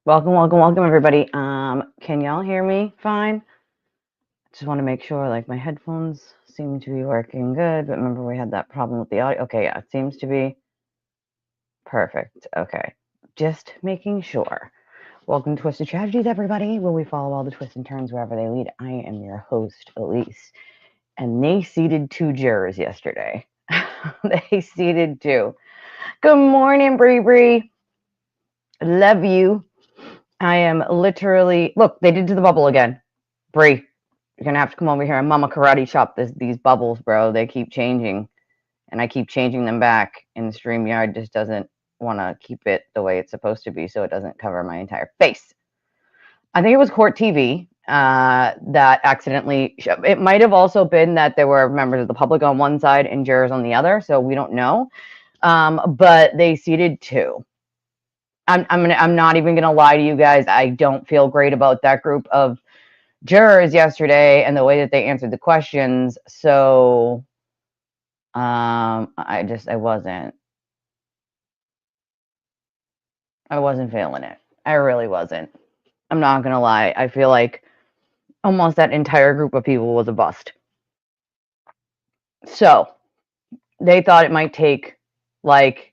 Welcome, everybody. Can y'all hear me fine? Just want to make sure, like, my headphones seem to be working good, but remember we had that problem with the audio. Okay, yeah, it seems to be perfect. Okay, just making sure. Welcome to Twisted Tragedies, everybody, where we follow all the twists and turns wherever they lead. I am your host, Elise, and they seated 2 jurors yesterday. They seated 2. Good morning, Bree Bree. Love you. I am literally look. They did to the bubble again. Bree, you're gonna have to come over here and Mama Karate chop these bubbles, bro. They keep changing, and I keep changing them back. And StreamYard just doesn't want to keep it the way it's supposed to be, so it doesn't cover my entire face. I think it was Court TV that accidentally. It might have also been that there were members of the public on one side and jurors on the other, so we don't know. But they seated 2. I'm not even gonna lie to you guys. I don't feel great about that group of jurors yesterday and the way that they answered the questions. So I wasn't feeling it. I really wasn't. I'm not gonna lie. I feel like almost that entire group of people was a bust. So they thought it might take like,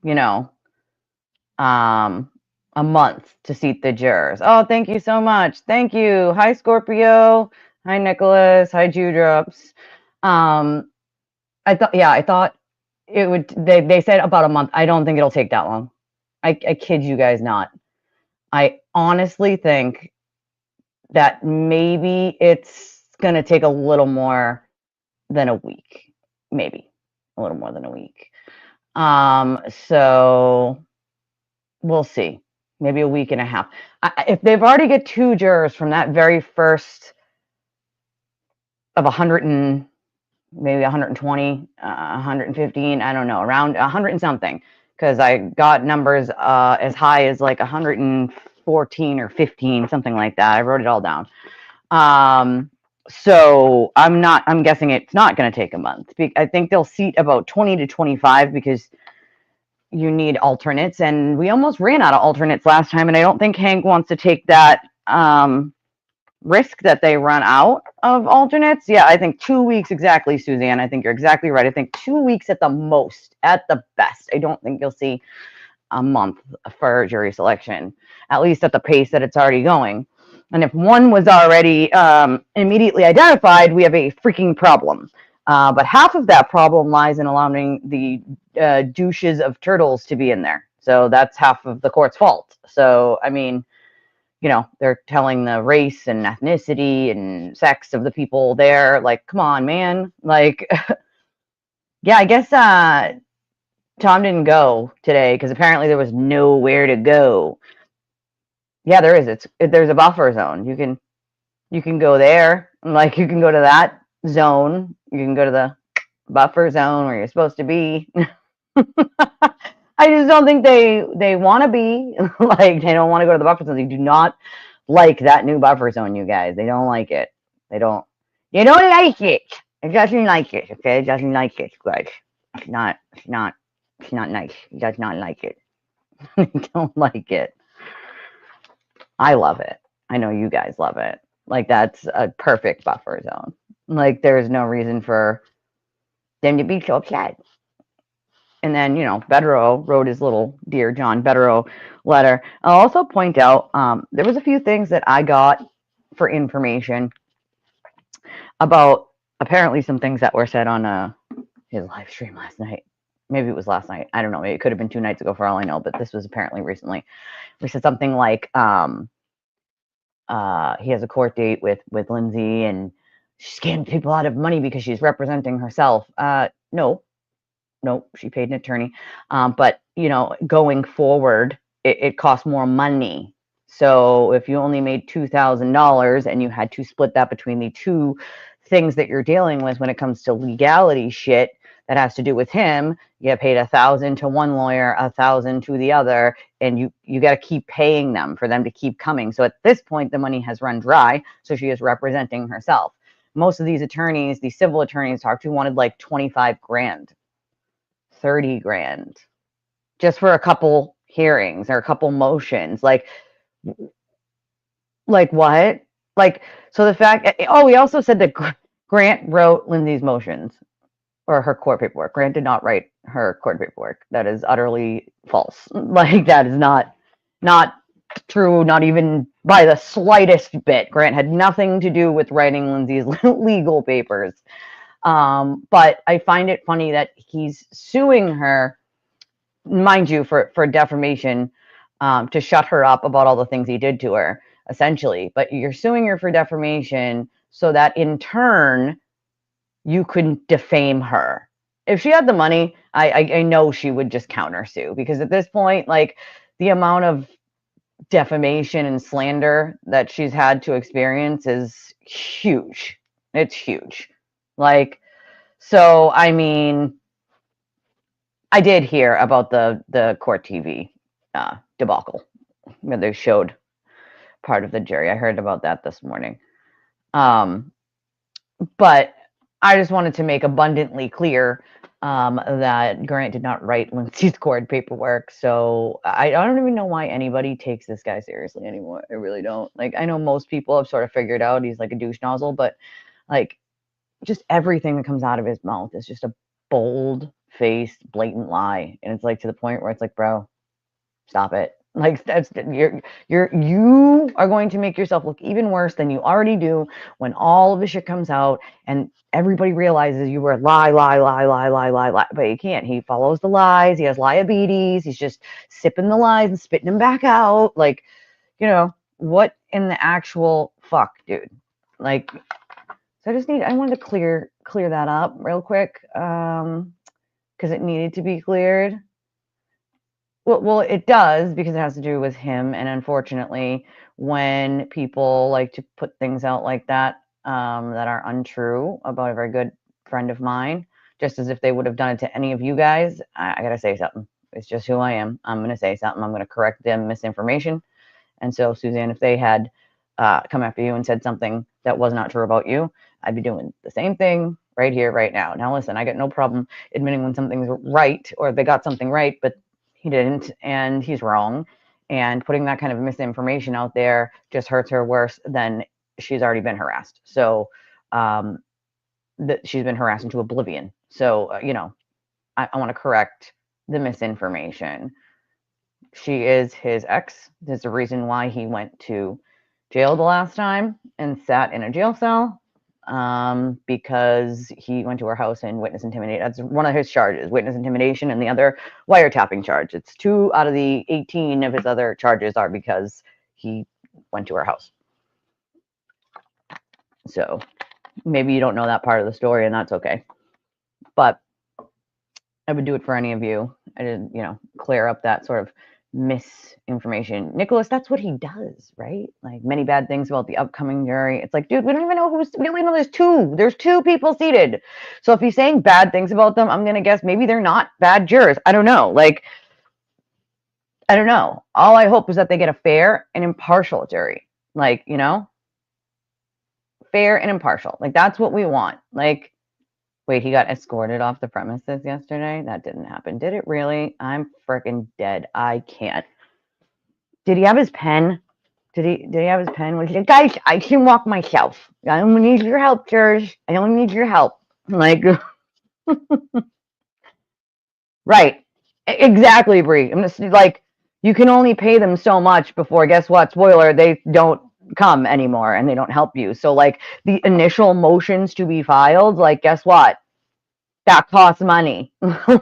a month to seat the jurors. Oh, thank you so much. Thank you. Hi, Scorpio. Hi, Nicholas. Hi, Dewdrops. I thought it would. They said about a month. I don't think it'll take that long. I kid you guys not. I honestly think that maybe it's gonna take a little more than a week. Maybe a little more than a week. So we'll see. Maybe a week and a half. If they've already get 2 jurors from that very first of 100 and maybe 120, 115, I don't know, around 100 and something, because I got numbers as high as like 114 or 15, something like that. I wrote it all down. So I'm guessing it's not going to take a month. I think they'll seat about 20 to 25 because you need alternates, and we almost ran out of alternates last time, and I don't think Hank wants to take that risk that they run out of alternates. Yeah, I think 2 weeks exactly, Suzanne. I think you're exactly right. I think 2 weeks at the most, at the best. I don't think you'll see a month for jury selection, at least at the pace that it's already going. And if one was already immediately identified, we have a freaking problem. But half of that problem lies in allowing the douches of turtles to be in there. So that's half of the court's fault. So, I mean, they're telling the race and ethnicity and sex of the people there. Like, come on, man. Like, yeah, I guess Tom didn't go today because apparently there was nowhere to go. Yeah, there is. There's a buffer zone. You can go there. Like, you can go to that zone. You can go to the buffer zone where you're supposed to be. I just don't think they want to be like, they don't want to go to the buffer zone. They do not like that new buffer zone, you guys. They don't like it. They don't like it. It doesn't like it. Okay, it doesn't like it, guys. It's not nice. It does not like it. I don't like it. I love it. I know you guys love it. Like, that's a perfect buffer zone. Like, there's no reason for them to be so upset. And then, Bedro wrote his little Dear John Bedro letter. I'll also point out there was a few things that I got for information about apparently some things that were said on his live stream last night. Maybe it was last night. I don't know. Maybe it could have been 2 nights ago for all I know, but this was apparently recently. We said something like he has a court date with Lindsay and she scammed people out of money because she's representing herself. No, she paid an attorney. But, going forward, it costs more money. So if you only made $2,000 and you had to split that between the 2 things that you're dealing with when it comes to legality shit that has to do with him, you get paid $1,000 to one lawyer, $1,000 to the other, and you got to keep paying them for them to keep coming. So at this point, the money has run dry. So she is representing herself. Most of these attorneys, these civil attorneys talked to, wanted like 25 grand. 30 grand just for a couple hearings or a couple motions. Like, Like what? Like, so the fact, oh, he also said that Grant wrote Lindsay's motions or her court paperwork. Grant did not write her court paperwork. That is utterly false. Like that is not true, not even by the slightest bit. Grant had nothing to do with writing Lindsay's legal papers. But I find it funny that he's suing her, mind you, for defamation, to shut her up about all the things he did to her, essentially. But you're suing her for defamation so that in turn you could defame her. If she had the money, I know she would just countersue, because at this point, like, the amount of defamation and slander that she's had to experience is huge. It's huge. Like, so I mean, I did hear about the court TV debacle where they showed part of the jury. I heard about that this morning. But I just wanted to make abundantly clear that Grant did not write Lindsay's court paperwork. So I don't even know why anybody takes this guy seriously anymore. I really don't. Like, I know most people have sort of figured out he's like a douche nozzle, but like, just everything that comes out of his mouth is just a bold-faced, blatant lie. And it's like to the point where it's like, bro, stop it. Like, that's you are going to make yourself look even worse than you already do when all of the shit comes out and everybody realizes you were lie. But he can't. He follows the lies. He has liabilities. He's just sipping the lies and spitting them back out. Like, what in the actual fuck, dude? Like, so I wanted to clear that up real quick, because it needed to be cleared. Well, it does, because it has to do with him, and unfortunately, when people like to put things out like that, that are untrue about a very good friend of mine, just as if they would have done it to any of you guys, I gotta say something. It's just who I am. I'm gonna say something. I'm gonna correct them misinformation. And so, Suzanne, if they had come after you and said something that was not true about you, I'd be doing the same thing right here, right now. Now, listen, I got no problem admitting when something's right, or they got something right, but he didn't, and he's wrong. And putting that kind of misinformation out there just hurts her worse than she's already been harassed. So that she's been harassed into oblivion. So, I want to correct the misinformation. She is his ex. There's a reason why he went to jail the last time and sat in a jail cell, because he went to her house and witness intimidate. That's one of his charges, witness intimidation, and the other wiretapping charge. It's 2 out of the 18 of his other charges are because he went to her house. So maybe you don't know that part of the story, and that's okay. But I would do it for any of you. I did, clear up that sort of misinformation. Nicholas, that's what he does, right? Like, many bad things about the upcoming jury. It's like, dude, we don't even know we only know there's 2. There's 2 people seated. So if he's saying bad things about them, I'm going to guess maybe they're not bad jurors. I don't know. Like, I don't know. All I hope is that they get a fair and impartial jury. Like, fair and impartial. Like, that's what we want. Like, wait, he got escorted off the premises yesterday? That didn't happen. Did it really? I'm freaking dead. I can't. Did he have his pen? Did he have his pen? He said, guys, I can walk myself. I don't need your help, Jurors. I don't need your help. Like, right. Exactly, Bree. I'm just like, you can only pay them so much before, guess what? Spoiler, they don't come anymore and they don't help you. So, like, the initial motions to be filed, like, guess what? That costs money.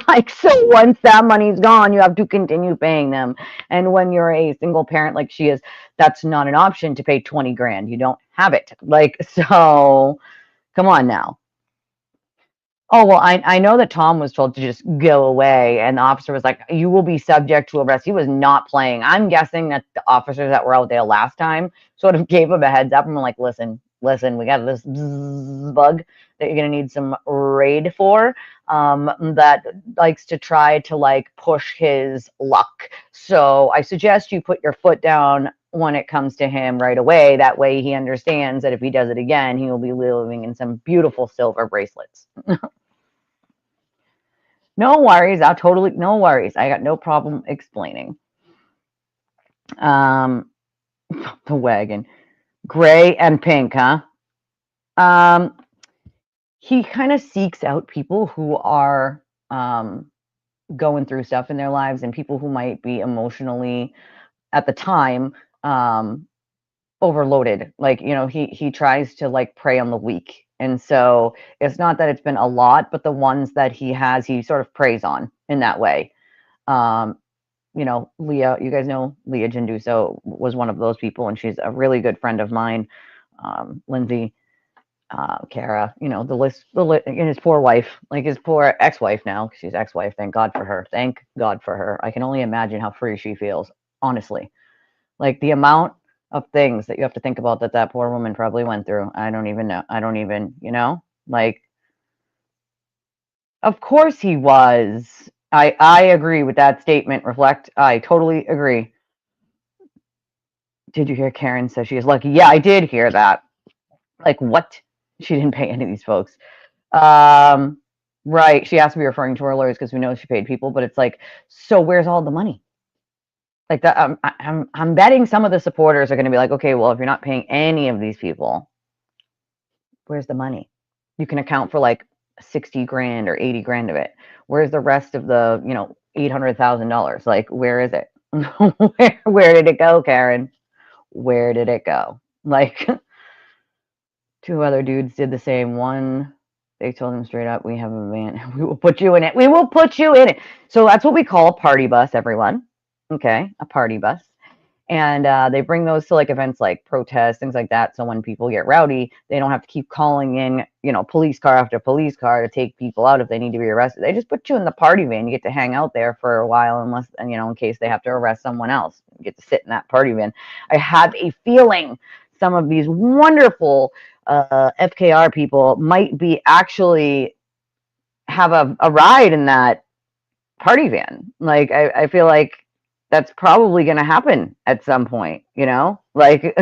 Like, so once that money's gone, you have to continue paying them. And when you're a single parent like she is, that's not an option to pay 20 grand. You don't have it. Like, so come on now. Oh, well, I know that Tom was told to just go away, and the officer was like, you will be subject to arrest. He was not playing. I'm guessing that the officers that were out there last time sort of gave him a heads up and were like, listen, we got this bug that you're going to need some raid for, that likes to try to, like, push his luck. So I suggest you put your foot down when it comes to him right away. That way he understands that if he does it again, he will be living in some beautiful silver bracelets. No worries. No worries. I got no problem explaining. The wagon. Gray and pink, huh? Um, he kind of seeks out people who are going through stuff in their lives and people who might be emotionally at the time um, overloaded. Like, he tries to like prey on the weak. And so it's not that it's been a lot, but the ones that he has, he sort of preys on in that way. Um, Leah, you guys know Leah Jinduso was one of those people, and she's a really good friend of mine. Lindsay, Kara, and his poor wife, like his poor ex-wife now, 'cause she's ex-wife. Thank God for her. Thank God for her. I can only imagine how free she feels, honestly. Like the amount of things that you have to think about that that poor woman probably went through. I don't even know. I don't even, like, of course he was. I agree with that statement. Reflect. I totally agree. Did you hear Karen say she was lucky? Yeah, I did hear that. Like what? She didn't pay any of these folks. Um, right. She has to be referring to her lawyers because we know she paid people, but it's like, so where's all the money? Like that, I'm betting some of the supporters are going to be like, okay, well, if you're not paying any of these people, where's the money? You can account for like 60 grand or 80 grand of it. Where's the rest of the, $800,000? Like, where is it? where did it go, Karen? Where did it go? Like, two other dudes did the same. One, they told him straight up, we have a van. We will put you in it. We will put you in it. So that's what we call a party bus, everyone. Okay, a party bus. And they bring those to like events like protests, things like that. So when people get rowdy, they don't have to keep calling in, police car after police car to take people out if they need to be arrested. They just put you in the party van. You get to hang out there for a while, unless, in case they have to arrest someone else. You get to sit in that party van. I have a feeling some of these wonderful FKR people might be actually have a ride in that party van. Like, I feel like that's probably going to happen at some point, like,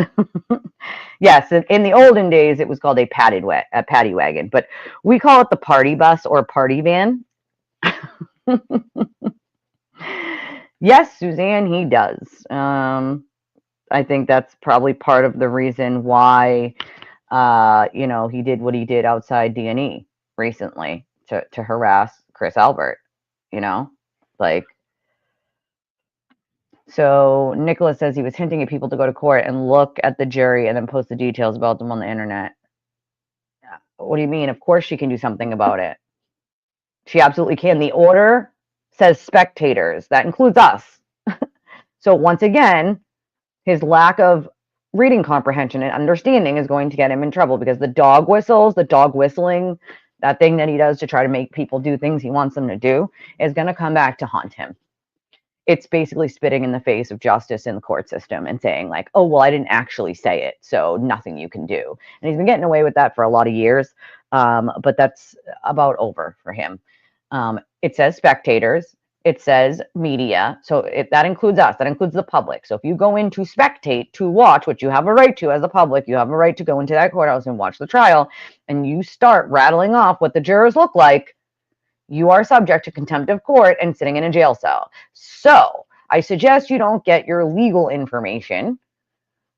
yes, in the olden days, it was called a paddy wagon, but we call it the party bus or party van. Yes, Suzanne, he does. I think that's probably part of the reason why, he did what he did outside D&E recently to harass Chris Albert, like, so Nicholas says he was hinting at people to go to court and look at the jury and then post the details about them on the internet. What do you mean? Of course she can do something about it. She absolutely can. The order says spectators. That includes us. So once again, his lack of reading comprehension and understanding is going to get him in trouble because the dog whistling, that thing that he does to try to make people do things he wants them to do, is going to come back to haunt him. It's basically spitting in the face of justice in the court system and saying like, oh, well, I didn't actually say it, so nothing you can do. And he's been getting away with that for a lot of years, but that's about over for him. It says spectators. It says media. So that includes us. That includes the public. So if you go in to spectate, to watch, which you have a right to as a public, you have a right to go into that courthouse and watch the trial, and you start rattling off what the jurors look like, you are subject to contempt of court and sitting in a jail cell. So I suggest you don't get your legal information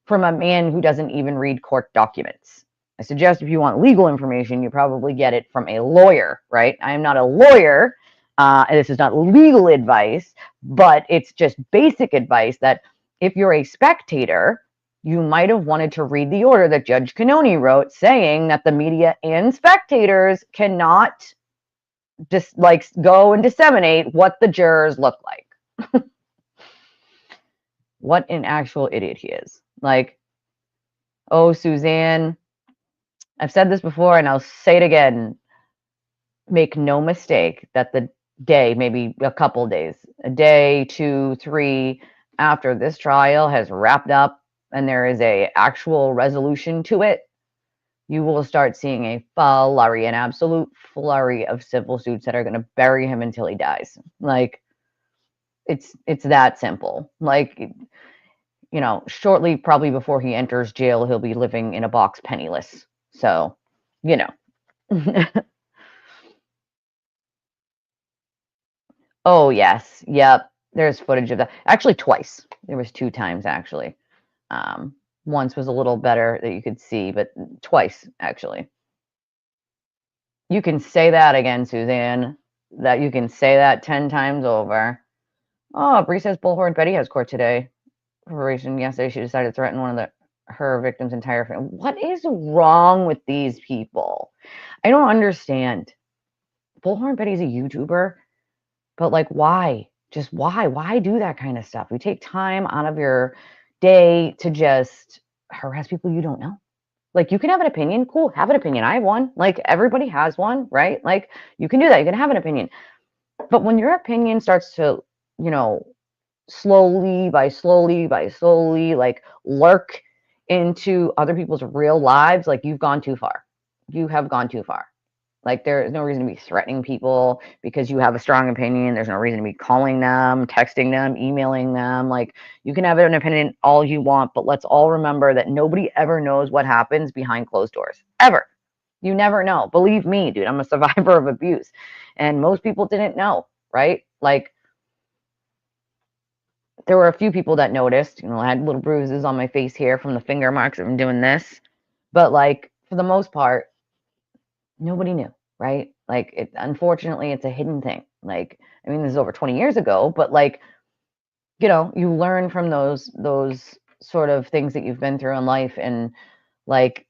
from a man who doesn't even read court documents. I suggest if you want legal information, you probably get it from a lawyer, right? I am not a lawyer. And this is not legal advice, but it's just basic advice that if you're a spectator, you might have wanted to read the order that Judge Cannoni wrote saying that the media and spectators cannot just like go and disseminate what the jurors look like. What an actual idiot he is. Like, oh, Suzanne, I've said this before and I'll say it again. Make no mistake that the day, maybe a couple days, a day, 2, 3 after this trial has wrapped up and there is a actual resolution to it, you will start seeing a flurry, an absolute flurry of civil suits that are going to bury him until he dies. Like, it's that simple. Like, shortly, probably before he enters jail, he'll be living in a box penniless. So, you know. Oh, yes. Yep. There's footage of that. Actually, twice. There was 2 times, actually. Um, Once was a little better that you could see, but twice, actually. You can say that again, Suzanne. That you can say that 10 times over. Oh, Bree says Bullhorn Betty has court today. Preparation yesterday, she decided to threaten one of her victim's entire family. What is wrong with these people? I don't understand. Bullhorn Betty's a YouTuber, but like, why? Just why? Why do that kind of stuff? You take time out of your day to just harass people you don't know. Like, you can have an opinion. Cool, have an opinion. I have one. Like, everybody has one, right? Like, you can do that. You can have an opinion. But when your opinion starts to, you know, slowly by slowly, like, lurk into other people's real lives, like, you've gone too far. You have gone too far. Like, there's no reason to be threatening people because you have a strong opinion. There's no reason to be calling them, texting them, emailing them. Like, you can have an opinion all you want, but let's all remember that nobody ever knows what happens behind closed doors. Ever. You never know. Believe me, dude, I'm a survivor of abuse. And most people didn't know, right? Like, there were a few people that noticed. I had little bruises on my face here from the finger marks from doing this. But, like, for the most part, nobody knew, right? Like, unfortunately, it's a hidden thing. Like, I mean, this is over 20 years ago, but, like, you learn from those sort of things that you've been through in life, and, like,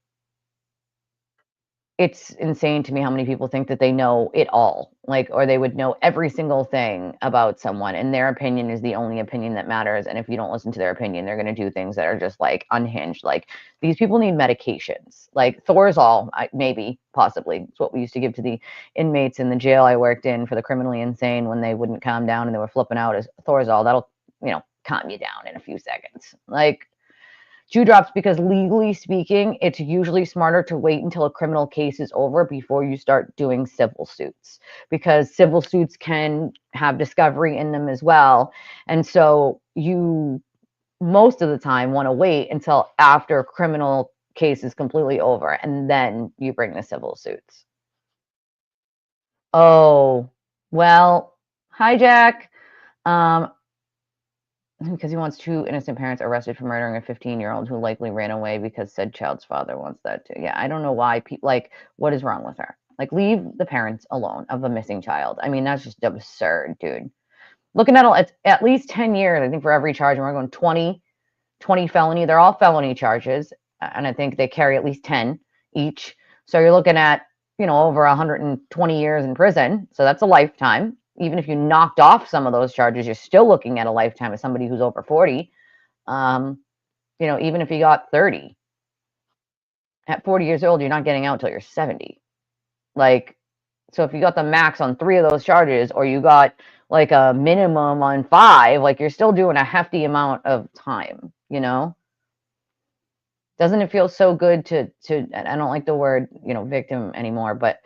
it's insane to me how many people think that they know it all, like, or they would know every single thing about someone, and their opinion is the only opinion that matters. And if you don't listen to their opinion, they're going to do things that are just like unhinged. Like, these people need medications, like Thorazol, maybe, possibly. It's what we used to give to the inmates in the jail I worked in for the criminally insane when they wouldn't calm down and they were flipping out. As Thorazol, that'll, calm you down in a few seconds. Like, Dewdrops, because legally speaking, it's usually smarter to wait until a criminal case is over before you start doing civil suits, because civil suits can have discovery in them as well. And so you, most of the time, want to wait until after a criminal case is completely over, and then you bring the civil suits. Oh, well, hi, Jack. Um, because he wants two innocent parents arrested for murdering a 15-year-old who likely ran away because said child's father wants that too. Yeah, I don't know why people, like, what is wrong with her? Like, leave the parents alone of a missing child. I mean, that's just absurd, dude. Looking at at least 10 years, I think, for every charge, and we're going 20 felony. They're all felony charges, and I think they carry at least 10 each. So you're looking at, over 120 years in prison. So that's a lifetime. Even if you knocked off some of those charges, you're still looking at a lifetime of somebody who's over 40. Even if you got 30, at 40 years old, you're not getting out till you're 70. Like, so if you got the max on 3 of those charges, or you got like a minimum on 5, like, you're still doing a hefty amount of time. Doesn't it feel so good to I don't like the word, victim anymore, but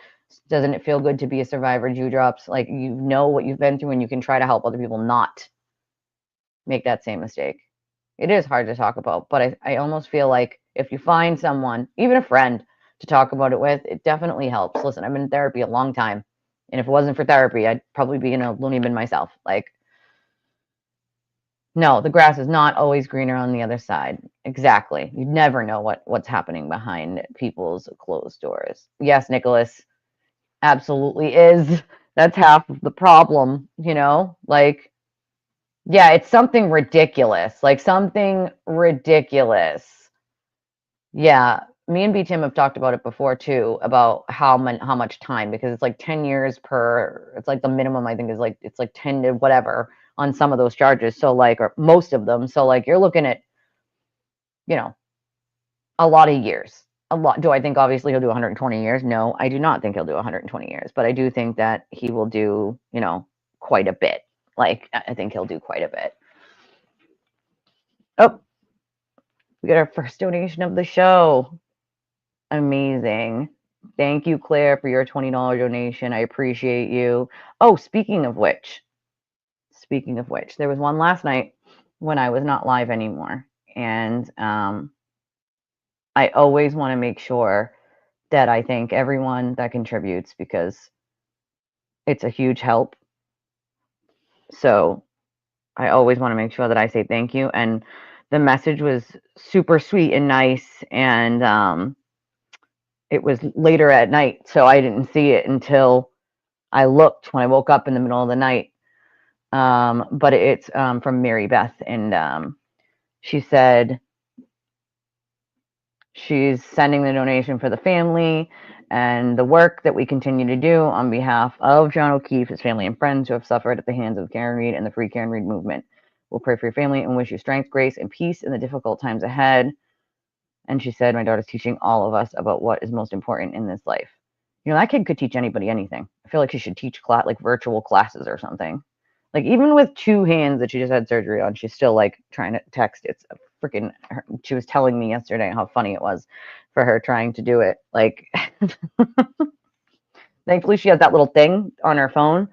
doesn't it feel good to be a survivor, Dewdrops? Like, you know what you've been through, and you can try to help other people not make that same mistake. It is hard to talk about, but I almost feel like if you find someone, even a friend, to talk about it with, it definitely helps. Listen, I've been in therapy a long time, and if it wasn't for therapy, I'd probably be in a loony bin myself. Like, no, the grass is not always greener on the other side. Exactly. You never know what's happening behind people's closed doors. Yes, Nicholas, absolutely is. That's half of the problem. Like, yeah, it's something ridiculous. Like, something ridiculous. Yeah, me and B Tim have talked about it before too, about how much time, because it's like 10 years per, it's like the minimum, I think, is like, it's like 10 to whatever on some of those charges. So, like, or most of them. So, like, you're looking at, you know, a lot of years. A lot. Do I think obviously he'll do 120 years? No, I do not think he'll do 120 years, but I do think that he will do, quite a bit. Like, I think he'll do quite a bit. Oh, we got our first donation of the show. Amazing. Thank you, Claire, for your $20 donation. I appreciate you. Oh, speaking of which, there was one last night when I was not live anymore. And I always want to make sure that I thank everyone that contributes, because it's a huge help. So I always want to make sure that I say thank you. And the message was super sweet and nice, and it was later at night, so I didn't see it until I looked when I woke up in the middle of the night. But it's from Mary Beth, and she said she's sending the donation for the family and the work that we continue to do on behalf of John O'Keefe, his family, and friends who have suffered at the hands of Karen Read and the Free Karen Read movement. We'll pray for your family and wish you strength, grace, and peace in the difficult times ahead. And she said, my daughter's teaching all of us about what is most important in this life. You know, that kid could teach anybody anything. I feel like she should teach like virtual classes or something. Like, even with 2 hands that she just had surgery on, she's still like trying to text. It's a freaking, she was telling me yesterday how funny it was for her trying to do it. Like, thankfully she has that little thing on her phone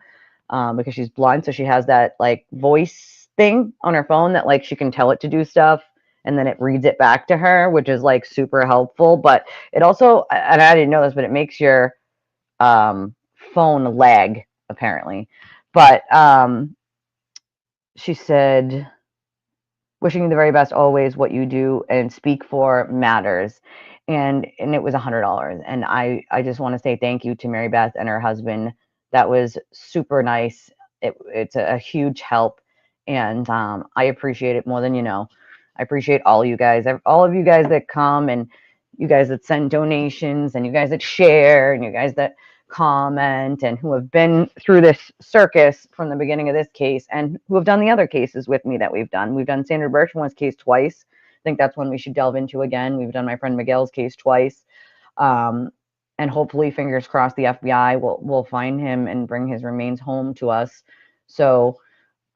because she's blind. So she has that like voice thing on her phone that like she can tell it to do stuff, and then it reads it back to her, which is like super helpful. But it also, and I didn't know this, but it makes your phone lag apparently. But she said, wishing you the very best always. What you do and speak for matters. And it was $100. And I just want to say thank you to Mary Beth and her husband. That was super nice. It's a huge help, and I appreciate it more than you know. I appreciate all you guys, all of you guys that come, and you guys that send donations, and you guys that share, and you guys that comment, and who have been through this circus from the beginning of this case, and who have done the other cases with me that we've done. We've done Sandra Birchmore's case twice. I think that's one we should delve into again. We've done my friend Miguel's case twice. And hopefully, fingers crossed, the FBI will find him and bring his remains home to us. So,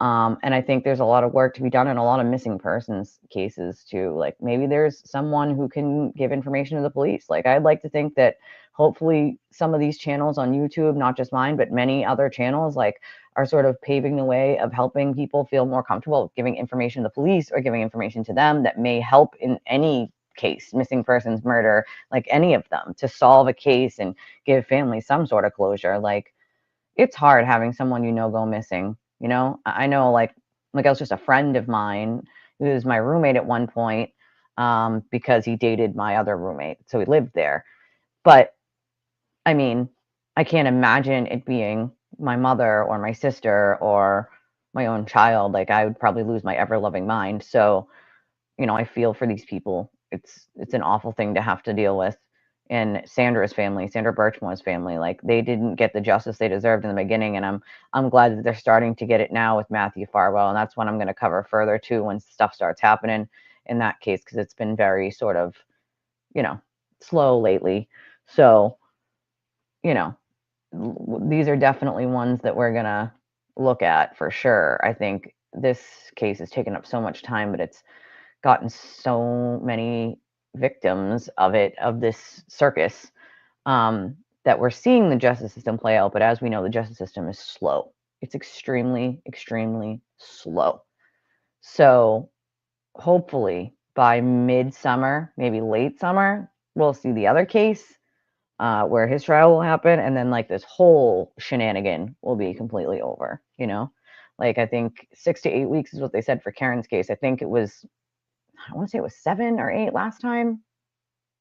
and I think there's a lot of work to be done in a lot of missing persons cases too. Like, maybe there's someone who can give information to the police. Like, I'd like to think that hopefully some of these channels on YouTube, not just mine, but many other channels, like, are sort of paving the way of helping people feel more comfortable giving information to the police or giving information to them that may help in any case, missing persons, murder, like any of them, to solve a case and give families some sort of closure. Like, it's hard having someone go missing. I know, like I was just a friend of mine who was my roommate at one point, because he dated my other roommate, so he lived there. But I mean, I can't imagine it being my mother or my sister or my own child. Like, I would probably lose my ever loving mind. So, I feel for these people. It's an awful thing to have to deal with. And Sandra's family, Sandra Birchmore's family, like, they didn't get the justice they deserved in the beginning, and I'm glad that they're starting to get it now with Matthew Farwell, and that's what I'm going to cover further too when stuff starts happening in that case, because it's been very sort of, slow lately. So, these are definitely ones that we're gonna look at for sure. I think this case has taken up so much time, but it's gotten so many victims of this circus, that we're seeing the justice system play out. But as we know, the justice system is slow. It's extremely, extremely slow. So hopefully by midsummer, maybe late summer, we'll see the other case, where his trial will happen, and then like this whole shenanigan will be completely over. Like, I think 6 to 8 weeks is what they said for Karen's case. I think it was, I want to say it was 7 or 8 last time.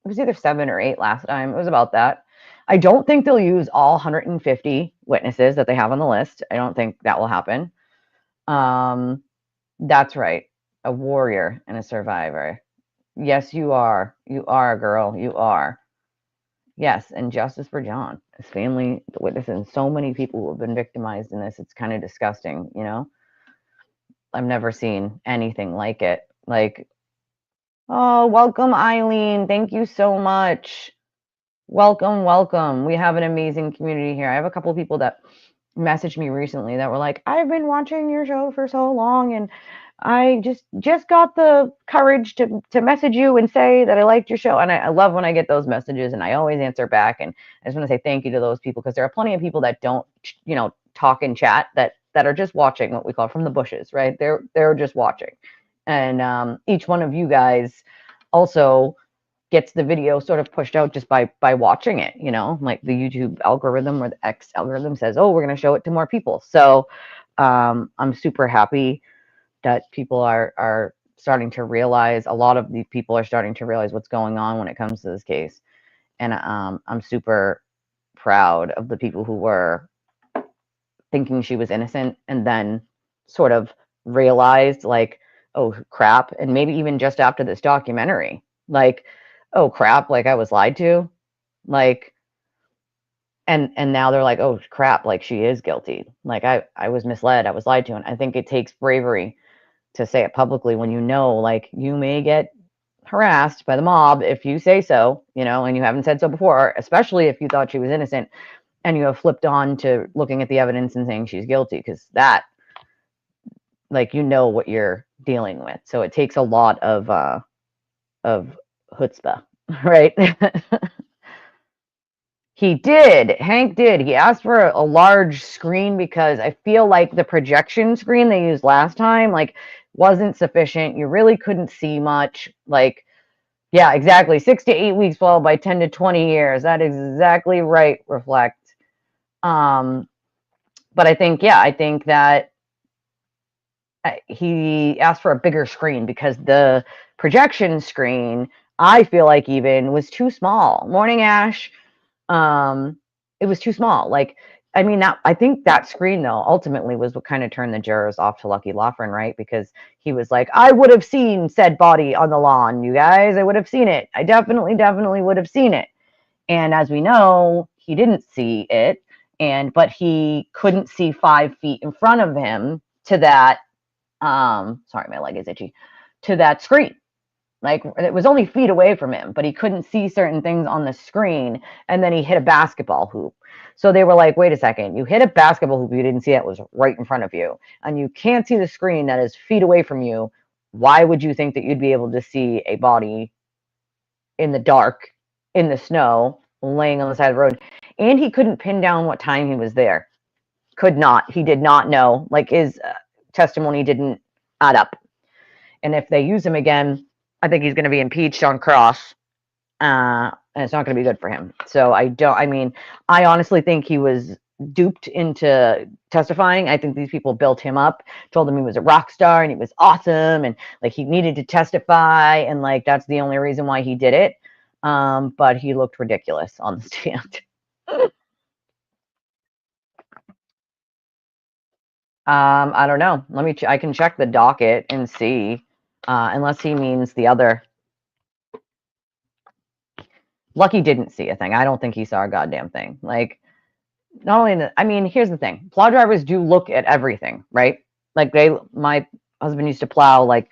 It was either 7 or 8 last time. It was about that. I don't think they'll use all 150 witnesses that they have on the list. I don't think that will happen. That's right. A warrior and a survivor. Yes, you are. You are, girl. You are. Yes, and justice for John, his family, the witnesses, and so many people who have been victimized in this. It's kind of disgusting. I've never seen anything like it. Like, oh, welcome, Eileen. Thank you so much. Welcome, welcome. We have an amazing community here. I have a couple of people that messaged me recently that were like, I've been watching your show for so long, and I just got the courage to message you and say that I liked your show. And I love when I get those messages, and I always answer back. And I just want to say thank you to those people, because there are plenty of people that don't, talk and chat, that are just watching, what we call from the bushes, right? They're just watching. And each one of you guys also gets the video sort of pushed out just by watching it. Like, the YouTube algorithm or the X algorithm says, oh, we're going to show it to more people. So I'm super happy that people are starting to realize, a lot of these people are starting to realize what's going on when it comes to this case. And I'm super proud of the people who were thinking she was innocent and then sort of realized, like, oh crap, and maybe even just after this documentary, like, oh crap, like I was lied to, like, and now they're like, oh crap, like she is guilty, like I was misled, I was lied to. And I think it takes bravery to say it publicly when you know, like, you may get harassed by the mob if you say so, and you haven't said so before, especially if you thought she was innocent and you have flipped on to looking at the evidence and saying she's guilty, because that, like, what you're dealing with. So it takes a lot of chutzpah, right? He did. Hank did. He asked for a large screen because I feel like the projection screen they used last time, like, wasn't sufficient. You really couldn't see much. Like, yeah, exactly. 6 to 8 weeks followed by 10 to 20 years. That is exactly right, Reflect. But I think, yeah, I think that he asked for a bigger screen because the projection screen, I feel like, even was too small. Morning Ash, it was too small. Like, I mean, I think that screen, though, ultimately was what kind of turned the jurors off to Lucky Loughran, right? Because he was like, I would have seen said body on the lawn, you guys. I would have seen it. I definitely would have seen it. And as we know, he didn't see it. But he couldn't see 5 feet in front of him to that, sorry, my leg is itchy, to that screen. Like, it was only feet away from him, but he couldn't see certain things on the screen. And then he hit a basketball hoop. So they were like, wait a second, you hit a basketball hoop, you didn't see it was right in front of you, and you can't see the screen that is feet away from you. Why would you think that you'd be able to see a body in the dark, in the snow, laying on the side of the road? And he couldn't pin down what time he was there. Could not. He did not know. Like, his testimony didn't add up. And if they use him again, I think he's going to be impeached on cross, and it's not going to be good for him. So I honestly think he was duped into testifying. I think these people built him up, told him he was a rock star and he was awesome, and like he needed to testify, and like that's the only reason why he did it. But he looked ridiculous on the stand. I don't know. I can check the docket and see, unless he means the other. Lucky didn't see a thing. I don't think he saw a goddamn thing. Like, not only, here's the thing. Plow drivers do look at everything, right? Like, my husband used to plow, like,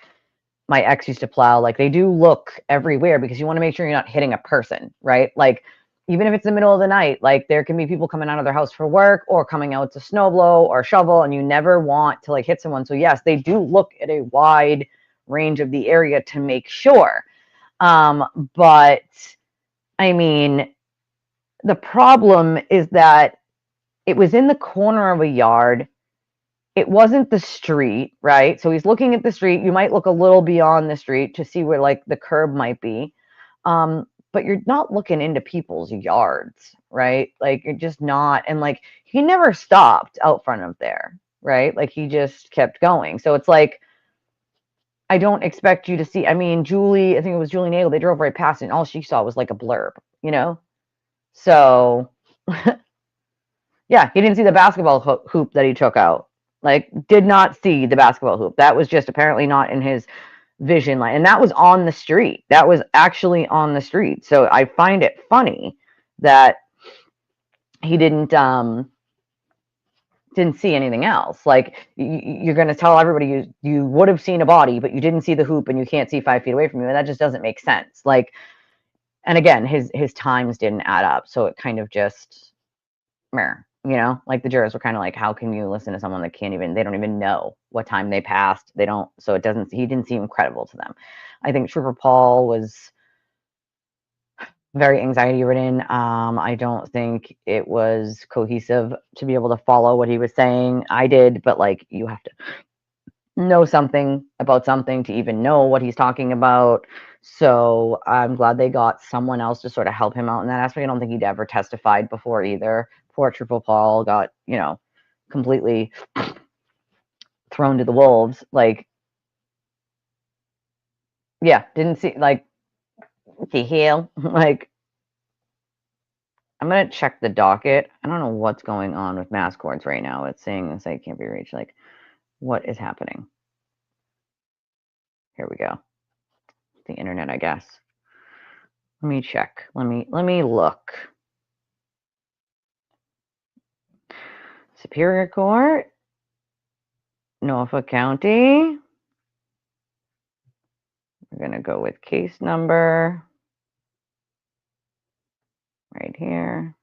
my ex used to plow, like, they do look everywhere because you want to make sure you're not hitting a person, right? Like, even if it's the middle of the night, like, there can be people coming out of their house for work or coming out to snowblow or shovel, and you never want to, like, hit someone. So yes, they do look at a wide range of the area to make sure. But the problem is that it was in the corner of a yard. It wasn't the street, right? So he's looking at the street. You might look a little beyond the street to see where, like, the curb might be. But you're not looking into people's yards, right? Like, you're just not. And like, he never stopped out front of there, right? Like, he just kept going. So it's like, I don't expect you to see. Julie, I think it was Julie Nagel, they drove right past it, and all she saw was like a blurb, So, yeah, he didn't see the basketball hoop that he took out. Like, did not see the basketball hoop. That was just apparently not in his vision line. And that was on the street. That was actually on the street. So I find it funny that he didn't see anything else. Like, you're going to tell everybody you would have seen a body, but you didn't see the hoop and you can't see 5 feet away from you. And that just doesn't make sense. Like, and again, his times didn't add up. So it kind of just, like, the jurors were kind of like, how can you listen to someone that they don't even know what time they passed? So he didn't seem credible to them. I think Trooper Paul was very anxiety ridden. I don't think it was cohesive to be able to follow what he was saying. I did, but like, you have to know something about something to even know what he's talking about. So I'm glad they got someone else to sort of help him out in that aspect. I don't think he'd ever testified before either. Poor Triple Paul got, completely thrown to the wolves. Like, Yeah, didn't see, like, the hell? Like, I'm gonna check the docket. I don't know what's going on with mass courts right now. It's saying the site can't be reached. Like, what is happening? Here we go. The internet, I guess. Let me check. Let me look. Superior Court, Norfolk County. We're gonna go with case number right here.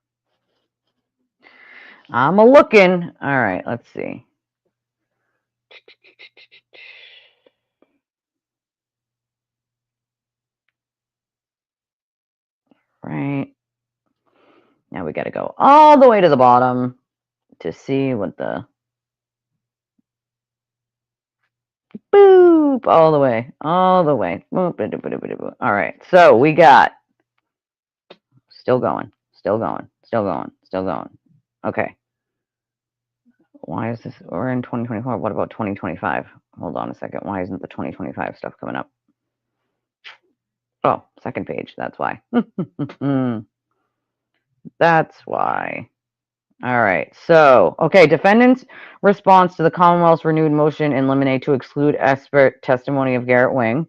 I'm a looking. All right, let's see. Right. Now we got to go all the way to the bottom to see what the boop all the way. Boop. All right. So we got still going. Okay. Why is this? We're in 2024. What about 2025? Hold on a second. Why isn't the 2025 stuff coming up? Oh, second page. That's why. That's why. All right. So, okay. Defendant's response to the Commonwealth's renewed motion in limine to exclude expert testimony of Garrett Wing.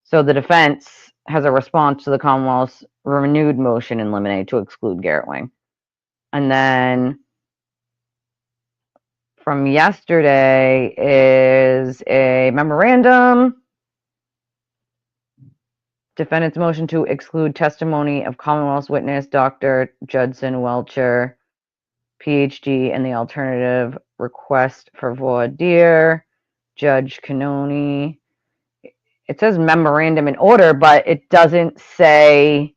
So the defense has a response to the Commonwealth's renewed motion in limine to exclude Garrett Wing. And then from yesterday is a memorandum. Defendant's motion to exclude testimony of Commonwealth's witness, Dr. Judson Welcher, PhD, and the alternative request for voir dire, Judge Canoni. It says memorandum in order, but it doesn't say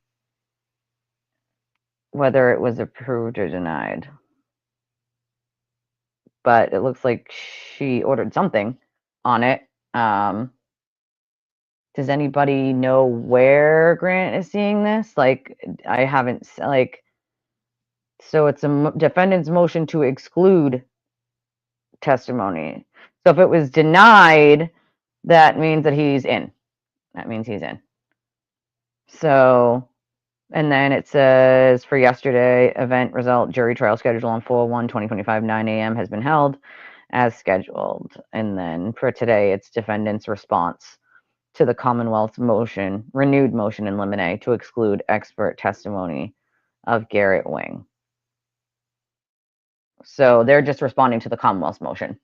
whether it was approved or denied. But it looks like she ordered something on it. Does anybody know where Grant is seeing this? Like, I haven't, like, so it's a defendant's motion to exclude testimony. So if it was denied, that means that he's in. That means he's in. So, and then it says for yesterday, event result, jury trial scheduled on 4/1/2025, 9 a.m. has been held as scheduled. And then for today, it's defendant's response to the Commonwealth's motion, renewed motion in limine to exclude expert testimony of Garrett Wing. So they're just responding to the Commonwealth's motion.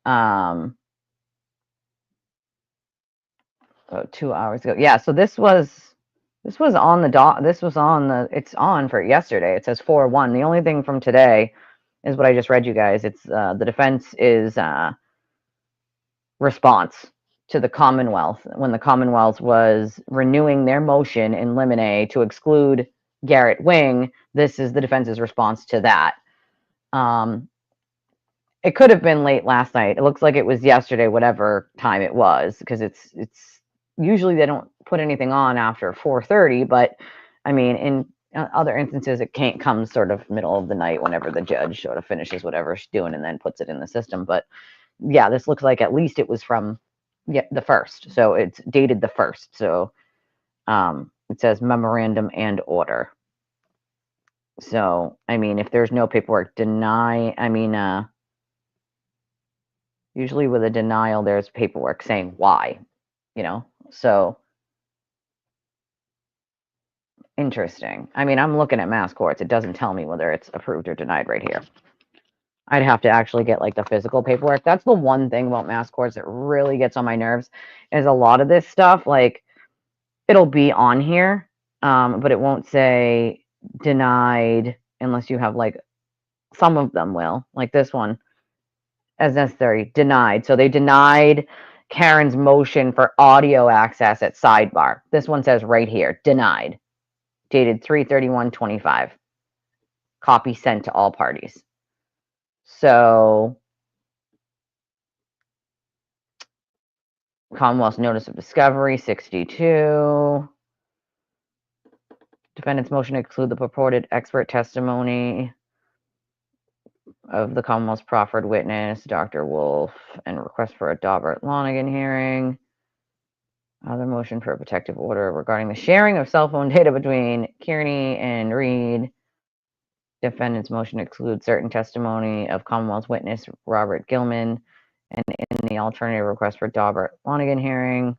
About 2 hours ago. Yeah, so this was on the it's on for yesterday. It says 4/1. The only thing from today is what I just read you guys. It's the defense is response to the Commonwealth when the Commonwealth was renewing their motion in limine to exclude Garrett Wing. This is the defense's response to that. It could have been late last night. It looks like it was yesterday, whatever time it was, because it's usually they don't put anything on after 4:30, but I mean, in other instances, it can't come sort of middle of the night whenever the judge sort of finishes whatever she's doing and then puts it in the system. But yeah, this looks like at least it was from the 1st, so it's dated the 1st. So it says memorandum and order. So I mean, if there's no paperwork, usually with a denial, there's paperwork saying why, so interesting. I mean, I'm looking at mass courts. It doesn't tell me whether it's approved or denied right here. I'd have to actually get like the physical paperwork. That's the one thing about mass courts that really gets on my nerves is a lot of this stuff, like it'll be on here, but it won't say denied unless you have like, some of them will, like this one, as necessary, denied. So they denied Karen's motion for audio access at sidebar. This one says right here, denied, dated 3/31/25. Copy sent to all parties. So Commonwealth's notice of discovery, 62. Defendant's motion to exclude the purported expert testimony of the Commonwealth's proffered witness, Dr. Wolf, and request for a Daubert Lonigan hearing. Other motion for a protective order regarding the sharing of cell phone data between Kearney and Reed. Defendant's motion excludes certain testimony of Commonwealth witness Robert Gilman, and in the alternative request for Daubert Lonigan hearing,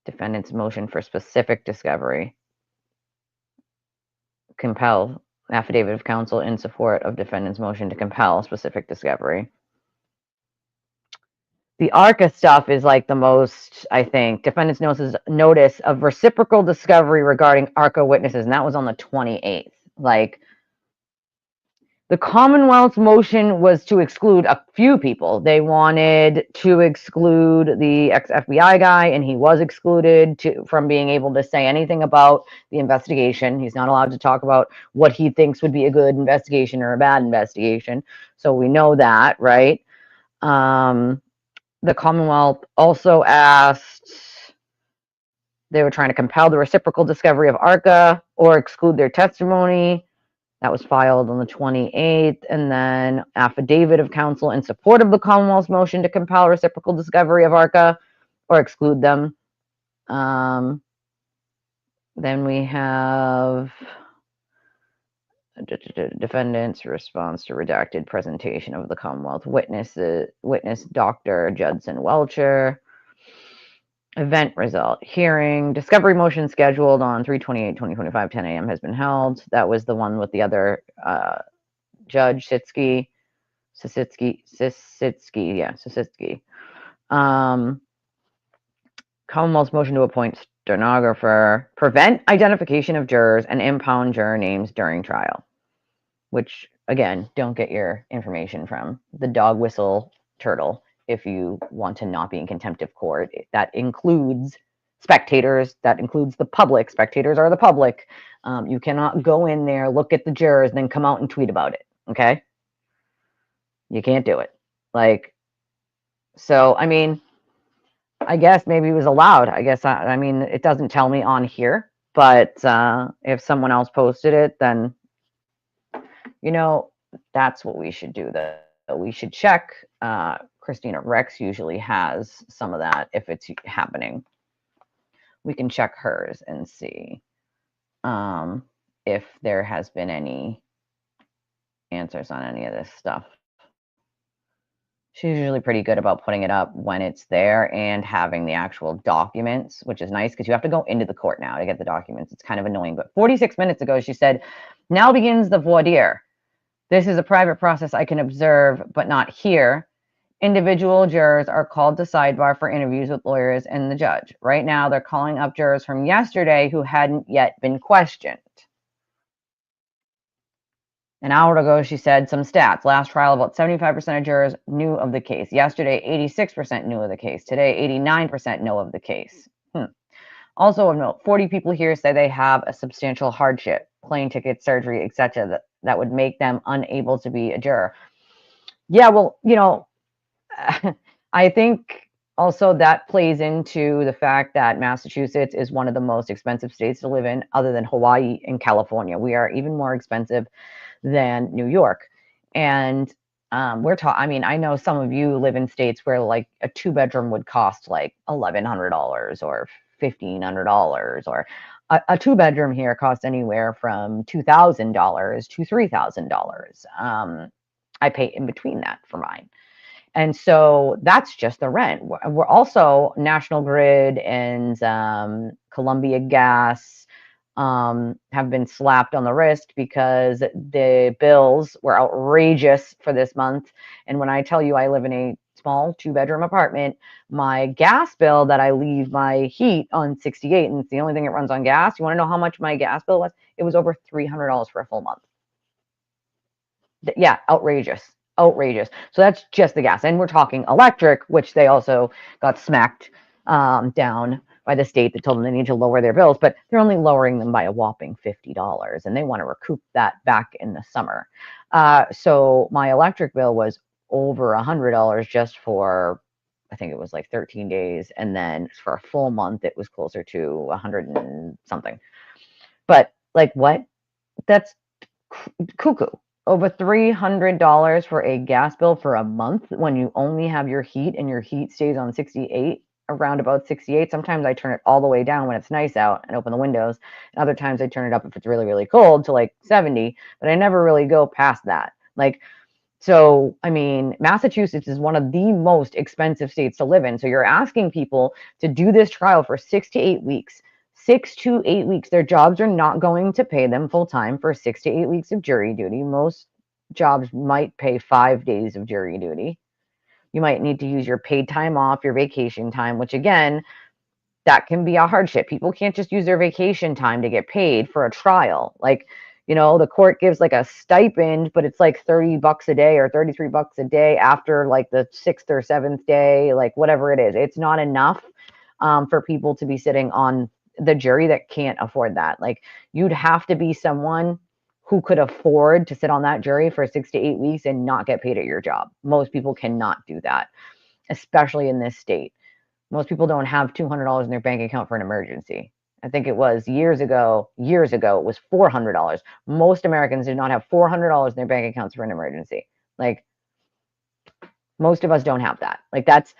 defendant's motion for specific discovery. Compel affidavit of counsel in support of defendant's motion to compel specific discovery. The ARCA stuff is like the most, I think, defendant's notice of reciprocal discovery regarding ARCA witnesses, and that was on the 28th. Like, the Commonwealth's motion was to exclude a few people. They wanted to exclude the ex-FBI guy, and he was excluded from being able to say anything about the investigation. He's not allowed to talk about what he thinks would be a good investigation or a bad investigation. So we know that, right? The Commonwealth also asked, they were trying to compel the reciprocal discovery of ARCA or exclude their testimony. That was filed on the 28th. And then affidavit of counsel in support of the Commonwealth's motion to compel reciprocal discovery of ARCA or exclude them. Then we have defendant's response to redacted presentation of the Commonwealth witness Dr. Judson Welcher. Event result hearing. Discovery motion scheduled on 3/28/2025, 10 a.m. has been held. That was the one with the other Judge Sitsky. Commonwealth's motion to appoint stenographer, prevent identification of jurors, and impound juror names during trial. Which, again, don't get your information from the dog whistle turtle if you want to not be in contempt of court. That includes spectators. That includes the public. Spectators are the public. You cannot go in there, look at the jurors, then come out and tweet about it. Okay? You can't do it. Like, so, I mean, I guess maybe it was allowed. I guess, I mean, it doesn't tell me on here, but if someone else posted it, then, you know, that's what we should do. We should check. Christina Rex usually has some of that if it's happening. We can check hers and see if there has been any answers on any of this stuff. She's usually pretty good about putting it up when it's there and having the actual documents, which is nice because you have to go into the court now to get the documents. It's kind of annoying. But 46 minutes ago, she said, now begins the voir dire. This is a private process I can observe, but not hear. Individual jurors are called to sidebar for interviews with lawyers and the judge. Right now, they're calling up jurors from yesterday who hadn't yet been questioned. An hour ago, she said some stats. Last trial, about 75% of jurors knew of the case. Yesterday, 86% knew of the case. Today, 89% know of the case. Also of note, 40 people here say they have a substantial hardship, plane ticket, surgery, etc., that would make them unable to be a juror. Yeah, well, you know, I think also that plays into the fact that Massachusetts is one of the most expensive states to live in, other than Hawaii and California. We are even more expensive than New York. And I mean, I know some of you live in states where like a 2-bedroom would cost like $1,100 or $1,500, or a 2-bedroom here costs anywhere from $2,000 to $3,000. I pay in between that for mine. And so that's just the rent. We're also National Grid and Columbia Gas have been slapped on the wrist because the bills were outrageous for this month. And when I tell you I live in a small 2-bedroom apartment, my gas bill that I leave my heat on 68, and it's the only thing that runs on gas. You want to know how much my gas bill was? It was over $300 for a full month. Yeah, outrageous. So that's just the gas. And we're talking electric, which they also got smacked down by the state that told them they need to lower their bills, but they're only lowering them by a whopping $50, and they want to recoup that back in the summer. So my electric bill was over $100 just for, I think it was like 13 days. And then for a full month, it was closer to 100 and something. But like, what? That's cuckoo. Over $300 for a gas bill for a month when you only have your heat and your heat stays on 68. around about 68. Sometimes I turn it all the way down when it's nice out and open the windows. And other times I turn it up if it's really, really cold to like 70, but I never really go past that. Like, so, I mean, Massachusetts is one of the most expensive states to live in. So you're asking people to do this trial for 6 to 8 weeks. 6 to 8 weeks. Their jobs are not going to pay them full time for 6 to 8 weeks of jury duty. Most jobs might pay 5 days of jury duty. You might need to use your paid time off, your vacation time, which again, that can be a hardship. People can't just use their vacation time to get paid for a trial. Like, the court gives like a stipend, but it's like $30 a day or $33 a day after like the 6th or 7th day, like whatever it is. It's not enough for people to be sitting on the jury that can't afford that. Like, you'd have to be someone who could afford to sit on that jury for 6 to 8 weeks and not get paid at your job. Most people cannot do that, especially in this state. Most people don't have $200 in their bank account for an emergency. I think it was years ago, it was $400. Most Americans do not have $400 in their bank accounts for an emergency. Like, most of us don't have that. Like, that's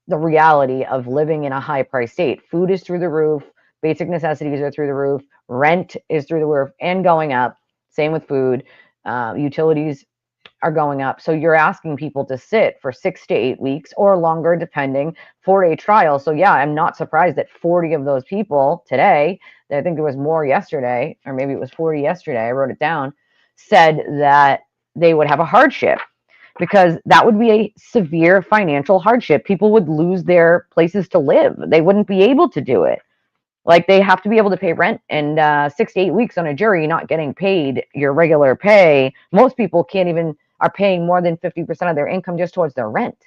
the reality of living in a high price state. Food is through the roof. Basic necessities are through the roof. Rent is through the roof and going up. Same with food. Utilities are going up. So you're asking people to sit for 6 to 8 weeks or longer, depending, for a trial. So yeah, I'm not surprised that 40 of those people today, I think there was more yesterday, or maybe it was 40 yesterday, I wrote it down, said that they would have a hardship, because that would be a severe financial hardship. People would lose their places to live. They wouldn't be able to do it. Like, they have to be able to pay rent, and 6 to 8 weeks on a jury not getting paid your regular pay. Most people are paying more than 50% of their income just towards their rent.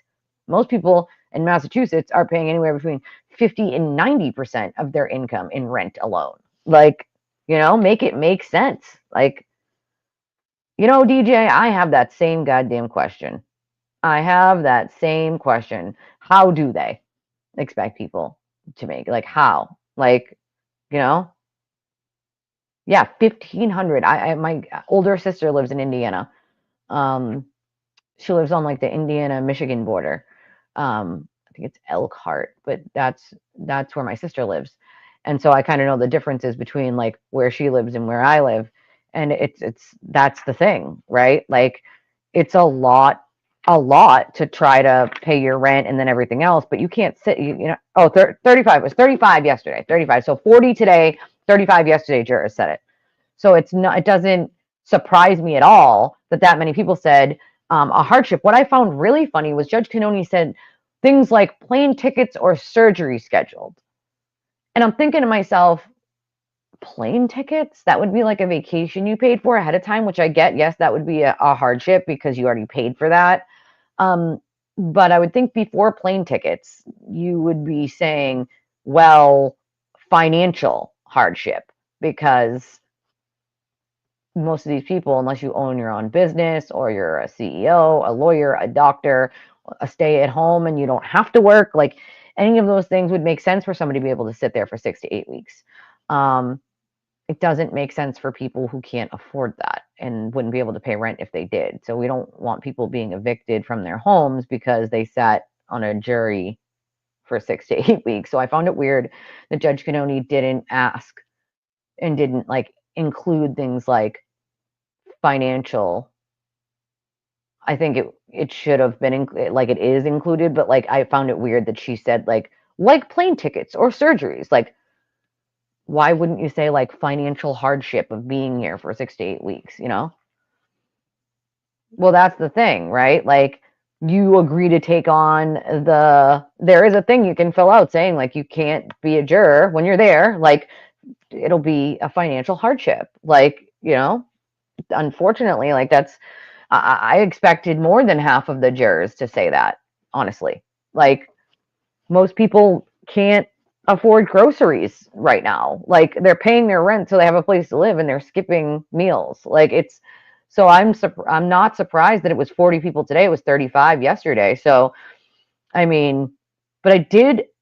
Most people in Massachusetts are paying anywhere between 50 and 90% of their income in rent alone. Like, make it make sense. Like, DJ, I have that same goddamn question. I have that same question. How do they expect people to make, like, how? Like, yeah, 1,500. My older sister lives in Indiana. She lives on like the Indiana-Michigan border. I think it's Elkhart, but that's where my sister lives. And so I kind of know the differences between like where she lives and where I live. And that's the thing, right? Like, it's a lot to try to pay your rent and then everything else, but you can't sit, 35, it was 35 yesterday, 35. So 40 today, 35 yesterday, Jurors said it. So it doesn't surprise me at all that many people said a hardship. What I found really funny was Judge Cannoni said things like plane tickets or surgery scheduled. And I'm thinking to myself, plane tickets? That would be like a vacation you paid for ahead of time, which I get. Yes, that would be a hardship because you already paid for that. But I would think before plane tickets, you would be saying, well, financial hardship, because most of these people, unless you own your own business or you're a CEO, a lawyer, a doctor, a stay at home, and you don't have to work, like, any of those things would make sense for somebody to be able to sit there for 6 to 8 weeks. It doesn't make sense for people who can't afford that and wouldn't be able to pay rent if they did. So we don't want people being evicted from their homes because they sat on a jury for 6 to 8 weeks. So I found it weird that Judge Cannoni didn't ask and didn't like include things like financial. I think it should have been like it is included, but like I found it weird that she said like plane tickets or surgeries. Like, why wouldn't you say like financial hardship of being here for 6 to 8 weeks, Well, that's the thing, right? Like, you agree to take on there is a thing you can fill out saying like you can't be a juror when you're there. Like, it'll be a financial hardship. Like, unfortunately, like I expected more than half of the jurors to say that, honestly. Like, most people can't afford groceries right now. Like, they're paying their rent so they have a place to live and they're skipping meals. Like, so I'm not surprised that it was 40 people today. It was 35 yesterday. So, I mean, but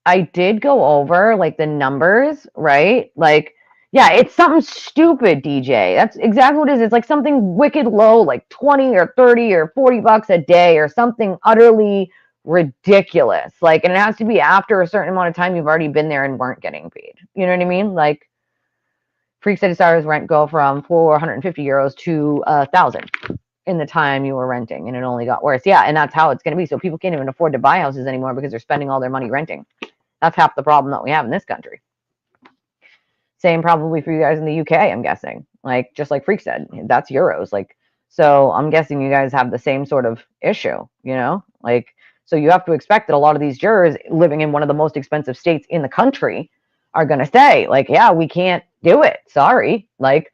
I did go over like the numbers, right? Like, yeah, it's something stupid, DJ. That's exactly what it is. It's like something wicked low, like 20 or 30 or $40 a day or something utterly ridiculous. Like, and it has to be after a certain amount of time you've already been there and weren't getting paid. You know what I mean? Like, Freak said his hour's rent go from 450 euros to 1,000 in the time you were renting, and it only got worse. Yeah, and that's how it's going to be. So people can't even afford to buy houses anymore because they're spending all their money renting. That's half the problem that we have in this country. Same probably for you guys in the UK, I'm guessing. Like, just like Freak said, that's euros. Like, so I'm guessing you guys have the same sort of issue, you know? Like, so you have to expect that a lot of these jurors living in one of the most expensive states in the country are going to say, like, yeah, we can't do it. Sorry. Like,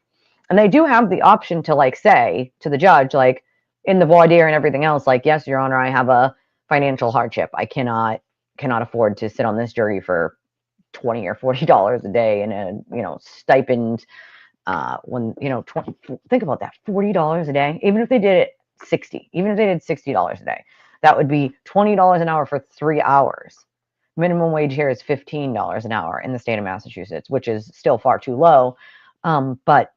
and they do have the option to, like, say to the judge, like, in the voir dire and everything else, like, yes, Your Honor, I have a financial hardship. I cannot afford to sit on this jury for $20 or $40 a day and a stipend. When think about that, $40 a day. Even if they did it 60, even if they did $60 a day, that would be $20 an hour for 3 hours. Minimum wage here is $15 an hour in the state of Massachusetts, which is still far too low. But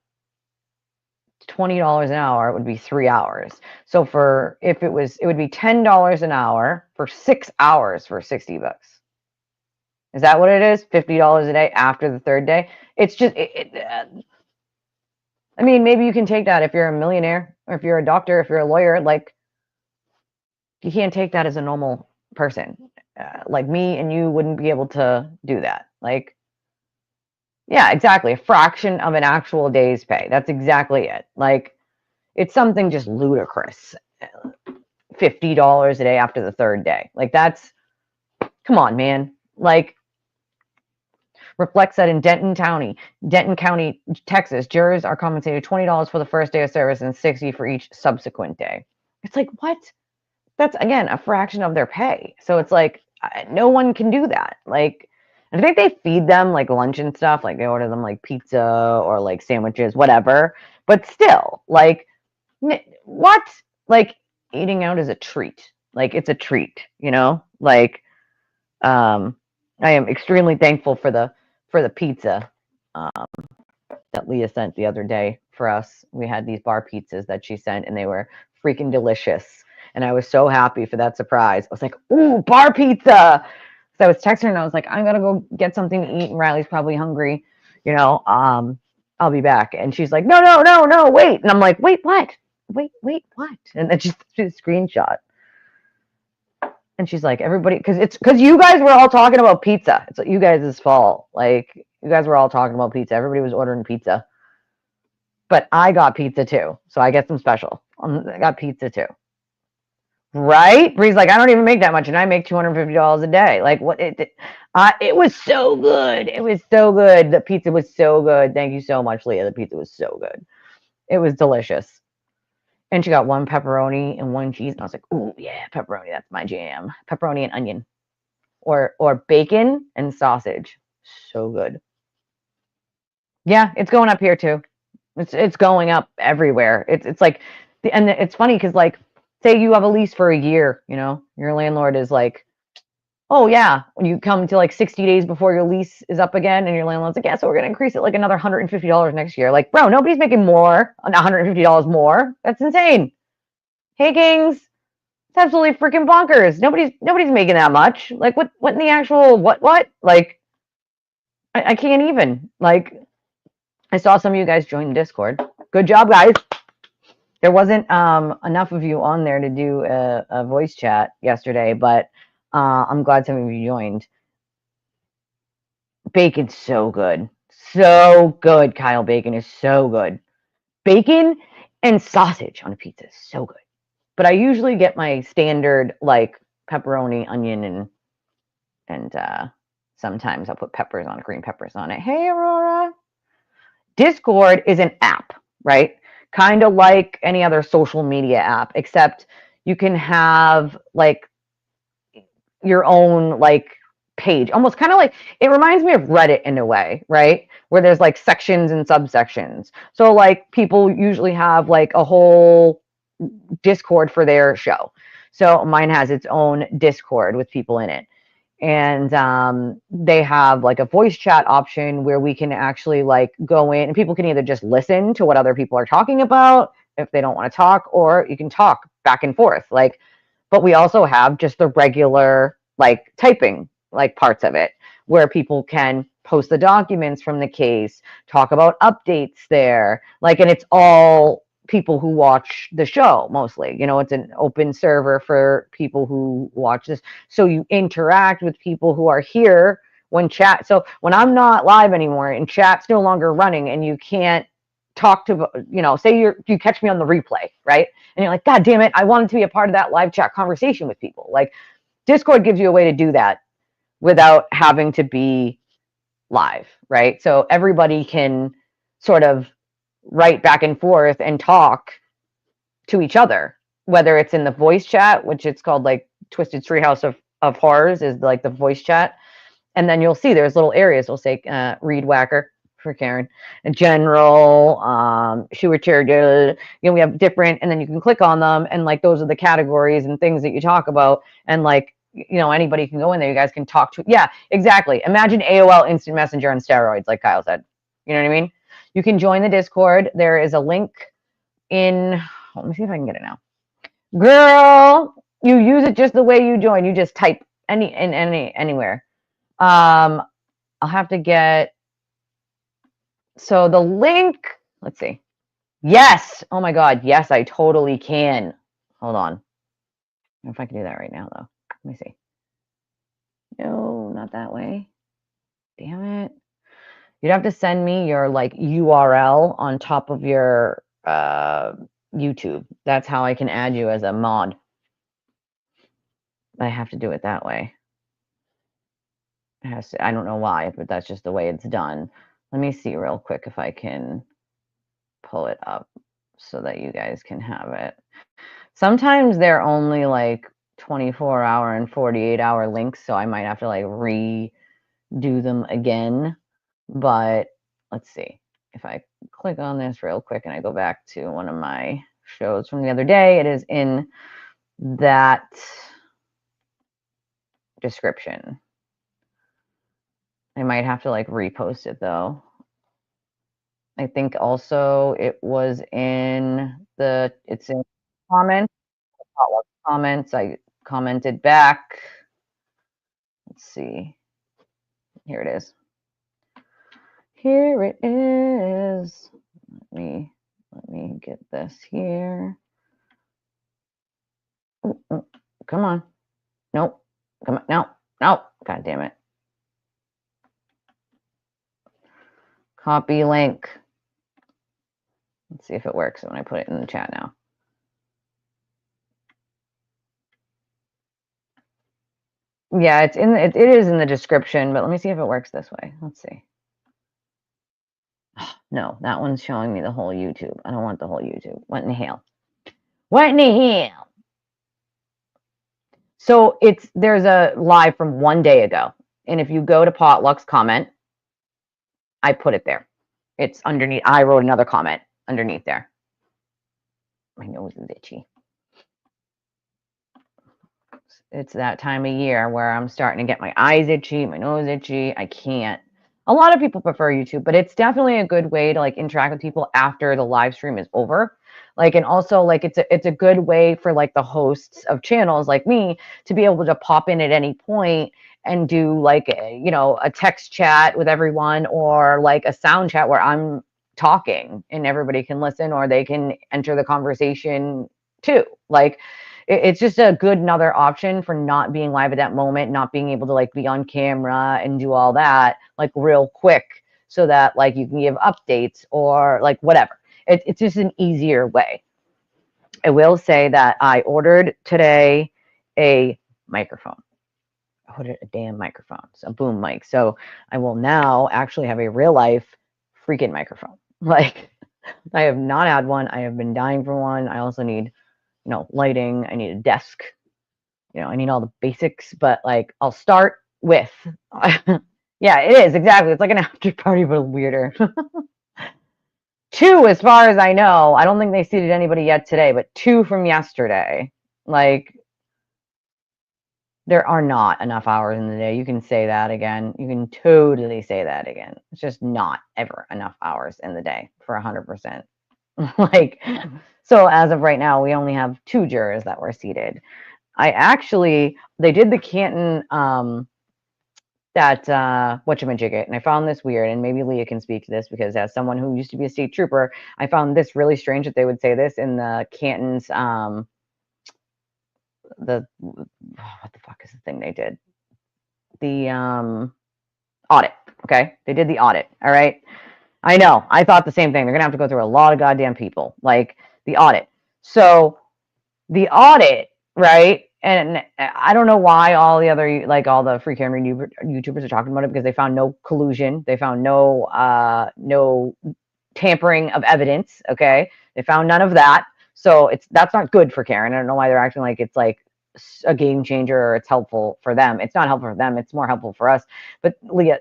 $20 an hour would be 3 hours. So it would be $10 an hour for 6 hours for $60. Is that what it is? $50 a day after the third day? It's just, I mean, maybe you can take that if you're a millionaire, or if you're a doctor, if you're a lawyer. Like, you can't take that as a normal person. Like me and you wouldn't be able to do that. Like, yeah, exactly. A fraction of an actual day's pay. That's exactly it. Like, it's something just ludicrous. $50 a day after the third day. Like, come on, man. Like, reflects that in Denton County, Texas, jurors are compensated $20 for the first day of service and $60 for each subsequent day. It's like, what? That's, again, a fraction of their pay. So it's like, no one can do that. Like, I think they feed them like lunch and stuff. Like, they order them like pizza or like sandwiches, whatever. But still, like, what? Like, eating out is a treat. Like, it's a treat, you know? Like, I am extremely thankful for the pizza that Leah sent the other day for us. We had these bar pizzas that she sent, and they were freaking delicious. And I was so happy for that surprise. I was like, ooh, bar pizza. So I was texting her, and I was like, I gotta go get something to eat, and Riley's probably hungry. You know, I'll be back. And she's like, no, wait. And I'm like, wait, what? Wait, what? And then she did a screenshot. And she's like, everybody, because you guys were all talking about pizza. It's you guys' fault. Like, you guys were all talking about pizza. Everybody was ordering pizza. But I got pizza too. So I get some special. I got pizza too. Right? Bree's like, I don't even make that much, and I make $250 a day. Like, what? It was so good. It was so good. The pizza was so good. Thank you so much, Leah. The pizza was so good. It was delicious. And she got one pepperoni and one cheese. And I was like, ooh, yeah, pepperoni. That's my jam. Pepperoni and onion. Or bacon and sausage. So good. Yeah, it's going up here too. It's going up everywhere. It's like, and it's funny because, like, say you have a lease for a year, you know, your landlord is like, oh yeah, when you come to like 60 days before your lease is up again, and your landlord's like, yeah, so we're going to increase it like another $150 next year. Like, bro, nobody's making more, $150 more. That's insane. Hey, Kings, it's absolutely freaking bonkers. Nobody's making that much. Like, what in the actual, what? Like, I can't even. Like, I saw some of you guys join Discord. Good job, guys. There wasn't enough of you on there to do a voice chat yesterday, but I'm glad some of you joined. Bacon's so good. So good, Kyle. Bacon is so good. Bacon and sausage on a pizza is so good. But I usually get my standard, like, pepperoni, onion, and sometimes I'll put peppers on it, green peppers on it. Hey, Aurora. Discord is an app, right? Kind of like any other social media app, except you can have, like, your own, like, page. Almost kind of like, it reminds me of Reddit in a way, right? Where there's, like, sections and subsections. So, like, people usually have, like, a whole Discord for their show. So mine has its own Discord with people in it. And they have, like, a voice chat option where we can actually, like, go in, and people can either just listen to what other people are talking about if they don't want to talk, or you can talk back and forth. Like, But we also have just the regular like typing like parts of it where people can post the documents from the case, talk about updates there, like, and it's all people who watch the show mostly. You know, it's an open server for people who watch this. So you interact with people who are here when chat. So when I'm not live anymore and chat's no longer running and you can't talk to, you know, say you catch me on the replay, right? And you're like, God damn it, I wanted to be a part of that live chat conversation with people. Like, Discord gives you a way to do that without having to be live, right? So everybody can sort of write back and forth and talk to each other, whether it's in the voice chat, which it's called like Twisted Treehouse of Horrors is like the voice chat. And then you'll see there's little areas. We'll say Reed Whacker for Karen, general, Schuercher, you know, we have different, and then you can click on them, and like those are the categories and things that you talk about, and like, you know, anybody can go in there. You guys can talk to, yeah, exactly. Imagine AOL Instant Messenger on steroids, like Kyle said. You know what I mean? You can join the Discord. There is a link in, let me see if I can get it now. Girl, you use it just the way you join. You just type anywhere. I'll have to get, so the link, let's see. Yes. Oh my God. Yes, I totally can. Hold on. I don't know if I can do that right now though. Let me see. No, not that way. Damn it. You'd have to send me your like URL on top of your YouTube. That's how I can add you as a mod. I have to do it that way. It has to, I don't know why, but that's just the way it's done. Let me see real quick if I can pull it up so that you guys can have it. Sometimes they're only like 24-hour and 48-hour links, so I might have to like redo them again. But let's see. If I click on this real quick and I go back to one of my shows from the other day, it is in that description. I might have to like repost it though. I think also it was in the, it's in comments, comments. I commented back. Let's see. Here it is. Here it is. Let me get this here. Ooh, come on. Nope. Come on. No. No. God damn it. Copy link. Let's see if it works when I put it in the chat now. Yeah, it's in it is in the description, but let me see if it works this way. Let's see. No, that one's showing me the whole YouTube. I don't want the whole YouTube. What in the hell? What in the hell? So there's a live from one day ago. And if you go to Potluck's comment, I put it there. It's underneath. I wrote another comment underneath there. My nose is itchy. It's that time of year where I'm starting to get my eyes itchy, my nose itchy. I can't. A lot of people prefer YouTube, but it's definitely a good way to like interact with people after the live stream is over. Like, and also like it's a good way for like the hosts of channels like me to be able to pop in at any point and do like you know, a text chat with everyone, or like a sound chat where I'm talking and everybody can listen, or they can enter the conversation too. Like, it's just a good another option for not being live at that moment, not being able to like be on camera and do all that like real quick, so that like you can give updates or like whatever. It's just an easier way. I will say that I ordered today a microphone. I ordered a damn microphone, so a boom mic. So I will now actually have a real life freaking microphone. Like, I have not had one. I have been dying for one. I also need, you know, lighting. I need a desk. You know, I need all the basics, but like I'll start with, yeah, it is exactly. It's like an after party, but weirder. 2, as far as I know. I don't think they seated anybody yet today, but 2 from yesterday. Like, there are not enough hours in the day. You can say that again. You can totally say that again. It's just not ever enough hours in the day for 100%. Like, so as of right now, we only have 2 jurors that were seated. They did the Canton, that whatchamajigget, and I found this weird, and maybe Leah can speak to this because as someone who used to be a state trooper, I found this really strange that they would say this in the Canton's, what the fuck is the thing they did? The audit. Okay, they did the audit. All right, I know. I thought the same thing. They're gonna have to go through a lot of goddamn people, like the audit. So the audit, right? And I don't know why all the other, like all the free camera YouTubers are talking about it, because they found no collusion. They found no tampering of evidence. Okay, they found none of that. So that's not good for Karen. I don't know why they're acting like it's like a game changer or it's helpful for them. It's not helpful for them. It's more helpful for us. But Leah,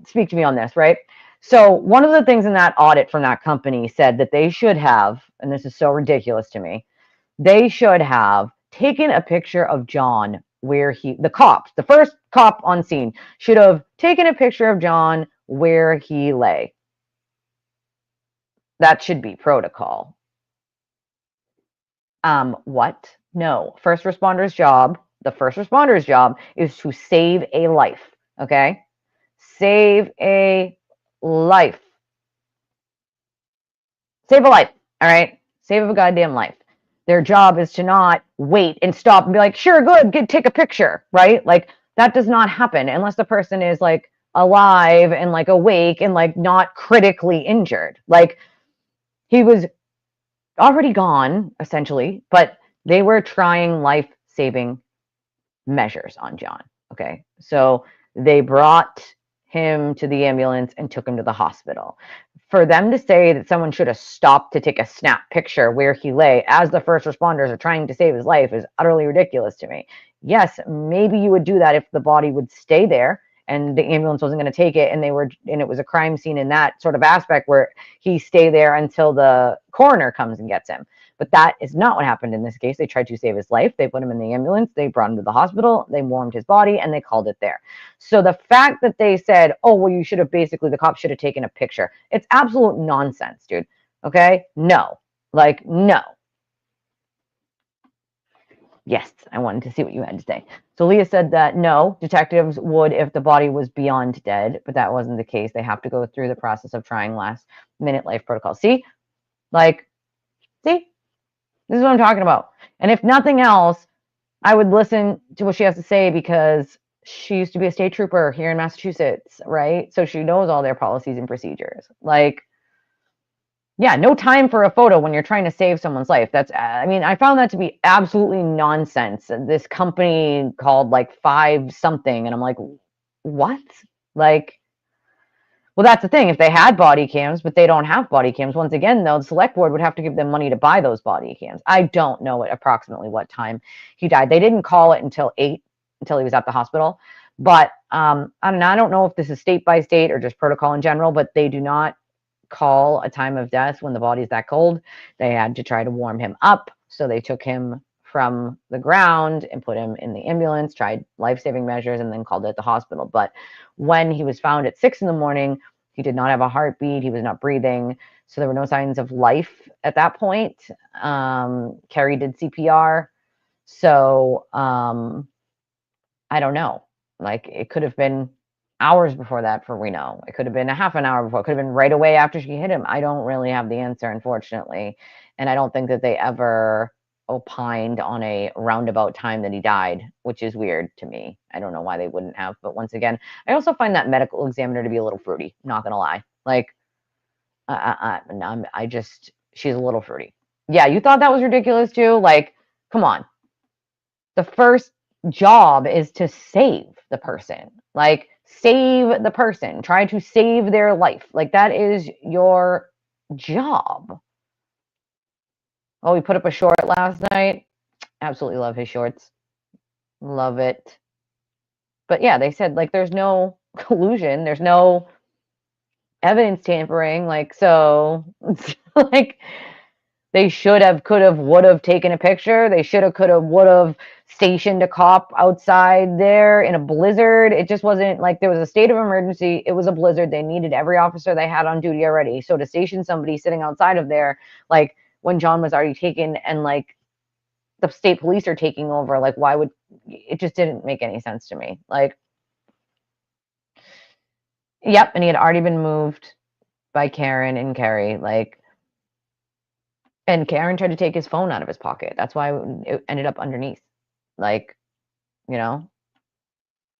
speak to me on this, right? So one of the things in that audit from that company said that they should have, and this is so ridiculous to me, they should have taken a picture of John where the first cop on scene should have taken a picture of John where he lay. That should be protocol. What? No. The first responder's job is to save a life. Okay? Save a life. Save a life. All right? Save a goddamn life. Their job is to not wait and stop and be like, sure, good, take a picture, right? Like, that does not happen unless the person is like alive and like awake and like not critically injured. Like, he was already gone, essentially, but they were trying life-saving measures on John. Okay, so they brought him to the ambulance and took him to the hospital. For them to say that someone should have stopped to take a snap picture where he lay as the first responders are trying to save his life is utterly ridiculous to me. Yes, maybe you would do that if the body would stay there and the ambulance wasn't going to take it, and it was a crime scene in that sort of aspect where he stay there until the coroner comes and gets him. But that is not what happened in this case. They tried to save his life. They put him in the ambulance. They brought him to the hospital. They warmed his body, and they called it there. So the fact that they said, oh, well, the cops should have taken a picture. It's absolute nonsense, dude. Okay? No. Like, no. Yes, I wanted to see what you had to say. So Leah said that no, detectives would if the body was beyond dead, but that wasn't the case. They have to go through the process of trying last minute life protocol. See? Like, see? This is what I'm talking about. And if nothing else, I would listen to what she has to say because she used to be a state trooper here in Massachusetts, right? So she knows all their policies and procedures. Like, yeah, no time for a photo when you're trying to save someone's life. I found that to be absolutely nonsense. This company called like 5 something, and I'm like, what? Like, well, that's the thing. If they had body cams, but they don't have body cams, once again, though, the select board would have to give them money to buy those body cams. I don't know approximately what time he died. They didn't call it until 8, until he was at the hospital. But I don't know if this is state by state or just protocol in general, but they do not call a time of death when the body's that cold. They had to try to warm him up. So they took him from the ground and put him in the ambulance, tried life-saving measures, and then called it the hospital. But when he was found at 6 in the morning, he did not have a heartbeat. He was not breathing. So there were no signs of life at that point. Carrie did CPR. So I don't know. Like, it could have been hours before that for Reno. It could have been a half an hour before. It could have been right away after she hit him. I don't really have the answer, unfortunately. And I don't think that they ever opined on a roundabout time that he died, which is weird to me. I don't know why they wouldn't have. But once again, I also find that medical examiner to be a little fruity. Not going to lie. Like, she's a little fruity. Yeah, you thought that was ridiculous too? Like, come on. The first job is to save the person. Like, save the person. Try to save their life. Like, that is your job. Oh, he put up a short last night. Absolutely love his shorts. Love it. But yeah, they said, like, there's no collusion. There's no evidence tampering. Like, so, like, they should have, could have, would have taken a picture. They should have, could have, would have stationed a cop outside there in a blizzard. It just wasn't like there was a state of emergency. It was a blizzard. They needed every officer they had on duty already. So to station somebody sitting outside of there, like when John was already taken and like the state police are taking over. Like, why would it just didn't make any sense to me. Like, yep, and he had already been moved by Karen and Carrie. Like, and Karen tried to take his phone out of his pocket. That's why it ended up underneath. Like, you know,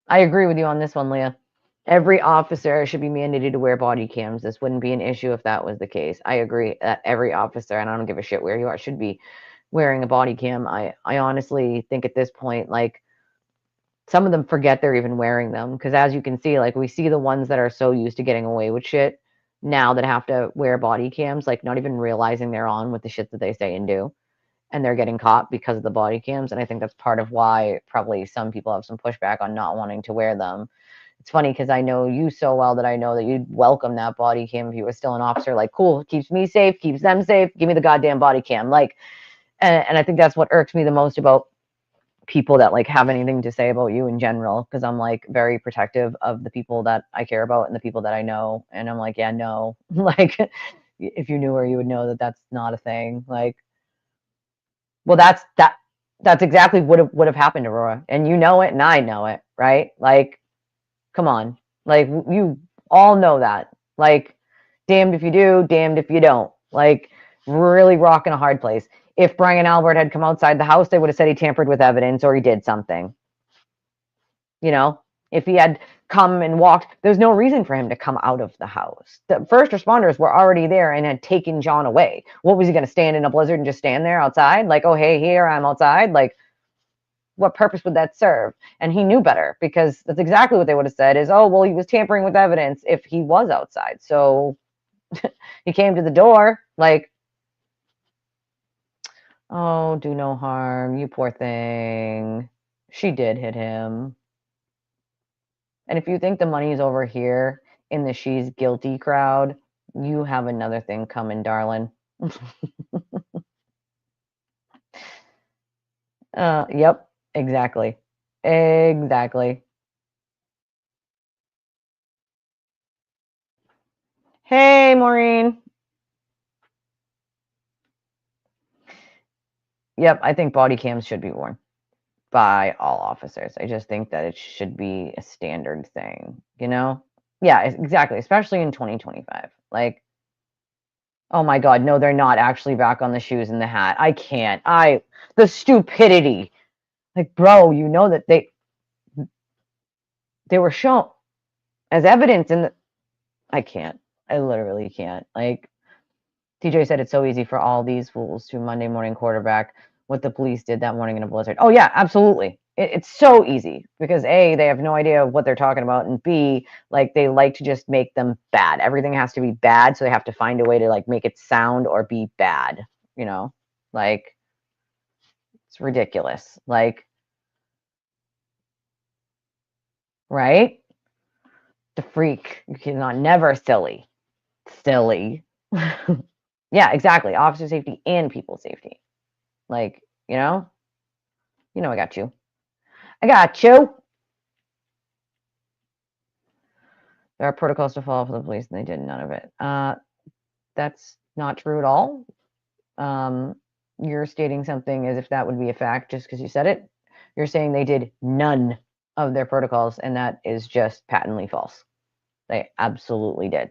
I agree with you on this one, Leah. Every officer should be mandated to wear body cams. This wouldn't be an issue if that was the case. I agree that every officer, and I don't give a shit where you are, should be wearing a body cam. I honestly think at this point, like, some of them forget they're even wearing them, because as you can see, like, we see the ones that are so used to getting away with shit now that have to wear body cams, like, not even realizing they're on with the shit that they say and do, and they're getting caught because of the body cams. And I think that's part of why probably some people have some pushback on not wanting to wear them. It's funny because I know you so well that I know that you'd welcome that body cam if you were still an officer. Like, cool, keeps me safe, keeps them safe, give me the goddamn body cam. Like, and I think that's what irks me the most about people that like have anything to say about you in general, because I'm like very protective of the people that I care about and the people that I know, and I'm like, yeah, no. Like, if you knew her, you would know that that's not a thing. Like, well, that's exactly what would have happened to Aurora, and you know it and I know it, right? Like, come on, like, you all know that. Like, damned if you do, damned if you don't. Like, really rocking a hard place. If Brian Albert had come outside the house, they would have said he tampered with evidence or he did something. You know, if he had come and walked, there's no reason for him to come out of the house. The first responders were already there and had taken John away. What was he going to stand in a blizzard and just stand there outside? Like, oh, hey, here, I'm outside. Like, what purpose would that serve? And he knew better, because that's exactly what they would have said is, oh, well, he was tampering with evidence if he was outside. So he came to the door, like, oh, do no harm, you poor thing. She did hit him. And if you think the money's over here in the she's guilty crowd, you have another thing coming, darling. Yep, exactly. Exactly. Hey, Maureen. Yep, I think body cams should be worn by all officers. I just think that it should be a standard thing, you know? Yeah, exactly, especially in 2025. Like, oh my God, no, they're not actually back on the shoes and the hat. I can't. The stupidity. Like, bro, you know that they were shown as evidence in the, I can't. I literally can't. Like, TJ said it's so easy for all these fools to Monday morning quarterback what the police did that morning in a blizzard. Oh yeah, absolutely. It's so easy because A, they have no idea what they're talking about, and B, like, they like to just make them bad. Everything has to be bad, so they have to find a way to like make it sound or be bad, you know? Like, it's ridiculous. Like, right? The freak. You cannot, never silly. Silly. Yeah, exactly. Officer safety and people safety. Like, I got you. I got you. There are protocols to follow for the police, and they did none of it. That's not true at all. You're stating something as if that would be a fact just because you said it. You're saying they did none of their protocols, and that is just patently false. They absolutely did.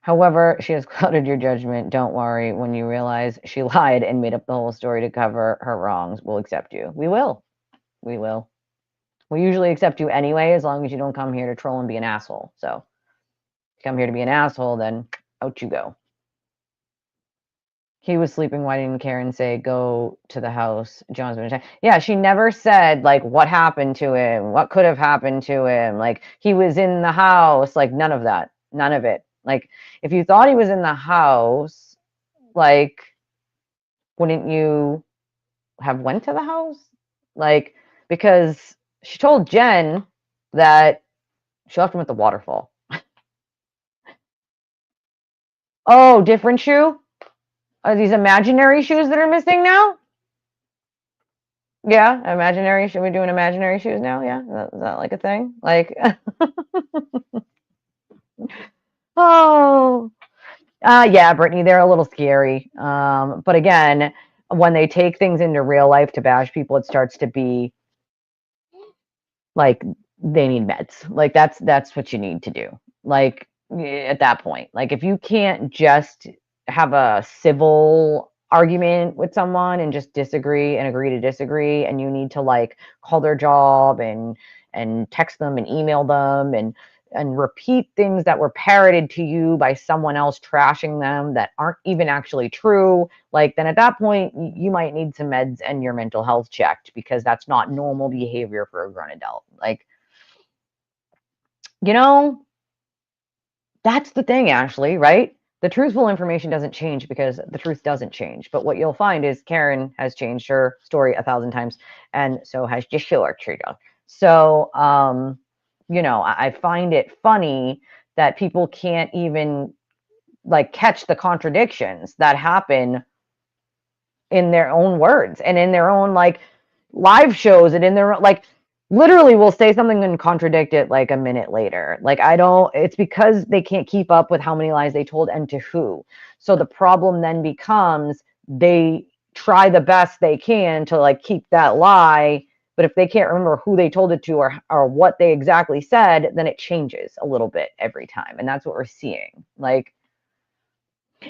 However, she has clouded your judgment. Don't worry. When you realize she lied and made up the whole story to cover her wrongs, we'll accept you. We will. We will. We usually accept you anyway, as long as you don't come here to troll and be an asshole. So, if you come here to be an asshole, then out you go. He was sleeping. Why didn't Karen say, go to the house? John's been attacked. Yeah, she never said, like, what happened to him? What could have happened to him? Like, he was in the house. Like, none of that. None of it. Like, if you thought he was in the house, like, wouldn't you have went to the house? Like, because she told Jen that she left him at the waterfall. Oh, different shoe? Are these imaginary shoes that are missing now? Yeah, imaginary. Should we do an imaginary shoes now? Yeah, is that like a thing? Like, oh, Yeah, Brittany, they're a little scary. But again, when they take things into real life to bash people, it starts to be like they need meds. Like that's what you need to do. Like at that point, like if you can't just have a civil argument with someone and just disagree and agree to disagree, and you need to like call their job and text them and email them and repeat things that were parroted to you by someone else trashing them that aren't even actually true, like then at that point you might need some meds and your mental health checked, because that's not normal behavior for a grown adult. Like, you know, that's the thing, Ashley, right? The truthful information doesn't change because the truth doesn't change. But what you'll find is Karen has changed her story 1,000 times, and so has Joshua Trudeau. So, I find it funny that people can't even like catch the contradictions that happen in their own words and in their own like live shows and in their like literally will say something and contradict it like a minute later. Like I don't, it's because they can't keep up with how many lies they told and to who. So the problem then becomes they try the best they can to like keep that lie, but if they can't remember who they told it to or what they exactly said, then it changes a little bit every time. And that's what we're seeing. Like,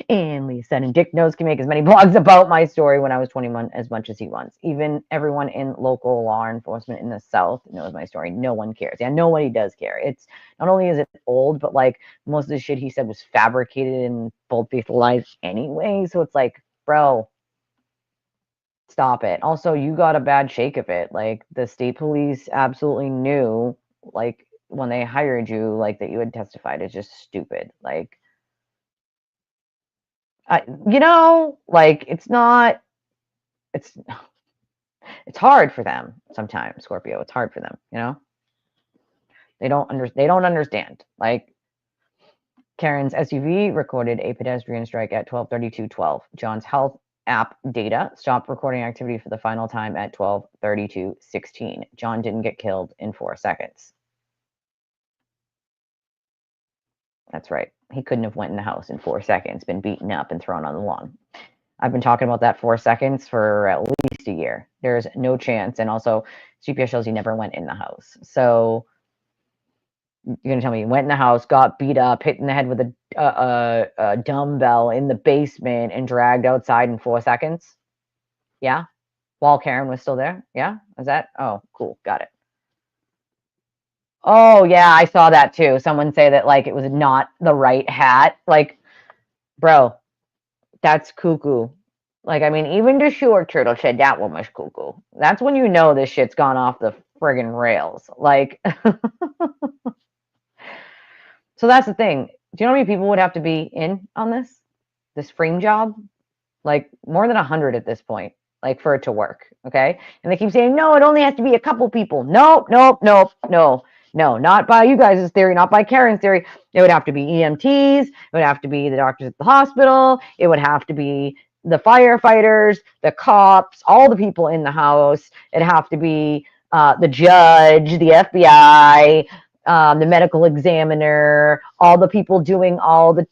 and Lisa and Dick Knows can make as many blogs about my story when I was 21 as much as he wants. Even everyone in local law enforcement in the South knows my story. No one cares. Yeah, nobody does care. It's not only is it old, but like most of the shit he said was fabricated and bold-faced lies anyway. So it's like, bro, stop it. Also, you got a bad shake of it. Like the state police absolutely knew, like when they hired you, like that you had testified. It's just stupid. Like, like it's not. It's it's hard for them sometimes, Scorpio. It's hard for them, They don't understand. Like Karen's SUV recorded a pedestrian strike at 12:32:12. John's health app data stopped recording activity for the final time at 12:32:16. John didn't get killed in 4 seconds. That's right. He couldn't have went in the house in 4 seconds, been beaten up and thrown on the lawn. I've been talking about that 4 seconds for at least a year. There's no chance. And also, GPS shows he never went in the house. So you're going to tell me he went in the house, got beat up, hit in the head with a dumbbell in the basement, and dragged outside in 4 seconds? Yeah? While Karen was still there? Yeah? Is that? Oh, cool. Got it. Oh, yeah, I saw that too. Someone say that, like, it was not the right hat. Like, bro, that's cuckoo. Like, I mean, even the short turtle said that one was cuckoo. That's when you know this shit's gone off the friggin' rails. Like, so that's the thing. Do you know how many people would have to be in on this frame job? Like more than 100 at this point, like for it to work. Okay. And they keep saying, no, it only has to be a couple people. Nope, nope, nope, no, no, not by you guys' theory, not by Karen's theory. It would have to be EMTs. It would have to be the doctors at the hospital. It would have to be the firefighters, the cops, all the people in the house. It'd have to be the judge, the FBI, the medical examiner, all the people doing all the,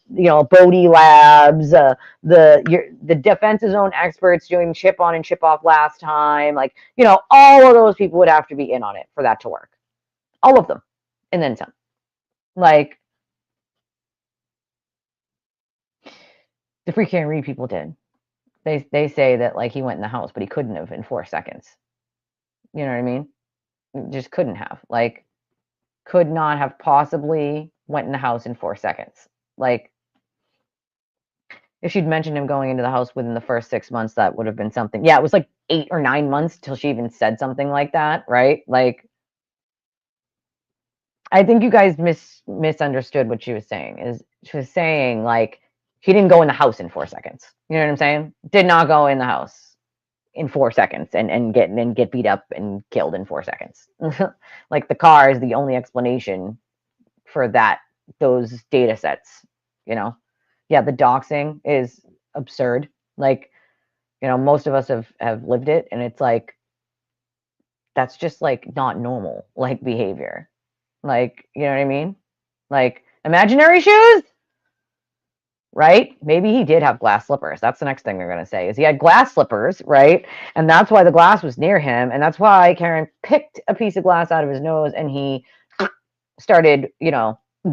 Bodie labs, the defense's own experts doing chip on and chip off last time. Like, all of those people would have to be in on it for that to work. All of them. And then some. Like, the free Karen Reed people did. They say that like he went in the house, but he couldn't have in 4 seconds. You know what I mean? Just couldn't have. Like, could not have possibly went in the house in 4 seconds. Like, if she'd mentioned him going into the house within the first 6 months, that would have been something. Yeah, it was like 8 or 9 months till she even said something like that, right? Like, I think you guys misunderstood what she was saying. Is she was saying like he didn't go in the house in 4 seconds. You know what I'm saying? Did not go in the house in 4 seconds and get beat up and killed in 4 seconds. Like the car is the only explanation for those data sets, Yeah, the doxing is absurd. Like, most of us have lived it, and it's like that's just like not normal like behavior. Like, you know what I mean? Like imaginary shoes? right? Maybe he did have glass slippers. That's the next thing they're going to say is he had glass slippers, right? And that's why the glass was near him. And that's why Karen picked a piece of glass out of his nose and he started,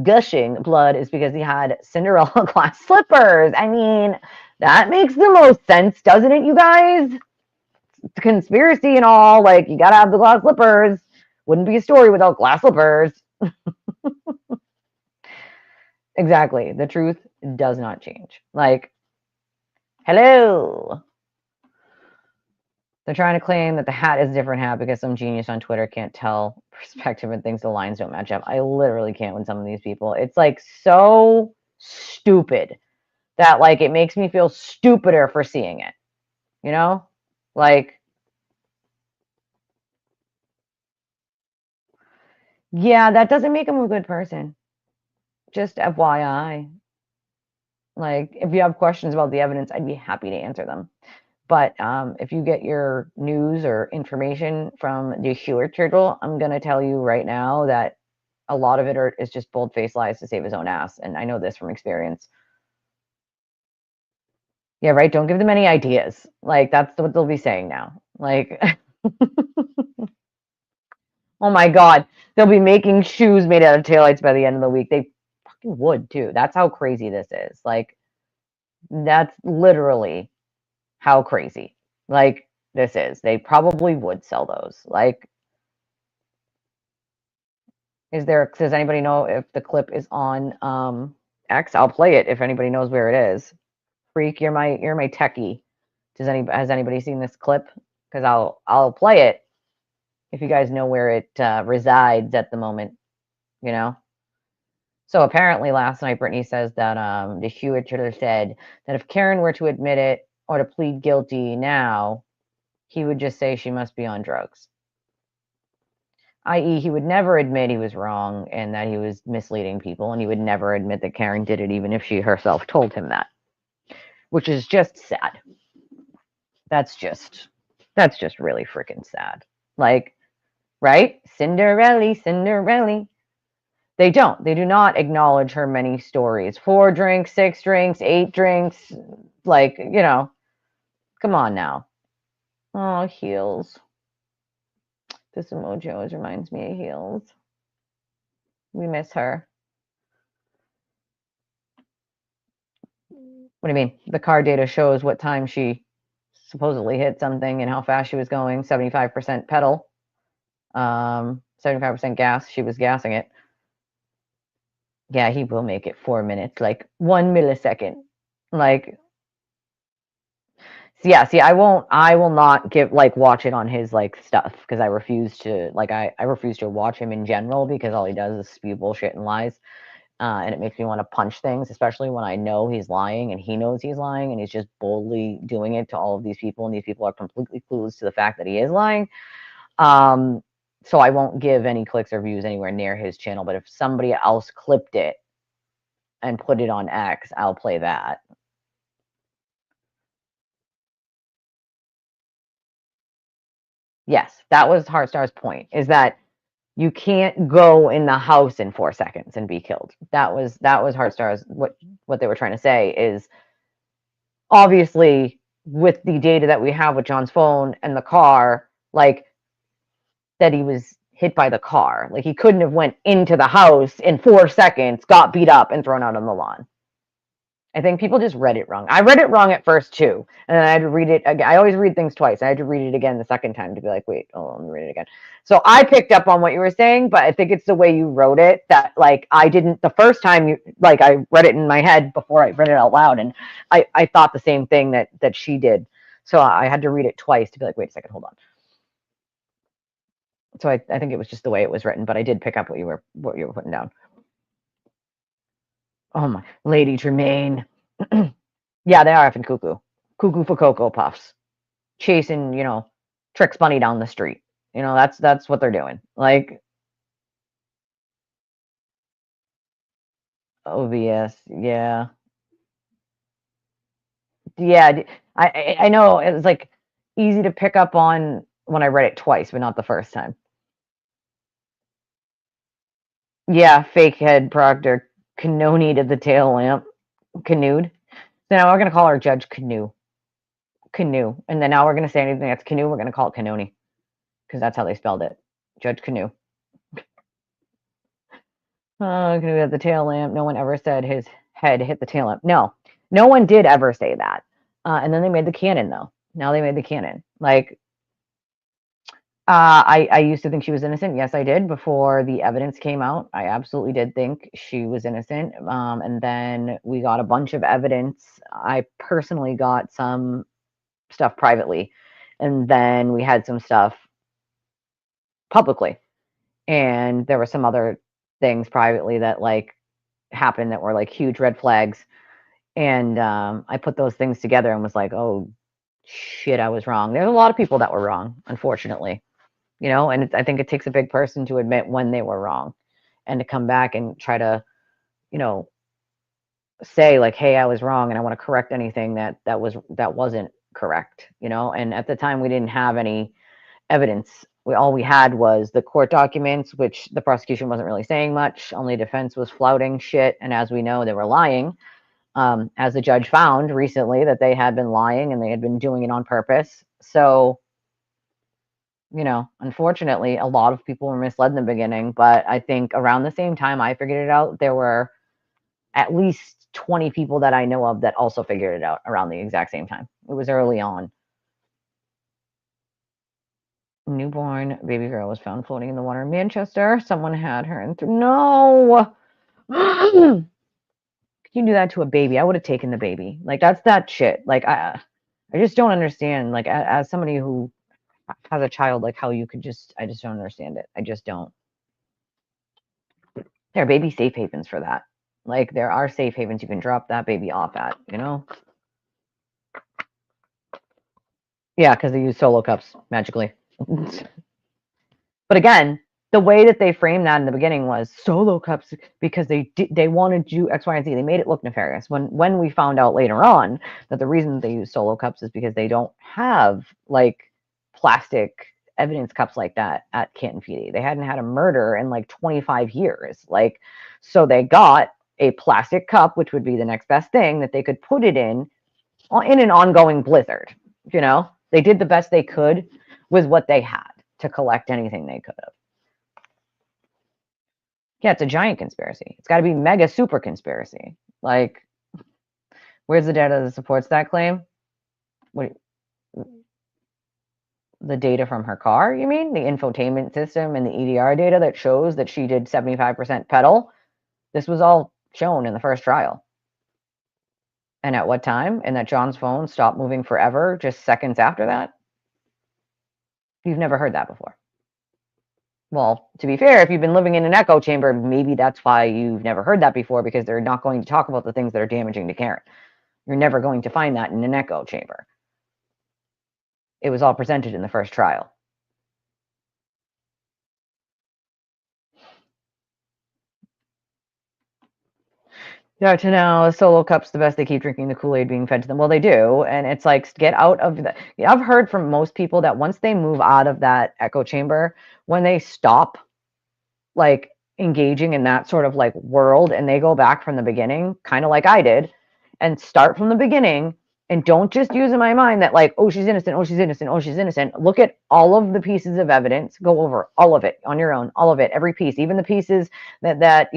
gushing blood is because he had Cinderella glass slippers. I mean, that makes the most sense, doesn't it, you guys? It's conspiracy and all. Like, you got to have the glass slippers. Wouldn't be a story without glass slippers. Exactly. The truth does not change. Like, hello. They're trying to claim that the hat is a different hat because some genius on Twitter can't tell perspective and thinks the lines don't match up. I literally can't with some of these people. It's like so stupid that like it makes me feel stupider for seeing it. You know? Like, yeah, that doesn't make him a good person. Just FYI. Like, if you have questions about the evidence, I'd be happy to answer them. But if you get your news or information from the Hewitt Turtle, I'm going to tell you right now that a lot of it is just bold-faced lies to save his own ass. And I know this from experience. Yeah, right? Don't give them any ideas. Like, that's what they'll be saying now. Like, oh my God. They'll be making shoes made out of taillights by the end of the week. They fucking would, too. That's how crazy this is. Like, that's literally how crazy, like, this is. They probably would sell those. Like, does anybody know if the clip is on X? I'll play it if anybody knows where it is. Freak, you're my techie. Has anybody seen this clip? Because I'll play it if you guys know where it resides at the moment, you know? So apparently last night, Brittany says that the Hewitt said that if Karen were to admit it or to plead guilty now, he would just say she must be on drugs. I.e., he would never admit he was wrong and that he was misleading people, and he would never admit that Karen did it, even if she herself told him that, which is just sad. That's just really freaking sad. Like, right? Cinderella. They do not acknowledge her many stories. 4 drinks, 6 drinks, 8 drinks. Like, come on now. Oh, heels. This emoji always reminds me of heels. We miss her. What do you mean? The car data shows what time she supposedly hit something and how fast she was going. 75% pedal, 75% gas. She was gassing it. Yeah, he will make it 4 minutes, like 1 millisecond. Like, yeah, see, I will not watch it on his stuff because I refuse to I refuse to watch him in general because all he does is spew bullshit and lies. And it makes me want to punch things, especially when I know he's lying and he knows he's lying and he's just boldly doing it to all of these people. And these people are completely clueless to the fact that he is lying. So I won't give any clicks or views anywhere near his channel. But if somebody else clipped it and put it on X, I'll play that. Yes, that was Hardstar's point, is that you can't go in the house in 4 seconds and be killed. That was Hardstar's what they were trying to say is obviously with the data that we have with John's phone and the car, that he was hit by the car. Like he couldn't have went into the house in 4 seconds, got beat up and thrown out on the lawn. I think people just read it wrong. I read it wrong at first too, and then I had to read it again. I always read things twice. I had to read it again the second time to be like, wait, oh, let me read it again. So I picked up on what you were saying, but I think it's the way you wrote it that I didn't the first time I read it in my head before I read it out loud, and I thought the same thing that she did. So I had to read it twice to be like, wait a second, hold on. So I think it was just the way it was written, but I did pick up what you were putting down. Oh my, Lady Tremaine. Yeah, they are effing cuckoo. Cuckoo for Cocoa Puffs. Chasing, Tricks Bunny down the street. That's what they're doing. OBS, yeah. Yeah, I know it was easy to pick up on when I read it twice, but not the first time. Yeah, fake head Proctor. Canoni to the tail lamp. Canoed. So now we're going to call her Judge Canoe. Canoe. And then now we're going to say anything that's canoe, we're going to call it Canoni. Because that's how they spelled it. Judge Canoe. Canoe at the tail lamp. No one ever said his head hit the tail lamp. No. No one did ever say that. And then they made the canon, though. Now they made the canon. Like, I used to think she was innocent. Yes, I did. Before the evidence came out, I absolutely did think she was innocent. And then we got a bunch of evidence. I personally got some stuff privately, and then we had some stuff publicly. And there were some other things privately that like happened that were like huge red flags. And I put those things together and was like, oh shit, I was wrong. There's a lot of people that were wrong, unfortunately. And I think it takes a big person to admit when they were wrong and to come back and try to, say like, hey, I was wrong and I want to correct anything that wasn't correct, and at the time we didn't have any evidence. All we had was the court documents, which the prosecution wasn't really saying much. Only defense was flouting shit, and as we know, they were lying. As the judge found recently that they had been lying and they had been doing it on purpose. So unfortunately, a lot of people were misled in the beginning, but I think around the same time I figured it out, there were at least 20 people that I know of that also figured it out around the exact same time. It was early on. Newborn baby girl was found floating in the water in Manchester. Someone had her in no. Can you do that to a baby? I would have taken the baby. Like, that's that shit. Like, I just don't understand. Like, as somebody who has a child, like how you could I just don't understand it. I just don't. There are baby safe havens for that. Like, there are safe havens you can drop that baby off at, Yeah, because they use solo cups magically. But again, the way that they framed that in the beginning was solo cups because they wanted to do X, Y, and Z. They made it look nefarious. When we found out later on that the reason they use solo cups is because they don't have like plastic evidence cups like that at Canton PD. They hadn't had a murder in like 25 years. Like, so they got a plastic cup, which would be the next best thing that they could put it in an ongoing blizzard. They did the best they could with what they had to collect anything they could have. Yeah, it's a giant conspiracy. It's got to be mega super conspiracy. Like, where's the data that supports that claim? What, the data from her car, you mean? The infotainment system and the EDR data that shows that she did 75% pedal? This was all shown in the first trial. And at what time? And that John's phone stopped moving forever just seconds after that? You've never heard that before. Well, to be fair, if you've been living in an echo chamber, maybe that's why you've never heard that before, because they're not going to talk about the things that are damaging to Karen. You're never going to find that in an echo chamber. It was all presented in the first trial. Yeah, to now, the solo cup's the best. They keep drinking the Kool-Aid being fed to them. Well, they do. And it's like, get out of the... I've heard from most people that once they move out of that echo chamber, when they stop, like, engaging in that sort of, like, world, and they go back from the beginning, kind of like I did, and start from the beginning, and don't just use in my mind that, like, oh, she's innocent, oh, she's innocent, oh, she's innocent. Look at all of the pieces of evidence. Go over all of it on your own, all of it, every piece, even the pieces that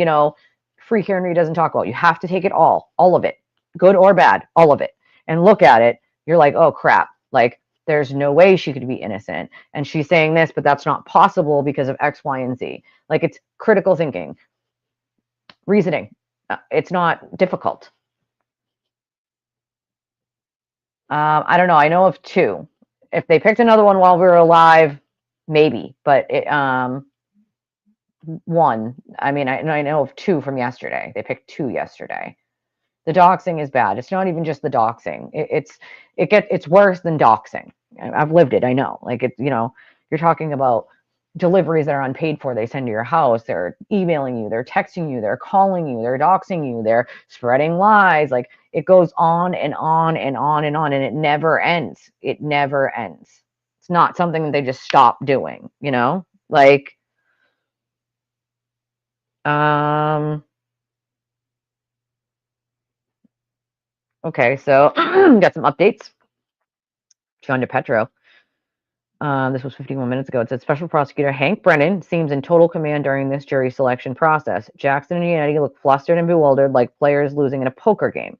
Free Henry doesn't talk about. You have to take it all of it, good or bad, all of it, and look at it. You're like, oh, crap. Like, there's no way she could be innocent. And she's saying this, but that's not possible because of X, Y, and Z. Like, it's critical thinking, reasoning. It's not difficult. I don't know. I know of two. If they picked another one while we were alive, maybe. But one. I mean, I know of two from yesterday. They picked two yesterday. The doxing is bad. It's not even just the doxing. It's worse than doxing. I've lived it. I know. Like, you're talking about deliveries that are unpaid for. They send to your house. They're emailing you. They're texting you. They're calling you. They're doxing you. They're spreading lies. Like, it goes on and on and on and on, and it never ends. It never ends. It's not something that they just stop doing. Like, Okay, so got some updates. John DePetro. This was 51 minutes ago. It said Special Prosecutor Hank Brennan seems in total command during this jury selection process. Jackson and Yannetti look flustered and bewildered like players losing in a poker game.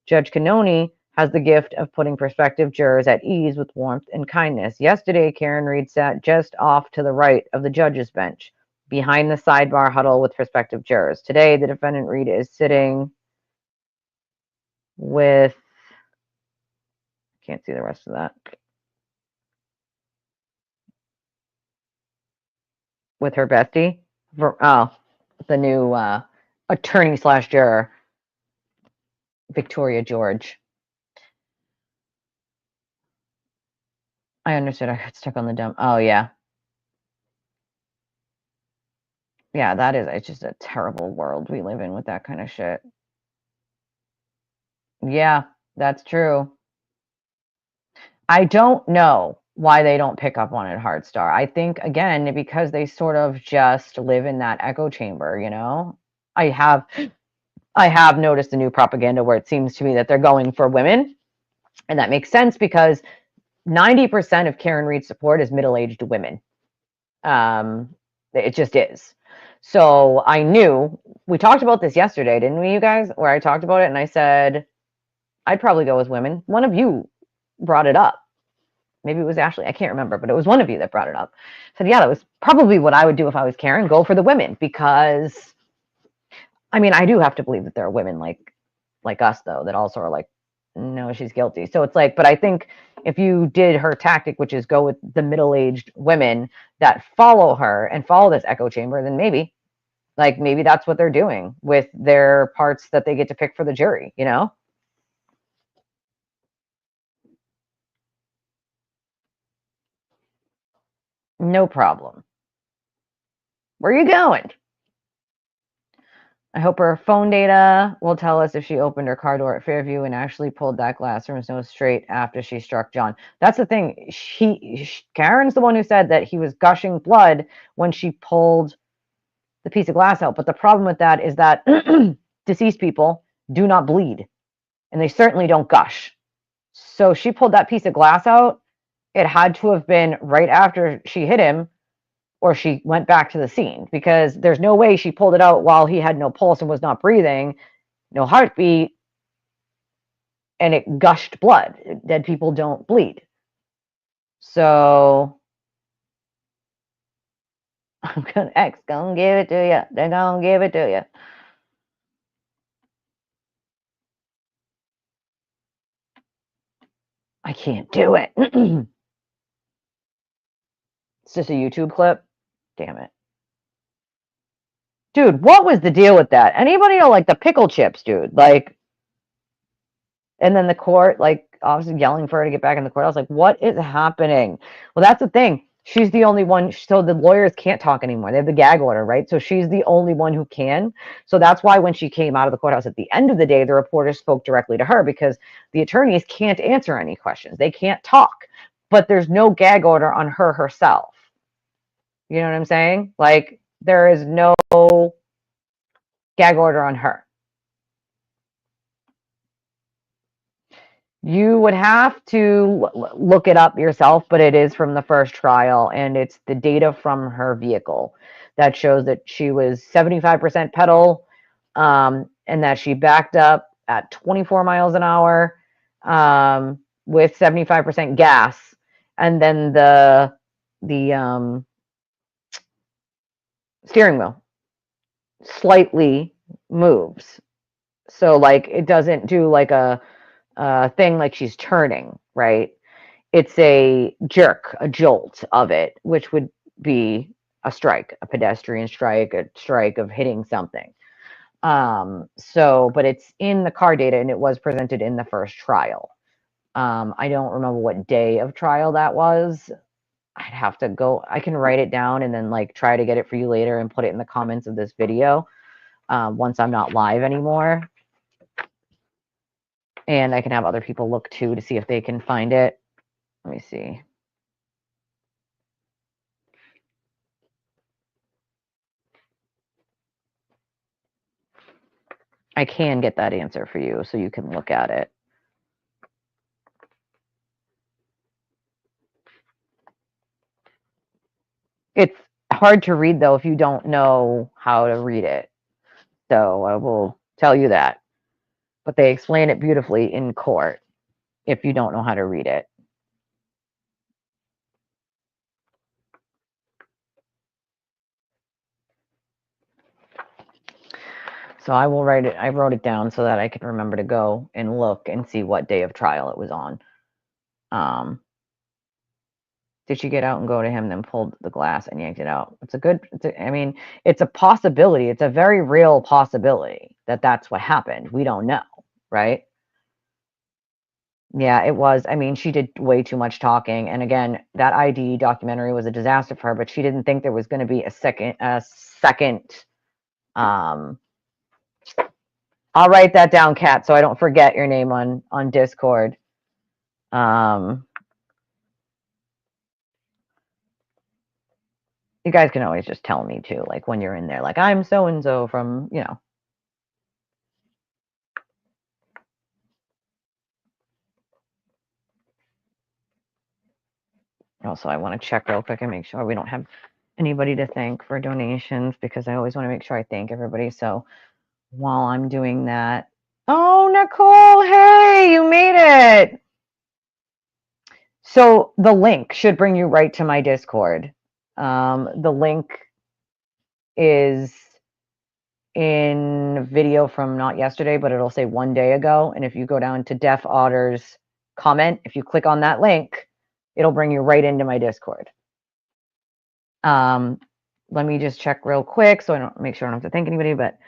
Judge Cannoni has the gift of putting prospective jurors at ease with warmth and kindness. Yesterday, Karen Reed sat just off to the right of the judge's bench, behind the sidebar huddle with prospective jurors. Today, the defendant Reed is sitting with, can't see the rest of that, with her bestie. The new attorney slash juror, Victoria George. I understood. I got stuck on the dumb. Oh, yeah. Yeah, it's just a terrible world we live in with that kind of shit. Yeah, that's true. I don't know why they don't pick up on it, Hardstar. I think, again, because they sort of just live in that echo chamber, you know? I have noticed the new propaganda where it seems to me that they're going for women, and that makes sense because 90% of Karen Reed's support is middle-aged women. It just is. So I knew, we talked about this yesterday, didn't we, you guys? Where I talked about it and I said, I'd probably go with women. One of you brought it up. Maybe it was Ashley. I can't remember, but it was one of you that brought it up. I said, yeah, that was probably what I would do if I was Karen, go for the women, because, I mean, I do have to believe that there are women like us, though, that also are like, no, she's guilty. So it's like, but I think if you did her tactic, which is go with the middle-aged women that follow her and follow this echo chamber, then maybe that's what they're doing with their parts that they get to pick for the jury, you know? No problem. Where are you going? I hope her phone data will tell us if she opened her car door at Fairview and actually pulled that glass from his nose straight after she struck John. That's the thing. Karen's the one who said that he was gushing blood when she pulled the piece of glass out. But the problem with that is that deceased people do not bleed, and they certainly don't gush. So she pulled that piece of glass out. It had to have been right after she hit him, or she went back to the scene, because there's no way she pulled it out while he had no pulse and was not breathing, no heartbeat, and it gushed blood. Dead people don't bleed. So I'm gonna give it to you. They're gonna give it to you. I can't do it. It's just a YouTube clip. Damn it. Dude, what was the deal with that? Anybody know, like, the pickle chips, dude? Like, and then the court, like, obviously yelling for her to get back in the court. I was like, what is happening? Well, that's the thing. She's the only one. So the lawyers can't talk anymore. They have the gag order, right? So she's the only one who can. So that's why when she came out of the courthouse at the end of the day, the reporters spoke directly to her, because the attorneys can't answer any questions. They can't talk. But there's no gag order on her herself. You know what I'm saying? Like, there is no gag order on her. You would have to look it up yourself, but it is from the first trial, and it's the data from her vehicle that shows that she was 75% pedal, and that she backed up at 24 miles an hour, with 75% gas, and then the steering wheel slightly moves, so like it doesn't do like a thing like she's turning, right? It's a jerk, a jolt of it, which would be a strike, a pedestrian strike, a strike of hitting something. So, but it's in the car data, and it was presented in the first trial. I don't remember what day of trial that was. I'd have to go, I can write it down and then like try to get it for you later and put it in the comments of this video, once I'm not live anymore. And I can have other people look too to see if they can find it. Let me see. I can get that answer for you so you can look at it. It's hard to read, though, if you don't know how to read it. So I will tell you that. But they explain it beautifully in court if you don't know how to read it. So I will write it. I wrote it down so that I can remember to go and look and see what day of trial it was on. Did she get out and go to him, then pulled the glass and yanked it out? I mean, it's a possibility. It's a very real possibility that that's what happened. We don't know, right? Yeah, it was. I mean, she did way too much talking. And again, that ID documentary was a disaster for her, but she didn't think there was going to be a second. Um, I'll write that down, Kat, so I don't forget your name on Discord. You guys can always just tell me too, like when you're in there, like I'm so and so from, Also, I want to check real quick and make sure we don't have anybody to thank for donations because I always want to make sure I thank everybody. So while I'm doing that, oh, Nicole, hey, you made it. So the link should bring you right to my Discord. The link is in video from not yesterday, but it'll say 1 day ago. And if you go down to Deaf Otter's comment, if you click on that link, it'll bring you right into my Discord. Let me just check real quick so I don't make sure I don't have to thank anybody, but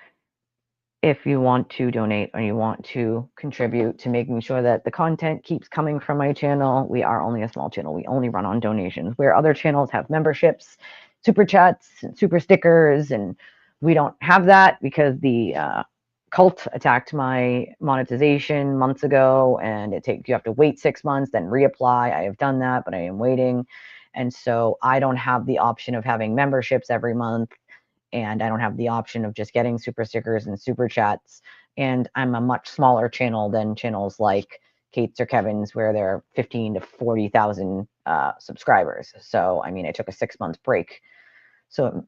if you want to donate or you want to contribute to making sure that the content keeps coming from my channel, we are only a small channel. We only run on donations, where other channels have memberships, super chats, and super stickers, and we don't have that because the cult attacked my monetization months ago, and you have to wait 6 months, then reapply. I have done that, but I am waiting. And so I don't have the option of having memberships every month, and I don't have the option of just getting super stickers and super chats. And I'm a much smaller channel than channels like Kate's or Kevin's, where there are 15 to 40,000 subscribers. So, I mean, I took a 6-month break. So,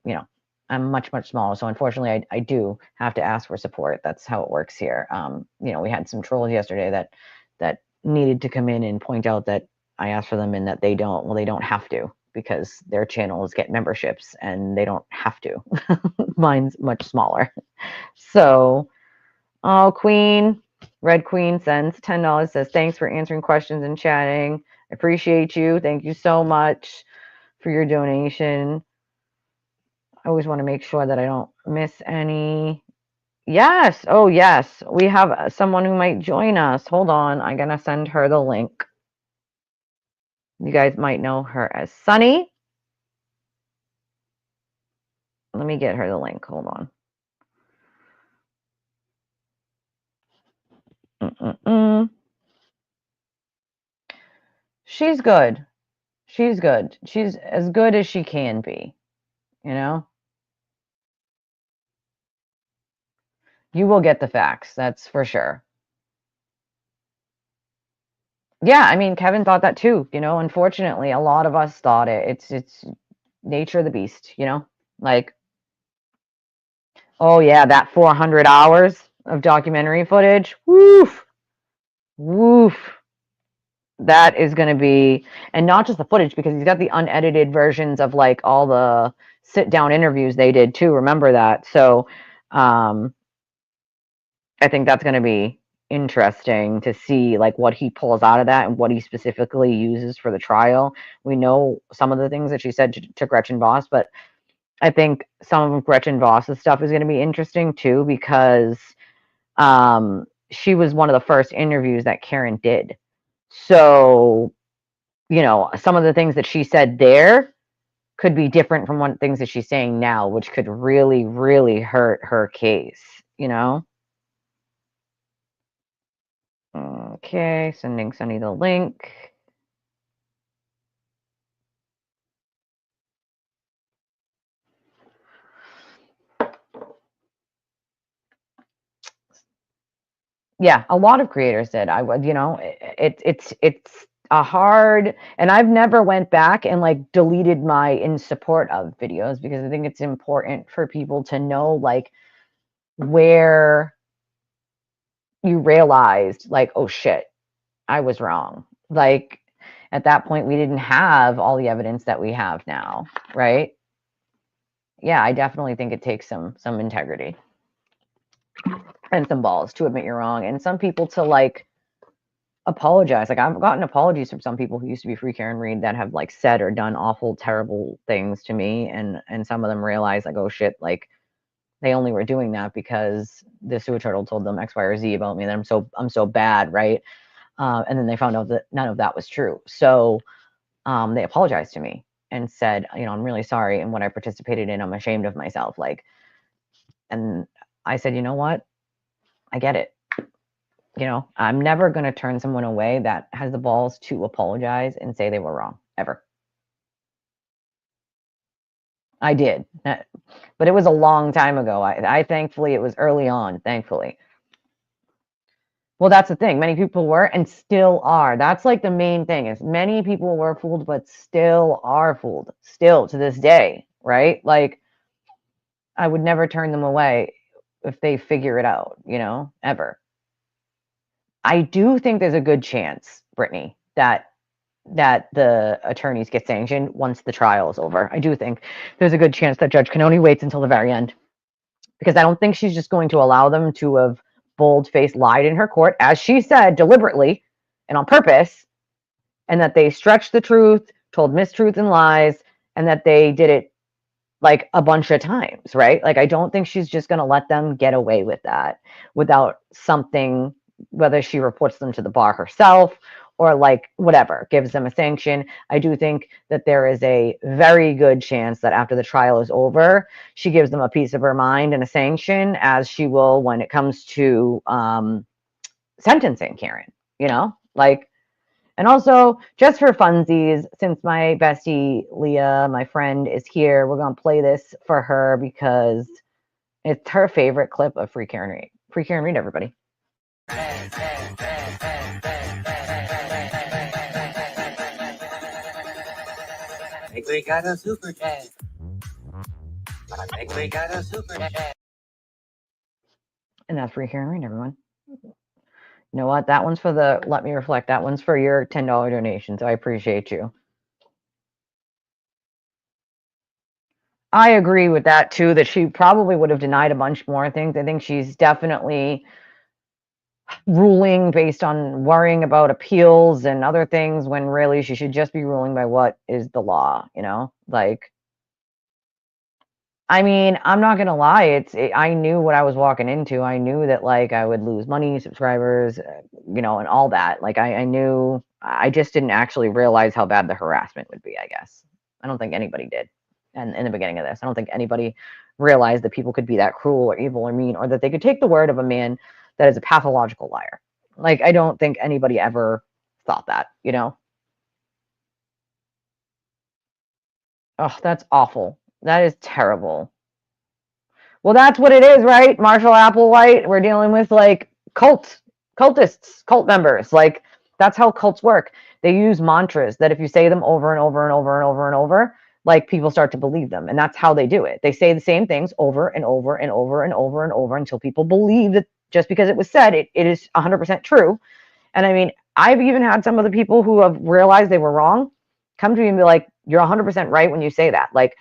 I'm much, much smaller. So unfortunately, I do have to ask for support. That's how it works here. We had some trolls yesterday that needed to come in and point out that I asked for them and that they don't have to, because their channels get memberships and they don't have to. Mine's much smaller. So, oh, Queen, Red Queen sends $10, says, thanks for answering questions and chatting. I appreciate you. Thank you so much for your donation. I always want to make sure that I don't miss any. Yes. Oh, yes. We have someone who might join us. Hold on. I'm going to send her the link. You guys might know her as Sunny. Let me get her the link. Hold on. She's good. She's good. She's as good as she can be, you know? You will get the facts, that's for sure. Yeah, I mean, Kevin thought that too, unfortunately, a lot of us thought it. It's nature of the beast, Like, oh yeah, that 400 hours of documentary footage. Woof. Woof. That is going to be, and not just the footage, because he's got the unedited versions of like all the sit down interviews they did too. Remember that? So, I think that's going to be interesting to see like what he pulls out of that and what he specifically uses for the trial. We know some of the things that she said to Gretchen Voss, but I think some of Gretchen Voss's stuff is going to be interesting too, because she was one of the first interviews that Karen did. So, some of the things that she said there could be different from one things that she's saying now, which could really, really hurt her case, Okay, sending Sunny the link. Yeah, a lot of creators did. I would, it's and I've never went back and like deleted my in support of videos, because I think it's important for people to know like where you realized like, oh shit, I was wrong. Like at that point we didn't have all the evidence that we have now, right? Yeah, I definitely think it takes some integrity and some balls to admit you're wrong, and some people to like apologize. Like I've gotten apologies from some people who used to be free Karen Reed that have like said or done awful, terrible things to me, and some of them realize like, oh shit, like they only were doing that because the sewer turtle told them X, Y, or Z about me, that I'm so bad, right? And then they found out that none of that was true. So they apologized to me and said, you know, I'm really sorry, and what I participated in, I'm ashamed of myself. Like, and I said, you know what? I get it. You know, I'm never going to turn someone away that has the balls to apologize and say they were wrong, ever. I did, but it was a long time ago. I thankfully, it was early on, thankfully. Well, that's the thing. Many people were and still are. That's like the main thing, is many people were fooled, but still are fooled, still to this day, right? Like, I would never turn them away if they figure it out, you know, ever. I do think there's a good chance, Brittany, that the attorneys get sanctioned once the trial is over. I do think there's a good chance that Judge Canoni waits until the very end, because I don't think she's just going to allow them to have bold-faced lied in her court, as she said, deliberately and on purpose, and that they stretched the truth, told mistruths and lies, and that they did it like a bunch of times, right? Like, I don't think she's just going to let them get away with that without something, whether she reports them to the bar herself or like whatever, gives them a sanction. I do think that there is a very good chance that after the trial is over, she gives them a piece of her mind and a sanction, as she will when it comes to sentencing Karen, you know, like. And also, just for funsies, since my bestie Leah, my friend, is here, we're going to play this for her because it's her favorite clip of Free Karen Reed. Free Karen Reed, everybody. I think we got a super chat. I think we got a super chat. And that's Free Karen Reed, everyone. You know what? That one's for the, let me reflect, that one's for your $10 donation, so I appreciate you. I agree with that too, that she probably would have denied a bunch more things. I think she's definitely ruling based on worrying about appeals and other things, when really she should just be ruling by what is the law, you know? Like, I mean, I'm not gonna lie, I knew what I was walking into. I knew that like I would lose money, subscribers, you know, and all that. Like I knew, I just didn't actually realize how bad the harassment would be, I guess. I don't think anybody did. And in the beginning of this, I don't think anybody realized that people could be that cruel or evil or mean, or that they could take the word of a man that is a pathological liar. Like, I don't think anybody ever thought that, you know? Oh, that's awful. That is terrible. Well, that's what it is, right? Marshall Applewhite, we're dealing with like cultists, cult members. Like, that's how cults work. They use mantras that if you say them over and over and over and over and over, like people start to believe them. And that's how they do it. They say the same things over and over and over and over and over until people believe that just because it was said, it is 100% true. And I mean, I've even had some of the people who have realized they were wrong come to me and be like, you're 100% right when you say that. Like,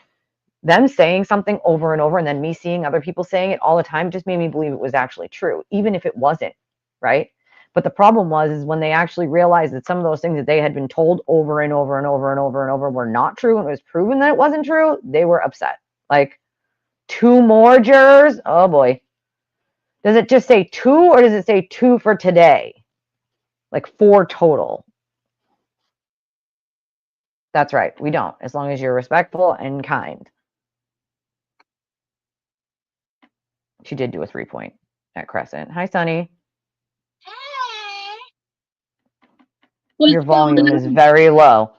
them saying something over and over and then me seeing other people saying it all the time just made me believe it was actually true, even if it wasn't, right? But the problem was is when they actually realized that some of those things that they had been told over and over and over and over and over were not true, and it was proven that it wasn't true, they were upset. Like, 2 more jurors? Oh boy. Does it just say 2, or does it say 2 for today? Like 4 total. That's right. We don't, as long as you're respectful and kind. She did do a 3-point at Crescent. Hi, Sunny. Your volume is very low.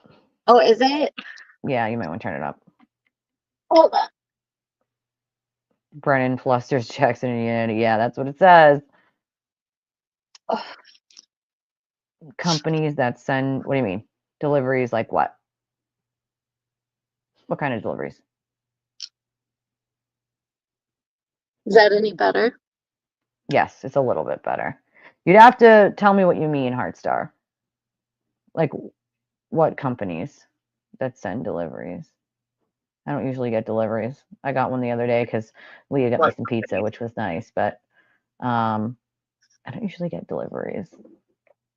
Oh, is it? Yeah, you might want to turn it up. Hold on. Brennan flusters Jackson and Unity. Yeah, that's what it says. Oh. Companies that send, what do you mean? Deliveries like what? What kind of deliveries? Is that any better? Yes, it's a little bit better. You'd have to tell me what you mean, Heartstar. Like what companies that send deliveries? I don't usually get deliveries. I got one the other day because Leah got me some pizza, which was nice, but I don't usually get deliveries.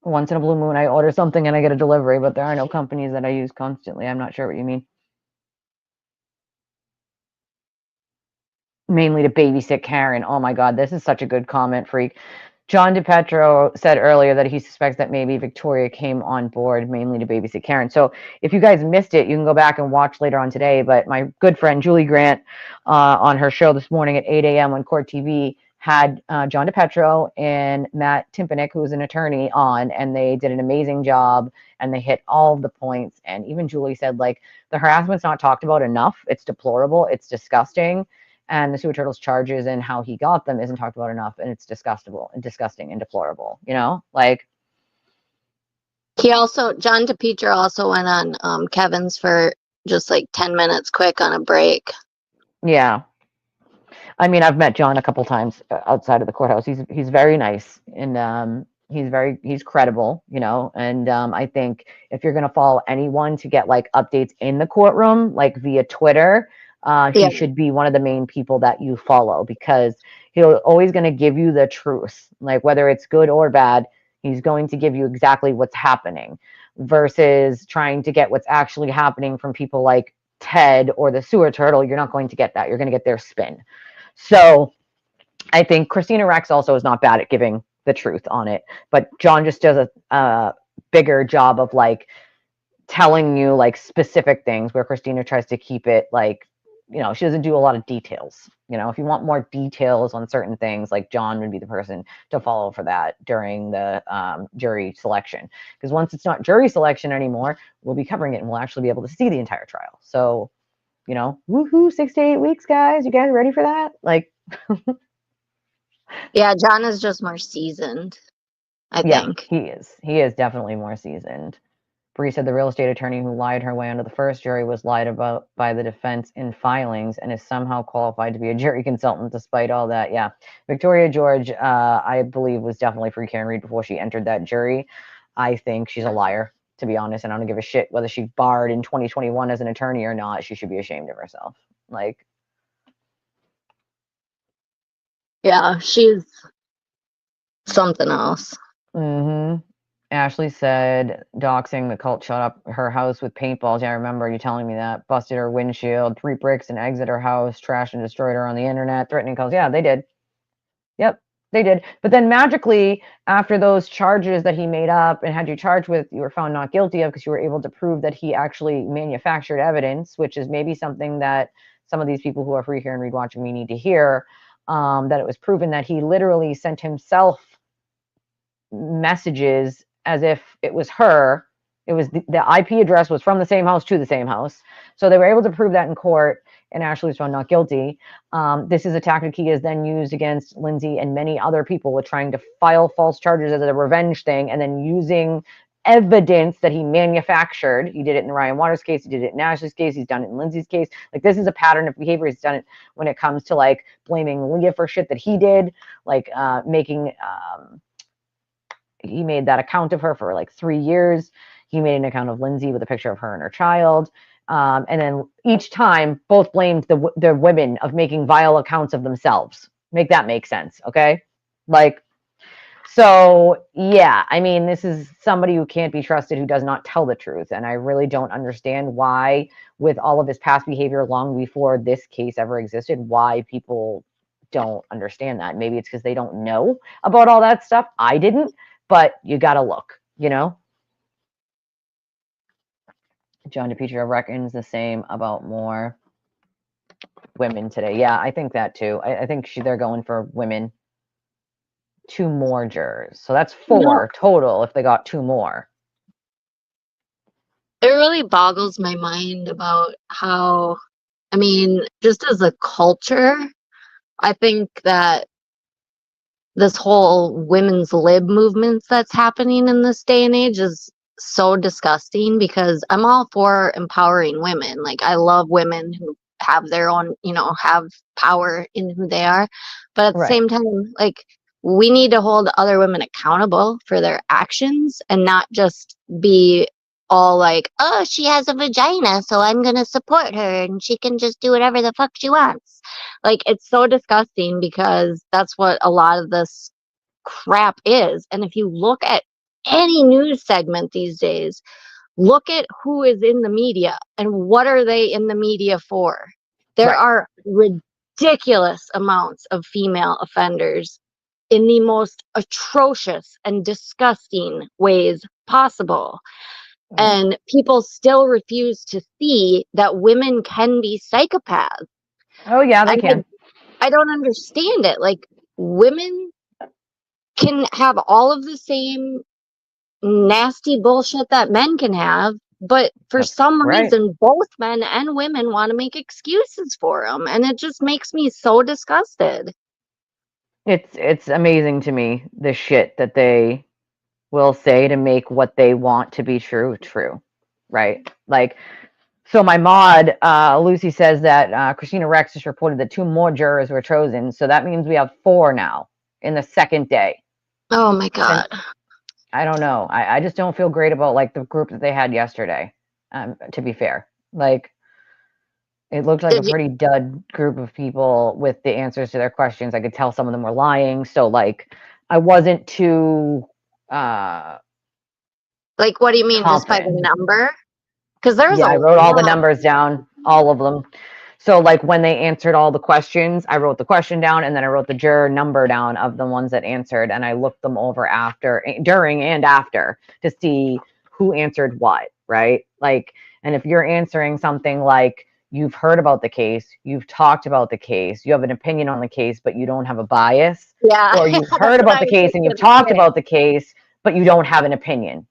Once in a blue moon, I order something and I get a delivery, but there are no companies that I use constantly. I'm not sure what you mean. Mainly to babysit Karen. Oh my God, this is such a good comment, freak. John DePetro said earlier that he suspects that maybe Victoria came on board mainly to babysit Karen. So if you guys missed it, you can go back and watch later on today. But my good friend Julie Grant on her show this morning at 8 a.m. on Court TV had John DePetro and Matt Timpanick, who is an attorney, on, and they did an amazing job and they hit all of the points. And even Julie said, like, the harassment's not talked about enough. It's deplorable. It's disgusting. And the Sewer Turtle's charges and how he got them isn't talked about enough, and it's disgusting and deplorable, you know? Like, John DePietro also went on Kevin's for just like 10 minutes quick on a break. yeah. I mean, I've met John a couple times outside of the courthouse. He's very nice, and he's credible, you know. And I think if you're gonna follow anyone to get like updates in the courtroom, like via Twitter, Yeah. he should be one of the main people that you follow because he's always gonna give you the truth, like whether it's good or bad. He's going to give you exactly what's happening versus trying to get what's actually happening from people like Ted or the Sewer Turtle. You're not going to get that. You're going to get their spin. So I think Christina Rex also is not bad at giving the truth on it, but John just does a bigger job of like telling you like specific things where Christina tries to keep it like, you know, she doesn't do a lot of details. You know, if you want more details on certain things, like John would be the person to follow for that during the jury selection. Because once it's not jury selection anymore, we'll be covering it and we'll actually be able to see the entire trial. So, you know, woohoo, 6 to 8 weeks, guys. You guys ready for that? Like, Yeah, John is just more seasoned, I yeah, think. he is. He is definitely more seasoned. Bree said the real estate attorney who lied her way onto the first jury was lied about by the defense in filings and is somehow qualified to be a jury consultant despite all that. Yeah. Victoria George, I believe, was definitely free Karen Reed before she entered that jury. I think she's a liar, to be honest, and I don't give a shit whether she barred in 2021 as an attorney or not. She should be ashamed of herself. Like, Yeah, she's something else. mm-hmm. Ashley said, doxing the cult shot up her house with paintballs. Yeah, I remember you telling me that. Busted her windshield, 3 bricks and exit her house, trashed and destroyed her on the internet, threatening calls. Yeah, they did. Yep, they did. But then magically, after those charges that he made up and had you charged with, you were found not guilty of because you were able to prove that he actually manufactured evidence, which is maybe something that some of these people who are free here and read watching me need to hear. That it was proven that he literally sent himself messages as if it was her. It was the IP address was from the same house to the same house. So they were able to prove that in court, and Ashley was found not guilty. This is a tactic he has then used against Lindsay and many other people with trying to file false charges as a revenge thing and then using evidence that he manufactured. He did it in the Ryan Waters case. He did it in Ashley's case. He's done it in Lindsay's case. Like, this is a pattern of behavior. He's done it when it comes to like blaming Leah for shit that he did, like making he made that account of her for like 3 years. He made an account of Lindsay with a picture of her and her child. And then each time, both blamed the women of making vile accounts of themselves. Make that make sense, okay? Like, so yeah, I mean, this is somebody who can't be trusted, who does not tell the truth. And I really don't understand why, with all of his past behavior long before this case ever existed, why people don't understand that. Maybe it's because they don't know about all that stuff. I didn't, but you got to look, you know? John DePietro reckons the same about more women today. Yeah, I think that too. I think they're going for women, 2 more jurors. So that's 4 total if they got 2 more. It really boggles my mind about how, I mean, just as a culture, I think that this whole women's lib movements that's happening in this day and age is so disgusting, because I'm all for empowering women. Like, I love women who have their own, have power in who they are. But at the Right. same time, like, we need to hold other women accountable for their actions and not just be all like, oh, she has a vagina, so I'm going to support her and she can just do whatever the fuck she wants. Like, it's so disgusting, because that's what a lot of this crap is. And if you look at any news segment these days, look at who is in the media and what are they in the media for. There Right. are ridiculous amounts of female offenders in the most atrocious and disgusting ways possible. And people still refuse to see that women can be psychopaths. Oh yeah, they And can. I don't understand it. Like, women can have all of the same nasty bullshit that men can have, but for That's some right. reason, both men and women want to make excuses for them. And it just makes me so disgusted. It's amazing to me the shit that they will say to make what they want to be true, right? Like, so my mod, Lucy, says that Christina Rex just reported that 2 more jurors were chosen. So that means we have 4 now in the second day. Oh my And God. I don't know. I just don't feel great about like the group that they had yesterday, to be fair. Like, it looked like a Did you, pretty dud group of people with the answers to their questions. I could tell some of them were lying. So like, I wasn't too like, what do you mean, just by the confident. number? Because there's Yeah, a I wrote all the lot. numbers down, all of them. So like when they answered all the questions, I wrote the question down and then I wrote the juror number down of the ones that answered, and I looked them over after, during and after, to see who answered what, right? Like, and if you're answering something like you've heard about the case, you've talked about the case, you have an opinion on the case, but you don't have a bias, Yeah, or you've that's heard what about I the was case just and you've gonna talked say. about the case, but you don't have an opinion,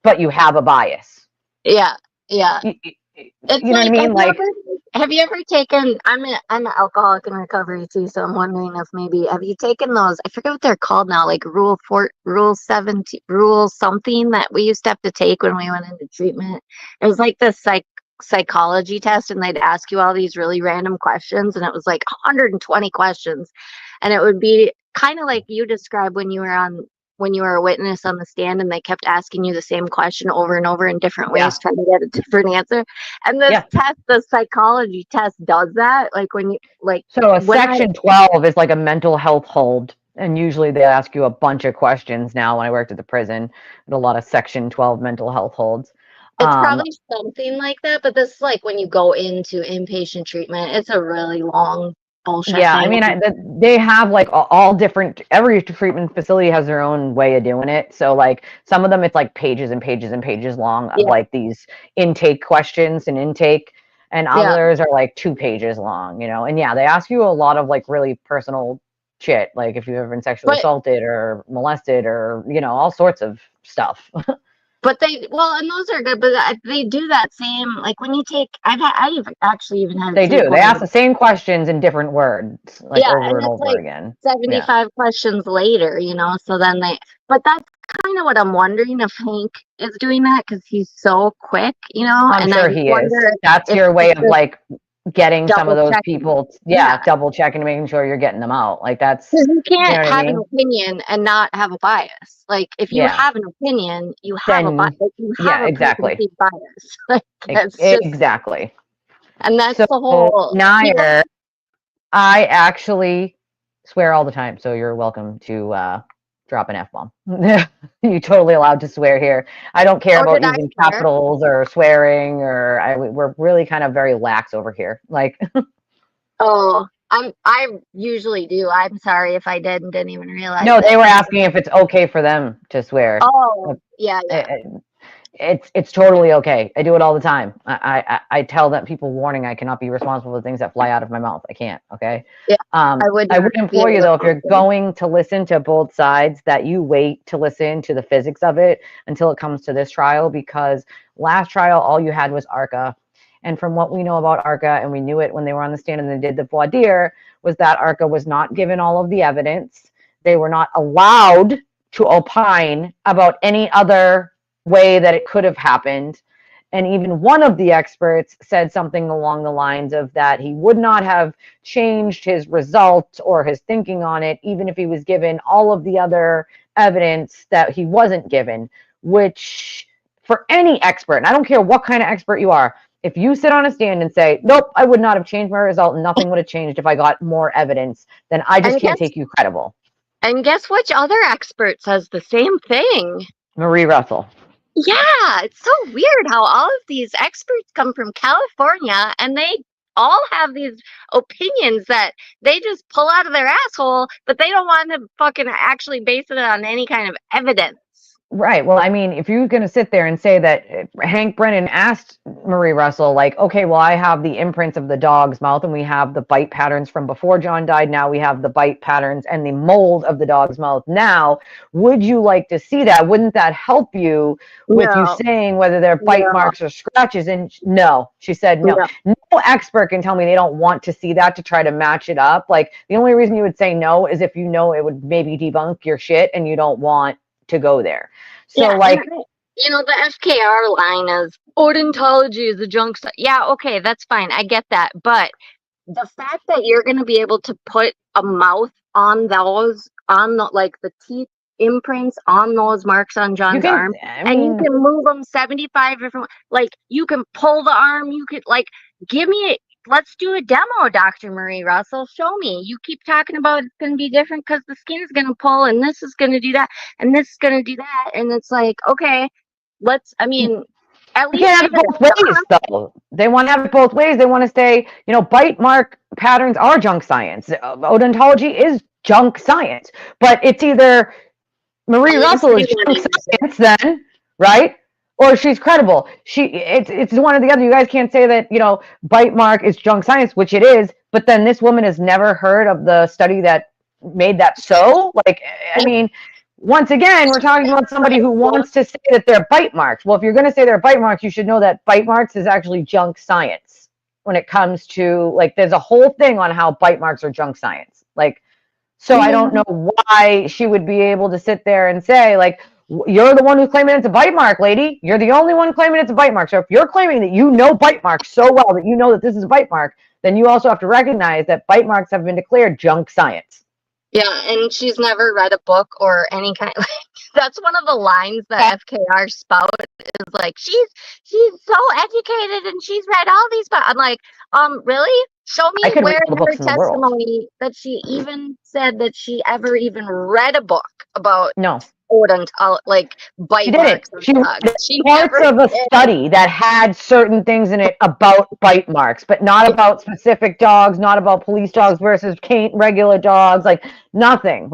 but you have a bias. Yeah, yeah. You, It's you know what I like, mean? Like, have you ever taken, I'm an alcoholic in recovery too, so I'm wondering if maybe, have you taken those, I forget what they're called now, like rule 17, rule something that we used to have to take when we went into treatment. It was like this psychology test, and they'd ask you all these really random questions, and it was like 120 questions. And it would be kind of like you described when you were a witness on the stand, and they kept asking you the same question over and over in different yeah, ways, trying to get a different answer. And this yeah. test, the psychology test, does that. Like, when you, like, So a when I, section 12 is like a mental health hold. And usually they ask you a bunch of questions now. When I worked at the prison, a lot of section 12 mental health holds. it's Um, probably something like that, but this is like when you go into inpatient treatment, it's a really long bullshit yeah, I thing. mean, they have like all different, every treatment facility has their own way of doing it. So like some of them, it's like pages and pages and pages long of Yeah, like these intake questions and intake, and yeah. others are like 2 pages long, you know? And yeah, they ask you a lot of like really personal shit, like if you've ever been sexually But assaulted or molested or, you know, all sorts of stuff. and those are good, but they do that same, like when you take, I've actually even had to They take do. They one of ask the, the same questions in different words, like yeah, over and and it's over like again. Yeah. 75 questions later, so then but that's kind of what I'm wondering, if Hank is doing that, because he's so quick, I'm and I sure just he is. wonder That's if your way he's of just like getting some of double those checking. people, yeah, Yeah, double checking and making sure you're getting them out. Like that's, because you you know can't what I have an mean? opinion and not have a bias. Like, if you Yeah. have an opinion, you have a bias. Then, Like, you have yeah, a exactly. preconceived bias. Like, that's just, Exactly. and that's So, the whole people. Nair, I actually swear all the time. So you're welcome to drop an F bomb. You're totally allowed to swear here. I don't care Oh, about did I using swear? capitals or swearing, or we're really kind of very lax over here. Like, Oh, I usually do. I'm sorry if I didn't even realize no, they it. were asking if it's okay for them to swear. Oh, yeah, yeah. It's totally okay. I do it all the time. I tell that people warning I cannot be responsible for things that fly out of my mouth. I can't. Okay. Yeah, I would I not would be implore able you to though, if you're function. going to listen to both sides, that you wait to listen to the physics of it until it comes to this trial, because last trial all you had was ARCA, and from what we know about ARCA, and we knew it when they were on the stand and they did the voir dire, was that ARCA was not given all of the evidence. they were not allowed to opine about any other way that it could have happened. And even one of the experts said something along the lines of that he would not have changed his result or his thinking on it, even if he was given all of the other evidence that he wasn't given, which for any expert, and I don't care what kind of expert you are, if you sit on a stand and say, nope, I would not have changed my result and nothing would have changed if I got more evidence, then I just And can't guess take you credible. and guess which other expert says the same thing? Marie Russell. Yeah, it's so weird how all of these experts come from California and they all have these opinions that they just pull out of their asshole, but they don't want to fucking actually base it on any kind of evidence. Right. Well, I mean, if you're going to sit there and say that Hank Brennan asked Marie Russell, like, okay, well, I have the imprints of the dog's mouth and we have the bite patterns from before John died. Now we have the bite patterns and the mold of the dog's mouth. Now, would you like to see that? Wouldn't that help you with you No, saying whether they're bite no, marks or scratches? And no, she said no. no. No expert can tell me they don't want to see that to try to match it up. Like, the only reason you would say no is if you know it would maybe debunk your shit and you don't want to go there. So Yeah, like, the FKR line is odontology is a junk science. Yeah, okay, that's fine. I get that. But the fact that you're going to be able to put a mouth on those, on the teeth imprints on those marks on you John's can, arm, I and you mean, can move them 75 different, you can pull the arm, you could, give me, let's do a demo, Dr. Marie Russell. Show me. You keep talking about it's going to be different because the skin is going to pull and this is going to do that and this is going to do that. And it's like, okay, at you least can't have give it both ways, it though. They want to have it both ways. They want to say, bite mark patterns are junk science. Odontology is junk science. But it's either Marie and then Russell see is what junk he science then, right? Or she's credible. It's one or the other. You guys can't say that, bite mark is junk science, which it is, but then this woman has never heard of the study that made that so. Like, I mean, once again, we're talking about somebody who wants to say that they're bite marks. Well, if you're going to say they're bite marks, you should know that bite marks is actually junk science when it comes to, there's a whole thing on how bite marks are junk science. So I don't know why she would be able to sit there and say, you're the one who's claiming it's a bite mark, lady. You're the only one claiming it's a bite mark. So if you're claiming that you know bite marks so well that you know that this is a bite mark, then you also have to recognize that bite marks have been declared junk science. Yeah, and she's never read a book or any kind. That's one of the lines that FKR spout is she's so educated and she's read all these books. I'm like, really? Show me where in her testimony that she even said that she ever even read a book about no bite she marks. She read parts of a study that had certain things in it about bite marks, but not about specific dogs, not about police dogs versus regular dogs, nothing.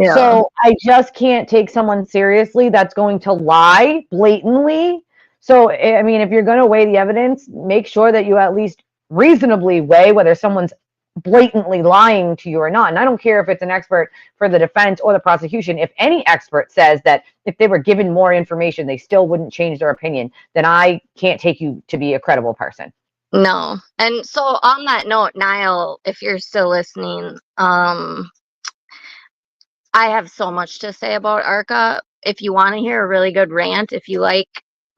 So I just can't take someone seriously that's going to lie blatantly. So, I mean, if you're going to weigh the evidence, make sure that you at least reasonably weigh whether someone's blatantly lying to you or not. And I don't care if it's an expert for the defense or the prosecution. If any expert says that if they were given more information, they still wouldn't change their opinion, then I can't take you to be a credible person. No. And so on that note, Niall, if you're still listening, I have so much to say about ARCA. If you want to hear a really good rant, if you like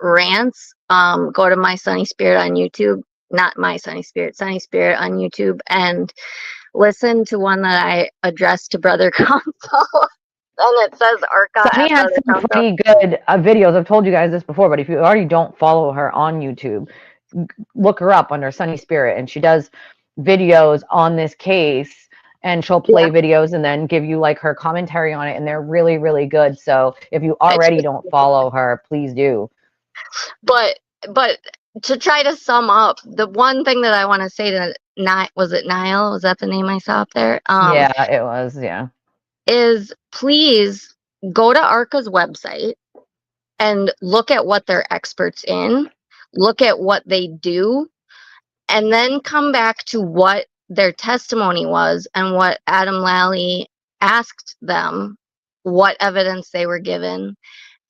rants, go to My Sunny Spirit on YouTube. Not My Sunny Spirit, Sunny Spirit on YouTube, and listen to one that I addressed to Brother Council. And it says ARCA. Sunny has some pretty good videos. I've told you guys this before, but if you already don't follow her on YouTube, look her up under Sunny Spirit, and she does videos on this case, and she'll play videos and then give you her commentary on it, and they're really, really good. So if you already don't follow her, please do. But to try to sum up, the one thing that I want to say to was it Niall? Was that the name I saw up there? Yeah, it was. Yeah. Is please go to ARCA's website and look at what they're experts in, look at what they do, and then come back to what their testimony was and what Adam Lally asked them, what evidence they were given,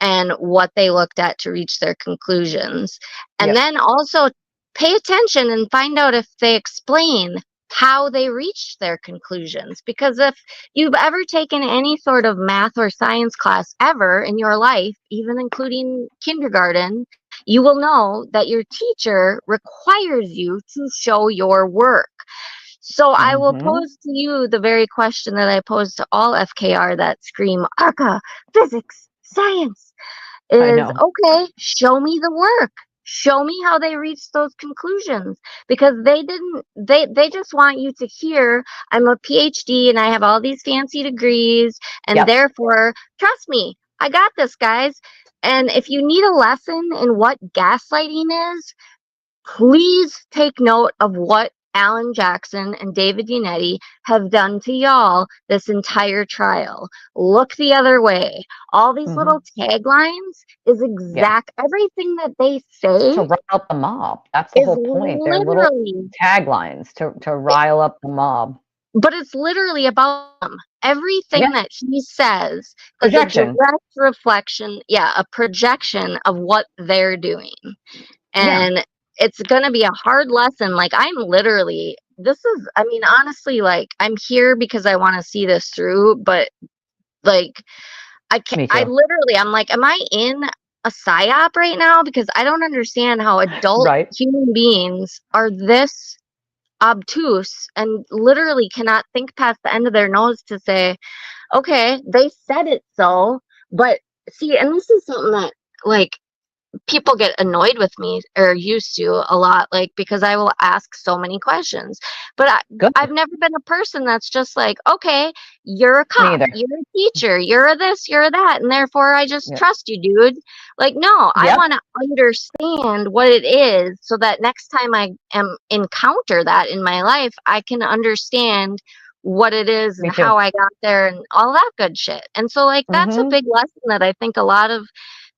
and what they looked at to reach their conclusions. And then also pay attention and find out if they explain how they reached their conclusions. Because if you've ever taken any sort of math or science class ever in your life, even including kindergarten, you will know that your teacher requires you to show your work. So I will Mm-hmm. pose to you the very question that I pose to all FKR that scream ARCA, physics, science, I is know. okay, show me the work. Show me how they reached those conclusions, because they just want you to hear I'm a PhD and I have all these fancy degrees and Yep. therefore trust me, I got this, guys. And if you need a lesson in what gaslighting is, please take note of what Alan Jackson and David Yannetti have done to y'all this entire trial. Look the other way. All these Mm-hmm. little taglines is Yeah. exact everything that they It's to say rile up the mob. That's the is whole point. They're little literally, taglines to rile up the mob. but it's literally about them. Yeah. Everything that he says is a Projection. direct reflection, yeah, a projection of what they're doing. Yeah. And it's going to be a hard lesson. Like, I'm literally, this is, I mean, honestly, like, I'm here because I want to see this through, but like, I can't, Me I too. literally, I'm like, am I in a psyop right now? Because I don't understand how adult Right. human beings are this obtuse and literally cannot think past the end of their nose to say, okay, they said it so. But see, and this is something that, like, people get annoyed with me, or used to a lot, like, because I will ask so many questions. But Good. I've never been a person that's just like, okay, you're a Me cop, either. you're a teacher, you're a this, you're a that, and therefore I just Yep. trust you, dude. Like, no, I Yep. want to understand what it is so that next time I am encounter that in my life, I can understand what it is and Me too. how I got there and all that good shit. And so, like, that's a Mm-hmm. big lesson that I think a lot of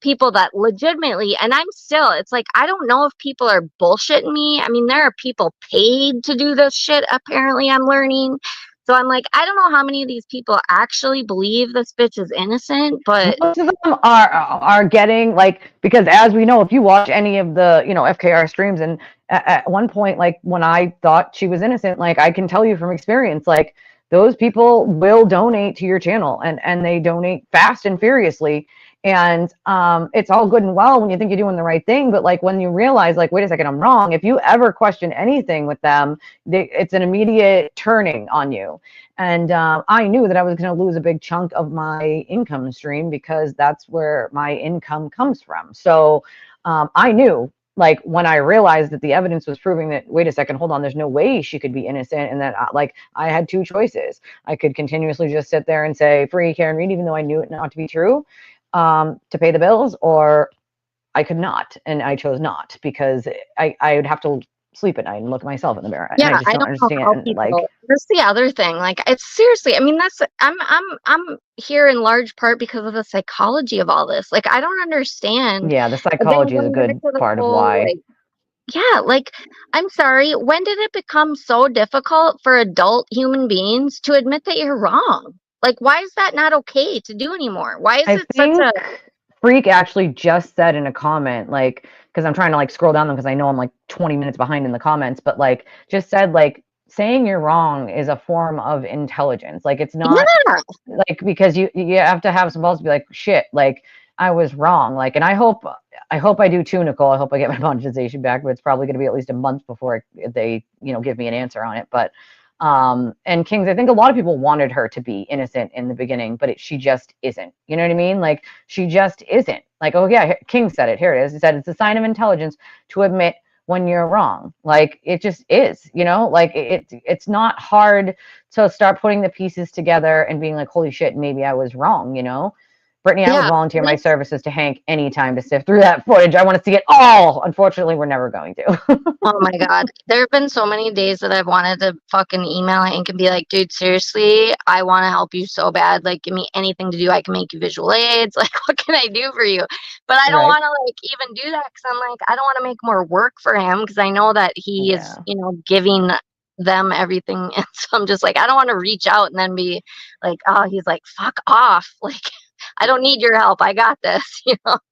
people that legitimately, and I'm still, it's like, I don't know if people are bullshitting me. I mean, there are people paid to do this shit, apparently, I'm learning. So I'm like, I don't know how many of these people actually believe this bitch is innocent, but Most of them are getting, like, because as we know, if you watch any of the FKR streams, and at one point, like, when I thought she was innocent, like, I can tell you from experience, like, those people will donate to your channel, and they donate fast and furiously. And it's all good and well when you think you're doing the right thing, but like when you realize, like, wait a second, I'm wrong. If you ever question anything with them, it's an immediate turning on you. And I knew that I was going to lose a big chunk of my income stream because that's where my income comes from. So I knew, like, when I realized that the evidence was proving that, wait a second, hold on, there's no way she could be innocent. And that, like, I had two choices. I could continuously just sit there and say, free Karen Reed, even though I knew it not to be true, to pay the bills, or I could not. And I chose not, because I would have to sleep at night and look at myself in the mirror. And I yeah, just I don't don't know how understand. Like, people, that's the other thing. Like, it's seriously, I mean, that's, I'm here in large part because of the psychology of all this. Like, I don't understand. yeah, the Again, psychology is a going back good to the part of whole, why. like, yeah, like, I'm sorry, when did it become so difficult for adult human beings to admit that you're wrong? Like, why is that not okay to do anymore? Why is I it such think a, Freak actually just said in a comment, like, because I'm trying to, like, scroll down them because I know I'm like 20 minutes behind in the comments, but like, just said, like, saying you're wrong is a form of intelligence. Like, it's not, yeah, like, because you have to have some balls to be like, shit, like, I was wrong. Like, and I hope I do too, Nicole. I hope I get my monetization back, but it's probably going to be at least a month before they give me an answer on it. But and Kings, I think a lot of people wanted her to be innocent in the beginning, but she just isn't. You know what I mean? Like, she just isn't. Like, oh yeah, King said it. Here it is. He said it's a sign of intelligence to admit when you're wrong. Like, it just is. Like, it's not hard to start putting the pieces together and being like, holy shit, maybe I was wrong. Brittany, I would yeah. volunteer my services to Hank anytime to sift through that footage. I want to see it all. Unfortunately, we're never going to. Oh my God. There have been so many days that I've wanted to fucking email Hank and be like, dude, seriously, I want to help you so bad. Like, give me anything to do. I can make you visual aids. Like, what can I do for you? But I don't Right. want to, like, even do that because I'm like, I don't want to make more work for him because I know that he is, Yeah. giving them everything. And so I'm just like, I don't want to reach out and then be like, oh, he's like, fuck off. Like, I don't need your help. I got this,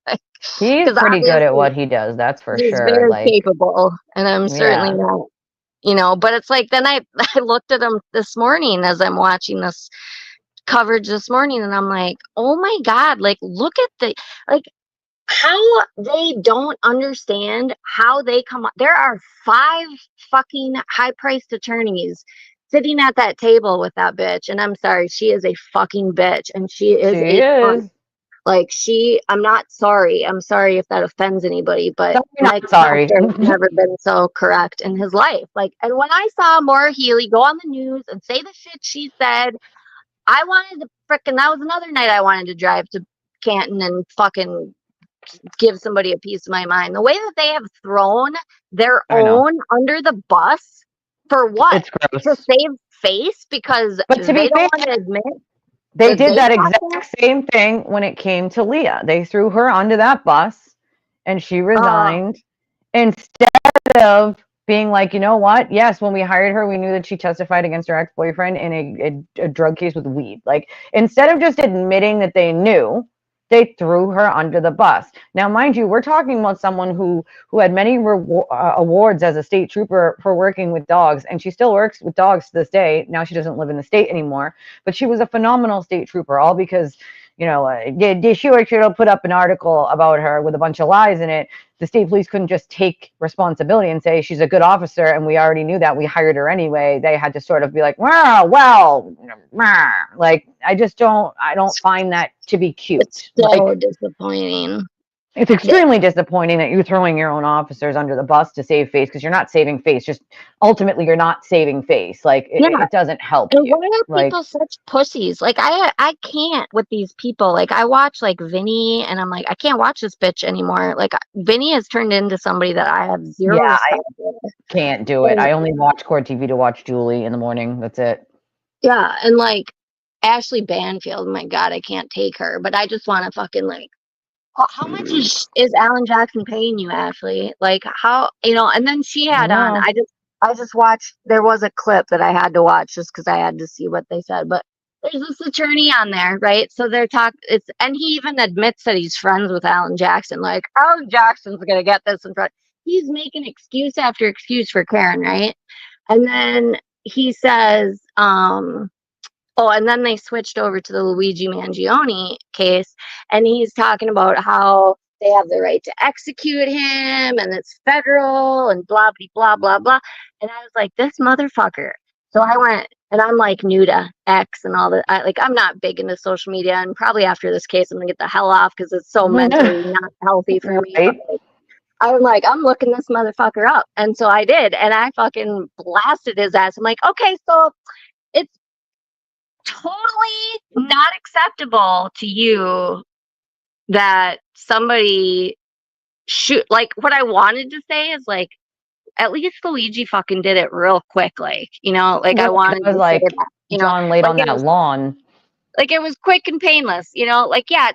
like, He's because pretty good at obviously what he does, that's for he's sure. very Like, capable, and I'm certainly yeah. not, but it's like, then I looked at him this morning as I'm watching this coverage this morning, and I'm like, oh my God, like, look at like, how they don't understand how they come up. There are 5 fucking high-priced attorneys sitting at that table with that bitch, and I'm sorry, she is a fucking bitch, and she is She is. like, I'm not sorry. I'm sorry if that offends anybody, but Not Mike sorry. Spencer has never been so correct in his life. Like, and when I saw Maura Healey go on the news and say the shit she said, I wanted to that was another night I wanted to drive to Canton and fucking give somebody a piece of my mind. The way that they have thrown their own under the bus for what? It's gross. To save face because but to they be fair, don't want to admit. they did that exact same thing when it came to Leah. They threw her onto that bus and she resigned instead of being like, you know what? Yes, when we hired her, we knew that she testified against her ex-boyfriend in a drug case with weed. Like, instead of just admitting that they knew, they threw her under the bus. Now, mind you, we're talking about someone who had many awards as a state trooper for working with dogs, and she still works with dogs to this day. Now she doesn't live in the state anymore, but she was a phenomenal state trooper, all because, she put up an article about her with a bunch of lies in it. The state police couldn't just take responsibility and say she's a good officer, and we already knew that. We hired her anyway. They had to sort of be like, well, like, I don't find that to be cute. It's so disappointing. It's extremely disappointing that you're throwing your own officers under the bus to save face, because you're not saving face. Just ultimately, you're not saving face. Like, it doesn't help you. Why are people such pussies? Like, I can't with these people. Like, I watch like Vinny, and I'm like, I can't watch this bitch anymore. Like, Vinny has turned into somebody that I have zero. Yeah, I can't do it. I only watch Court TV to watch Julie in the morning. That's it. Yeah, and like Ashley Banfield, my God, I can't take her. But I just want to fucking like, how much is Alan Jackson paying you, Ashley? Like, how, and then she had on, I just watched, there was a clip that I had to watch just because I had to see what they said, but there's this attorney on there, right? So they're and he even admits that he's friends with Alan Jackson. Like, Alan Jackson's going to get this in front. He's making excuse after excuse for Karen, right? And then he says, and then they switched over to the Luigi Mangione case, and he's talking about how they have the right to execute him, and it's federal, and blah, blah, blah, blah. And I was like, this motherfucker. So I went, and I'm like new to X and all that. I'm not big into social media, and probably after this case, I'm gonna get the hell off because it's so mentally not healthy for me. Right. I'm like, I'm looking this motherfucker up. And so I did, and I fucking blasted his ass. I'm like, okay, so it's totally not acceptable to you that somebody like, what I wanted to say is like, at least Luigi fucking did it real quick, like, like, I wanted to like say that, John laid like on that lawn. Like, it was quick and painless, like, yeah,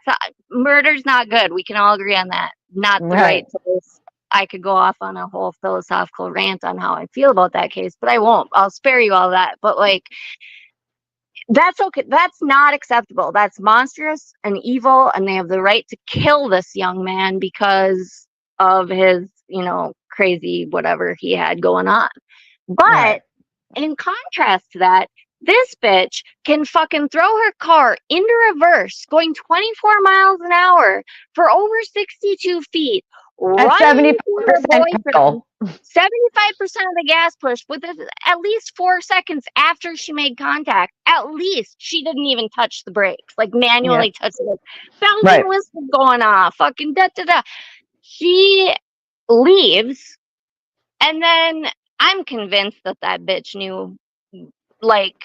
murder's not good. We can all agree on that. Not the right place. I could go off on a whole philosophical rant on how I feel about that case, but I won't. I'll spare you all that. But like, that's okay. That's not acceptable. That's monstrous and evil, and they have the right to kill this young man because of his, crazy whatever he had going on. But in contrast to that, this bitch can fucking throw her car into reverse, going 24 miles an hour for over 62 feet. At 75%, 75% of the gas push with at least 4 seconds after she made contact. At least she didn't even touch the brakes, like manually touch it. Bells and whistles going off, fucking da da da. She leaves, and then I'm convinced that bitch knew, like,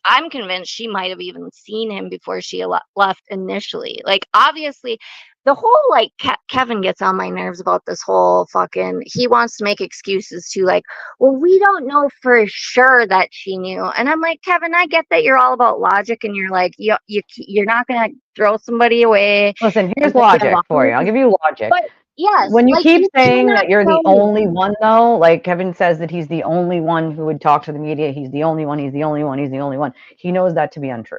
I'm convinced she might have even seen him before she left initially. Like, obviously, the whole, like, Kevin gets on my nerves about this whole fucking, he wants to make excuses to, like, well, we don't know for sure that she knew. And I'm like, Kevin, I get that you're all about logic, and you're like, you're not going to throw somebody away. Listen, here's logic for you. I'll give you logic. But yes, when you keep saying that you're the only one, though, like Kevin says that he's the only one who would talk to the media. He's the only one. He's the only one. He's the only one. He knows that to be untrue.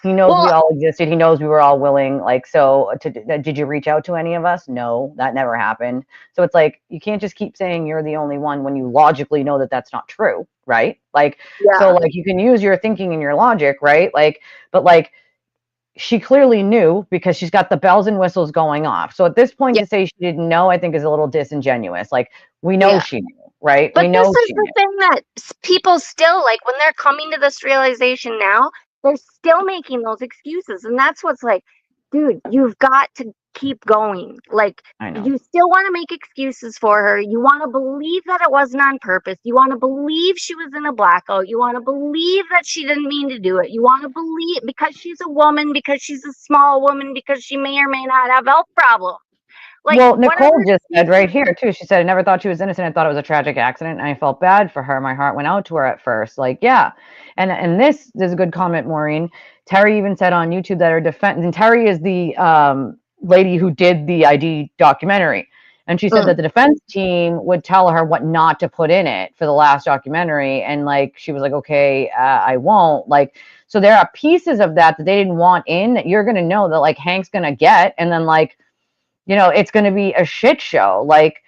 He knows we Well, all existed. He knows we were all willing. Like, so did you reach out to any of us? No, that never happened. So it's like, you can't just keep saying you're the only one when you logically know that that's not true, right? Like, so yeah, like you can use your thinking and your logic, right? Like, but like, she clearly knew because she's got the bells and whistles going off. So at this point yeah, to say she didn't know, I think is a little disingenuous. Like, we know yeah. she knew, right? We But this know is she the knew. thing that people still like when they're coming to this realization now, they're still making those excuses. And that's what's like, dude, you've got to keep going. Like, I know. you still want to make excuses for her. You want to believe that it wasn't on purpose. You want to believe she was in a blackout. You want to believe that she didn't mean to do it. You want to believe because she's a woman, because she's a small woman, because she may or may not have health problems. Like, Well, whatever Nicole just said right excuses. here too. She said, "I never thought she was innocent. I thought it was a tragic accident, and I felt bad for her. My heart went out to her at first. Like, yeah." And this is a good comment, Maureen. Terry even said on YouTube that her defense, and Terry is the lady who did the ID documentary, and she said Mm. that the defense team would tell her what not to put in it for the last documentary, and like she was like, "Okay, I won't." Like, so there are pieces of that that they didn't want in that you're gonna know that like Hank's gonna get, and then like, it's going to be a shit show. Like,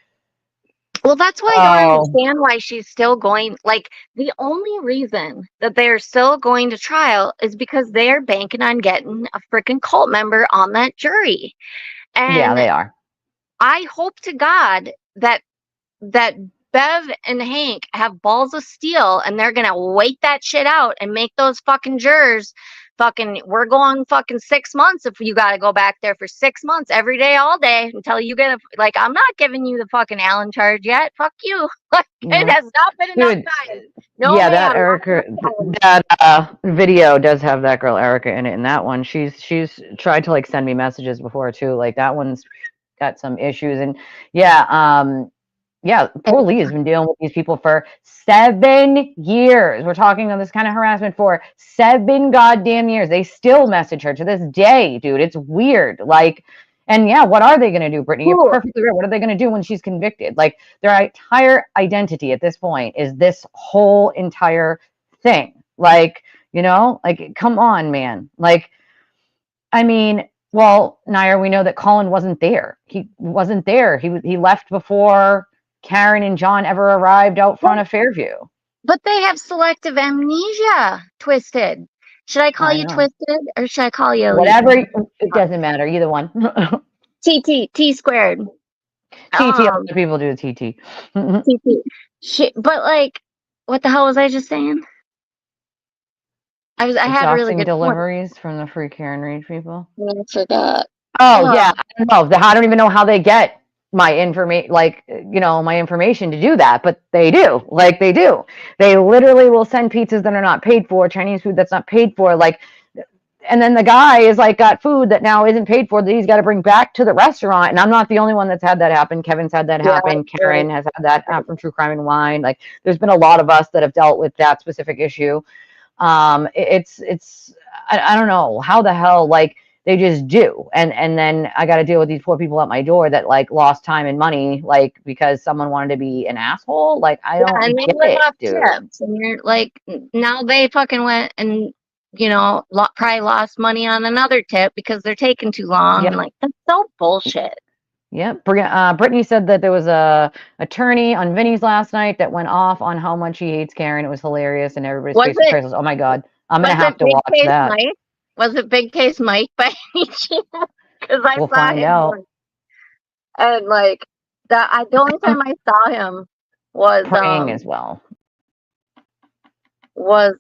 Well, that's why I don't oh, understand why she's still going. Like, the only reason that they're still going to trial is because they're banking on getting a freaking cult member on that jury. yeah, And they are. I hope to God that Bev and Hank have balls of steel and they're gonna wait that shit out and make those fucking jurors fucking, we're going fucking 6 months if you gotta go back there for 6 months every day, all day until you get a, like, I'm not giving you the fucking Allen charge yet. Fuck you. Like, it No, has not been enough dude. time. No, Yeah, that ma'am, not Erica, enough time. that video does have that girl Erica in it. And that one, she's tried to like send me messages before too. Like that one's got some issues. And yeah, yeah, poor Lee has been dealing with these people for 7 years. We're talking on this kind of harassment for 7 goddamn years. They still message her to this day, dude. It's weird. Like, and yeah, what are they going to do, Brittany? You're Cool. perfectly right. What are they going to do when she's convicted? Like, their entire identity at this point is this whole entire thing. Like, like, come on, man. Like, I mean, well, Nair, we know that Colin wasn't there. He wasn't there. He left before Karen and John ever arrived out front of Fairview. But they have selective amnesia, Twisted. Should I call I you know. Twisted or should I call you Whatever, Alicia? it doesn't matter. Either one. T squared. TT, Um, other people do TT. TT. Shit, but like, what the hell was I just saying? I had a really Exhausting good point. deliveries from the free Karen Reed people. I forgot. Oh Oh, yeah, I don't know. I don't even know how they get my information, like, my information to do that, but they do. Like, they do. They literally will send pizzas that are not paid for, Chinese food that's not paid for, like, and then the guy is like got food that now isn't paid for that he's got to bring back to the restaurant. And I'm not the only one that's had that happen. Kevin's had that yeah. happen. Karen has had that from True Crime and Wine. Like, there's been a lot of us that have dealt with that specific issue. It's I don't know how the hell, like, they just do. And then I got to deal with these poor people at my door that like lost time and money, like, because someone wanted to be an asshole. Like, I Yeah, and don't they get live it, off dude. tips. And you're like, now they fucking went and, probably lost money on another tip because they're taking too long. And Yep. like, that's so bullshit. Yep. Brittany said that there was a attorney on Vinny's last night that went off on how much he hates Karen. It was hilarious, and everybody's Was face was it, priceless. Oh my God, I'm gonna was have it to Big watch Case that. Mike? Was it Big Case Mike by any chance? Because I We'll saw find him out. once. And like, the only time I saw him was, Praying as well. was,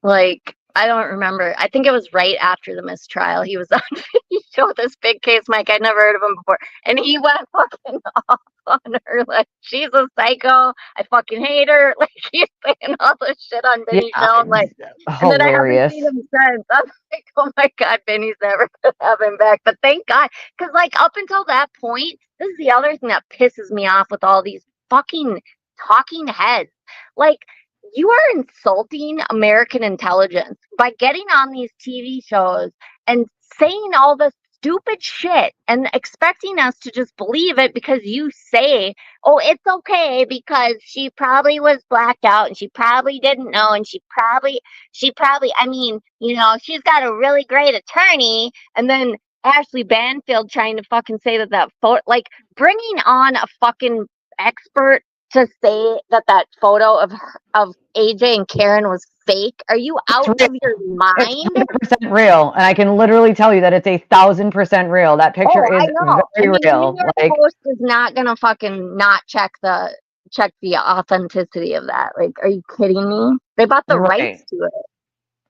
like, I don't remember. I think it was right after the mistrial. He was on he showed this Big Case Mike. I'd never heard of him before. And he went fucking off on her. Like, she's a psycho. I fucking hate her. Like, he's saying all this shit on Benny's Yeah, show. I'm like, and then I haven't hilarious. seen him since. I'm like, oh my God, Benny's never gonna have him back. But thank God. Because, like, up until that point, this is the other thing that pisses me off with all these fucking talking heads. Like, you are insulting American intelligence by getting on these TV shows and saying all this stupid shit and expecting us to just believe it because you say, oh, it's okay because she probably was blacked out and she probably didn't know and she probably, I mean, you know, she's got a really great attorney. And then Ashley Banfield trying to fucking say that photo, like bringing on a fucking expert to say that photo of AJ and Karen was fake. Are you out of your It's mind? 100% real, and I can literally tell you that it's 1,000% real. That picture Oh, I is know. very I mean, real. New York Like, Post is not gonna fucking not check the authenticity of that. Like, are you kidding me? They bought the rights right. to it.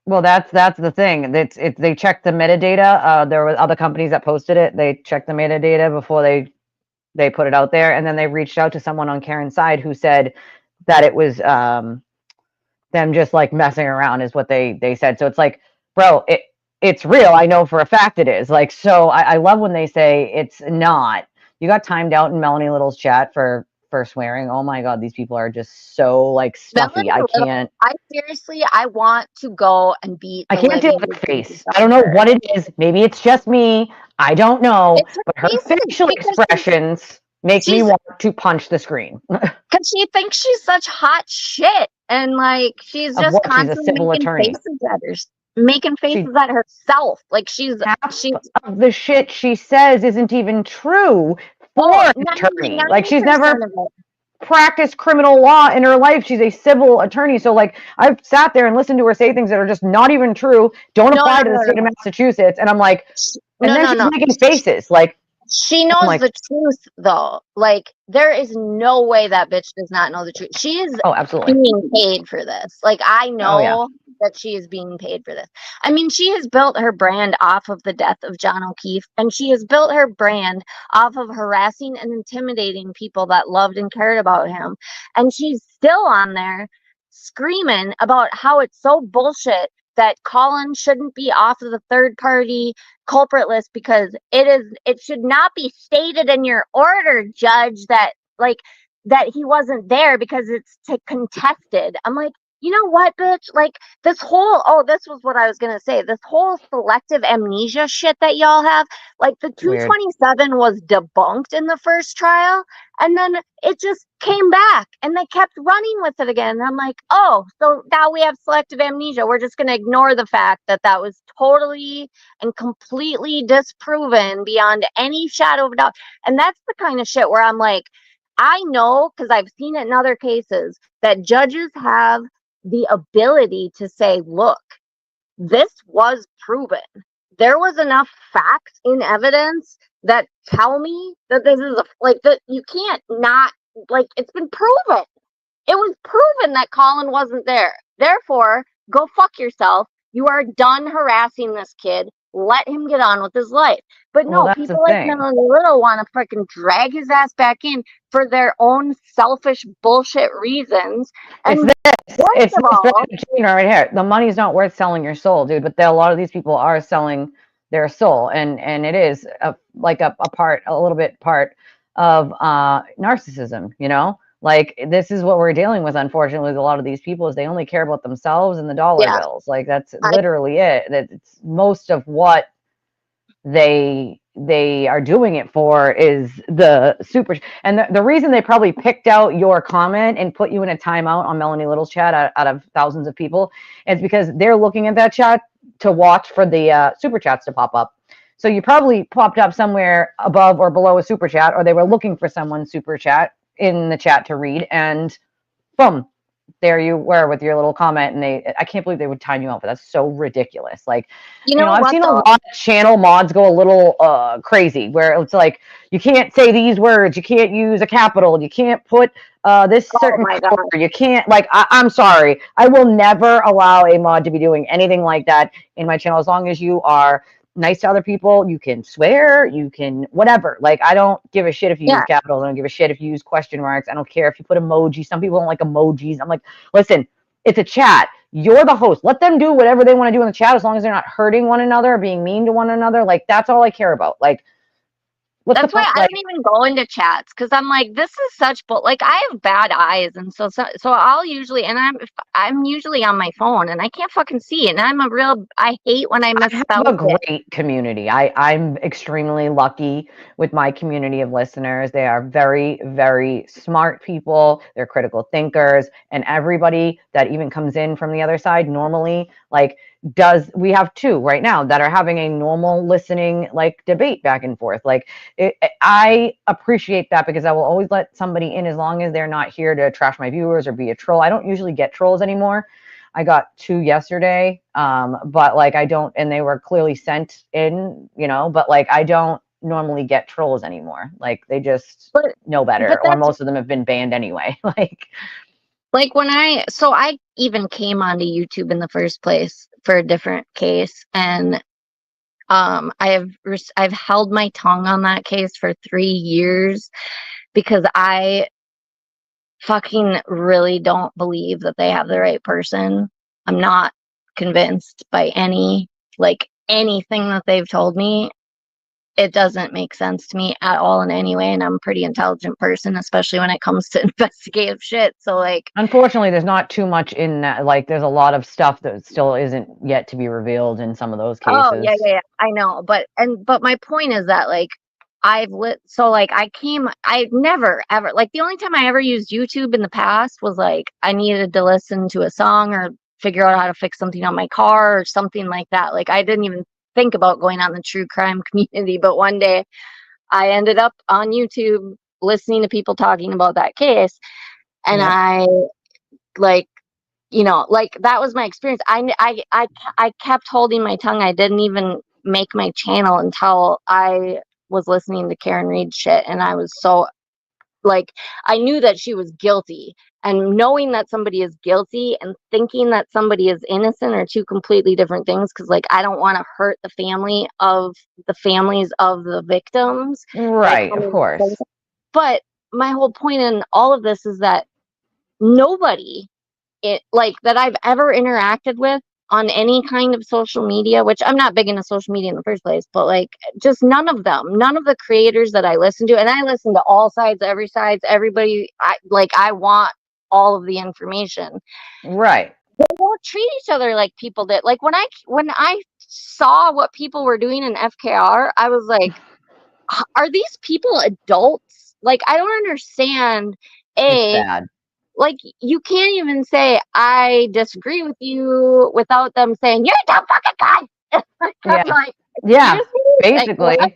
Well, that's the thing. It's they checked the metadata. There were other companies that posted it. They checked the metadata before they put it out there, and then they reached out to someone on Karen's side who said that it was them just like messing around is what they said. So it's like, bro, it's real. I know for a fact it is. Like, so I love when they say it's not. You got timed out in Melanie Little's chat for swearing. Oh my god, these people are just so like stuffy. Melanie I Little, can't. I seriously, I want to go and beat I the can't deal living with her bejesus face. out I don't of know her. what it is. Maybe it's just me. I don't know. It's her But her faces facial because expressions make me she's want to punch the screen. because she thinks she's such hot shit, and like she's Of just what? She's a constantly civil attorney. making She faces at herself. Like half she's of the shit she says isn't even true for oh, an 99% attorney. Like, she's never of it. practiced criminal law in her life. She's a civil attorney. So like, I've sat there and listened to her say things that are just not even true, don't No, no, apply to the no, state of no. Massachusetts. And I'm like, and No, then no, she's no. making faces. Like, She I'm knows like, the truth, though. Like, there is no way that bitch does not know the truth. She is oh, absolutely. being paid for this. Like, I Oh yeah. know that she is being paid for this. I mean, she has built her brand off of the death of John O'Keefe, and she has built her brand off of harassing and intimidating people that loved and cared about him. And she's still on there screaming about how it's so bullshit that Colin shouldn't be off of the third party culprit list because it should not be stated in your order, judge, that like that he wasn't there because it's contested. I'm like, you know what, bitch? Like this whole this was what I was gonna say. This whole selective amnesia shit that y'all have, like the Weird. 227 was debunked in the first trial, and then it just came back and they kept running with it again. And I'm like, oh, so now we have selective amnesia. We're just gonna ignore the fact that that was totally and completely disproven beyond any shadow of a doubt. And that's the kind of shit where I'm like, I know because I've seen it in other cases that judges have the ability to say, look, this was proven. There was enough facts in evidence that tell me that this is like that you can't not like it's been proven. It was proven that Colin wasn't there. Therefore, go fuck yourself. You are done harassing this kid. Let him get on with his life. But Well, no, that's the people like thing. Melanie Little want to freaking drag his ass back in for their own selfish bullshit reasons. It's And this. worst It's of this all, right here. The money's not worth selling your soul, dude. But a lot of these people are selling their soul, and it is like a little bit part of narcissism. You know, like this is what we're dealing with. Unfortunately, with a lot of these people is they only care about themselves and the dollar yeah, bills. Like that's I, literally it. It's most of what they are doing it for is the super, and the reason they probably picked out your comment and put you in a timeout on Melanie Little's chat out of thousands of people is because they're looking at that chat to watch for the super chats to pop up. So you probably popped up somewhere above or below a super chat, or they were looking for someone's super chat in the chat to read, and boom, there you were with your little comment. And I can't believe they would time you out for that. That's so ridiculous. Like, you you know, know I've what seen a though? lot of channel mods go a little crazy where it's like, you can't say these words, you can't use a capital, you can't put this Oh certain my color, god. you can't, like, I'm sorry. I will never allow a mod to be doing anything like that in my channel as long as you are nice to other people. You can swear, you can whatever. Like, I don't give a shit if you use Yeah. capitals. I don't give a shit if you use question marks. I don't care if you put emoji. Some people don't like emojis. I'm like, listen, it's a chat. You're the host. Let them do whatever they want to do in the chat as long as they're not hurting one another or being mean to one another. Like, that's all I care about. Like, What's the That's why point? I Like, don't even go into chats because I'm like, this is such like I have bad eyes, and so I'll usually, and I'm usually on my phone, and I can't fucking see it, and I hate when I I have misspell a it. great community. I'm extremely lucky with my community of listeners. They are very, very smart people. They're critical thinkers. And everybody that even comes in from the other side normally, like, we have two right now that are having a normal listening, like, debate back and forth. Like, I appreciate that because I will always let somebody in as long as they're not here to trash my viewers or be a troll. I don't usually get trolls anymore. I got two yesterday, but like I don't, and they were clearly sent in, but like I don't normally get trolls anymore. Like they just But know better, or that's most of them have been banned anyway. like I even came onto YouTube in the first place for a different case, and I've held my tongue on that case for 3 years because I fucking really don't believe that they have the right person. I'm not convinced by anything that they've told me. It doesn't make sense to me at all in any way, and I'm a pretty intelligent person, especially when it comes to investigative shit. So like, Unfortunately, there's not too much in that. Like there's a lot of stuff that still isn't yet to be revealed in some of those oh yeah, cases. yeah, yeah, I know, but my point is that like I've never ever, like, the only time I ever used YouTube in the past was like I needed to listen to a song or figure out how to fix something on my car or something like that. Like I didn't even think about going on the true crime community, but one day I ended up on YouTube listening to people talking about that case, and Yep. I like, like that was my experience. I kept holding my tongue. I didn't even make my channel until I was listening to Karen Reed shit, and I was so like, I knew that she was guilty, and knowing that somebody is guilty and thinking that somebody is innocent are two completely different things. Because like I don't want to hurt the families of the victims by Right, of coming up with. course. But my whole point in all of this is that nobody that I've ever interacted with on any kind of social media, which I'm not big into social media in the first place, but like just none of the creators that I listen to, and I listen to all sides, every sides, everybody. I want all of the information. Right. They don't treat each other like people did. Like when I saw what people were doing in FKR, I was like, are these people adults? Like I don't understand. It's A bad. Like you can't even say I disagree with you without them saying you're a dumb fucking guy. Yeah. I'm like, Yeah. excuse me? Like what? Basically. I'm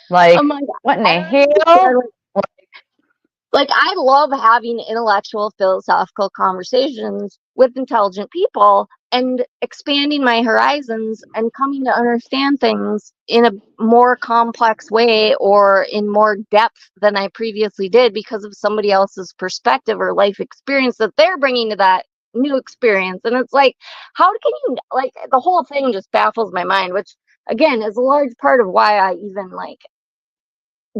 Like, like, what in I the don't understand. hell? Like I love having intellectual philosophical conversations with intelligent people and expanding my horizons and coming to understand things in a more complex way or in more depth than I previously did because of somebody else's perspective or life experience that they're bringing to that new experience. And it's like, how can you, like, the whole thing just baffles my mind, which again is a large part of why I even like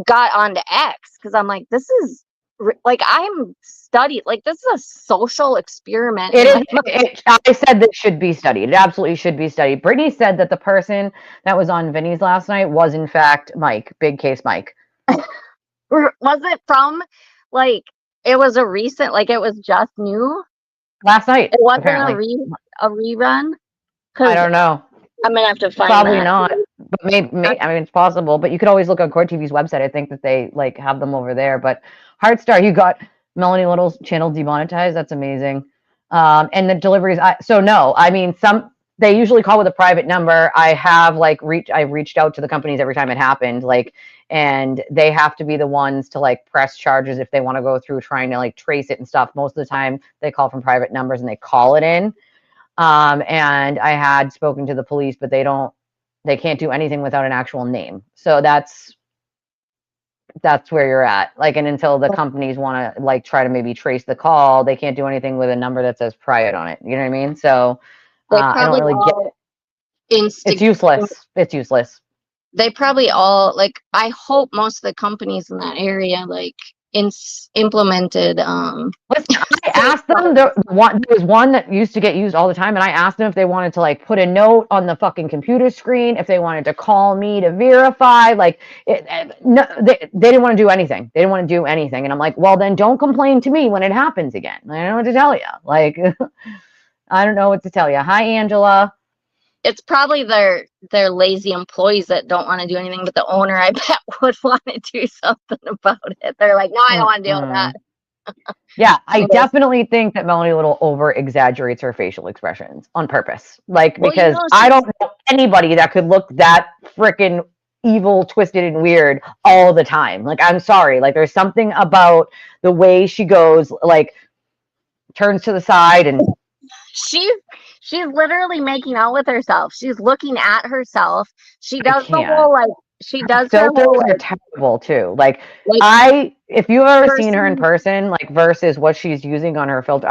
got onto X, because I'm like, this is like I'm studied, like this is a social experiment It in my is. mind. I said that should be studied. It absolutely should be studied. Brittany said that the person that was on Vinny's last night was, in fact, Mike, big case Mike. Was it from like it was a recent, like it was just new? Last night, It wasn't apparently. a rerun? I Because don't know. I'm gonna have to find Probably that. not. But I mean, it's possible. But you could always look on Court TV's website. I think that they like have them over there. But Heartstar, you got Melanie Little's channel demonetized. That's amazing. And the deliveries. So no, I mean, they usually call with a private number. I have I've reached out to the companies every time it happened, and they have to be the ones to like press charges if they want to go through trying to like trace it and stuff. Most of the time, they call from private numbers and they call it in. And I had spoken to the police, but they can't do anything without an actual name. So that's where you're at. Like, and until the companies want to like try to maybe trace the call, they can't do anything with a number that says private on it. You know what I mean? So They I don't probably really get all it. It's useless. It's useless. they probably all like, I hope most of the companies in that area like implemented. Listen, I asked them. There was one that used to get used all the time, and I asked them if they wanted to like put a note on the fucking computer screen, if they wanted to call me to verify. Like, no, they didn't want to do anything. They didn't want to do anything, and I'm like, well, then don't complain to me when it happens again. I don't know what to tell you. Like, I don't know what to tell you. Hi, Angela. It's probably their lazy employees that don't want to do anything, but the owner, I bet, would want to do something about it. They're like, no, I don't want to deal with that. Yeah, I definitely think that Melanie Little over exaggerates her facial expressions on purpose. Like, because I don't know anybody that could look that freaking evil, twisted, and weird all the time. Like, I'm sorry. Like, there's something about the way she goes, like, turns to the side and she's literally making out with herself. She's looking at herself. She does the whole like she does filters are terrible too. Like if you've ever seen her in person, like versus what she's using on her filter,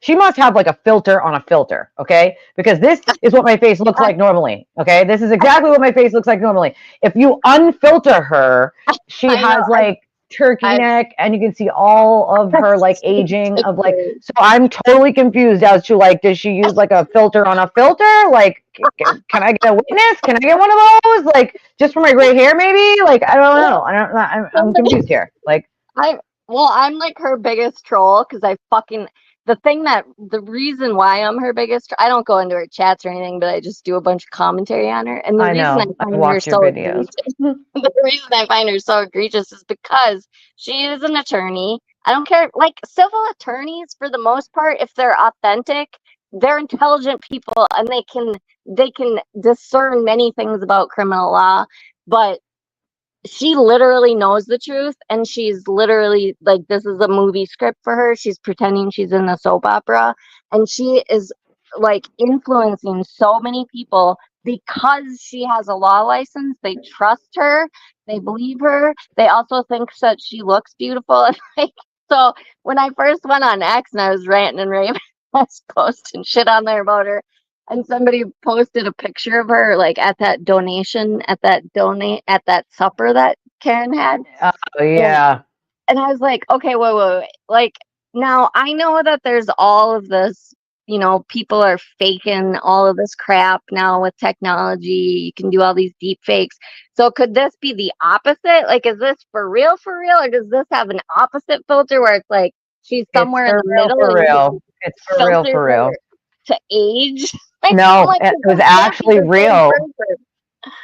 she must have like a filter on a filter, okay? Because this is what my face looks like normally, okay? This is exactly what my face looks like normally. If you unfilter her, she has like turkey neck, and you can see all of her like aging of like, so I'm totally confused as to like, does she use like a filter on a filter? Like, can I get a witness? Can I get one of those? Like, just for my gray hair maybe? Like, I don't know. I'm confused here. Like, I'm like her biggest troll because the reason why I'm her biggest, I don't go into her chats or anything, but I just do a bunch of commentary on her. And the reason I find her so egregious, the reason I find her so egregious is because she is an attorney. I don't care. Like, civil attorneys, for the most part, if they're authentic, they're intelligent people, and they can discern many things about criminal law. But she literally knows the truth, and she's literally like, this is a movie script for her. She's pretending she's in a soap opera, and she is like influencing so many people because she has a law license. They trust her, they believe her, they also think that she looks beautiful. And like, so when I first went on X and I was ranting and raving, I was posting shit on there about her, and somebody posted a picture of her like at that supper that Karen had. Oh yeah. And I was like, okay, wait. Like, now I know that there's all of this, people are faking all of this crap now with technology. You can do all these deep fakes. So could this be the opposite? Like, is this for real, or does this have an opposite filter where it's like she's somewhere in the middle? For real. It's for real. To age. No, like, it was actually real.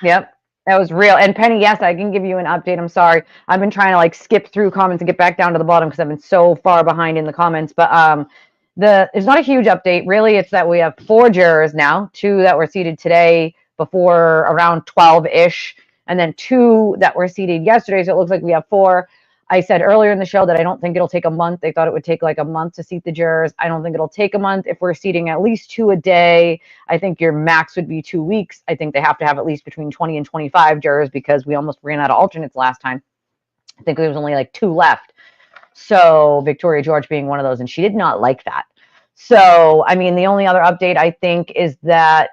Yep, that was real. And Penny, yes, I can give you an update. I'm sorry. I've been trying to like skip through comments and get back down to the bottom because I've been so far behind in the comments. But it's not a huge update. Really, it's that we have 4 jurors now, 2 that were seated today before around 12-ish, and then 2 that were seated yesterday. So it looks like we have 4. I said earlier in the show that I don't think it'll take a month. They thought it would take like a month to seat the jurors. I don't think it'll take a month. If we're seating at least 2 a day, I think your max would be 2 weeks. I think they have to have at least between 20 and 25 jurors because we almost ran out of alternates last time. I think there was only like 2 left. So Victoria George being one of those, and she did not like that. So, I mean, the only other update I think is that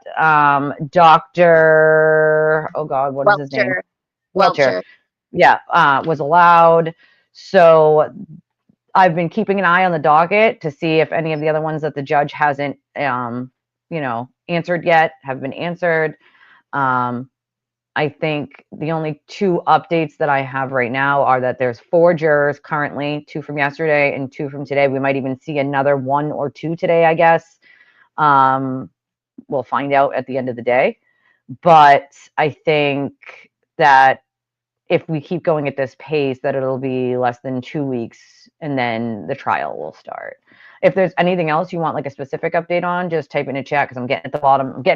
Dr. Oh God, what is his name? Welcher. Yeah, was allowed. So I've been keeping an eye on the docket to see if any of the other ones that the judge hasn't, answered yet have been answered. I think the only 2 updates that I have right now are that there's 4 jurors currently, 2 from yesterday and 2 from today. We might even see another 1 or 2 today, I guess. We'll find out at the end of the day. But I think that if we keep going at this pace, that it'll be less than 2 weeks and then the trial will start. If there's anything else you want like a specific update on, just type in a chat because I'm getting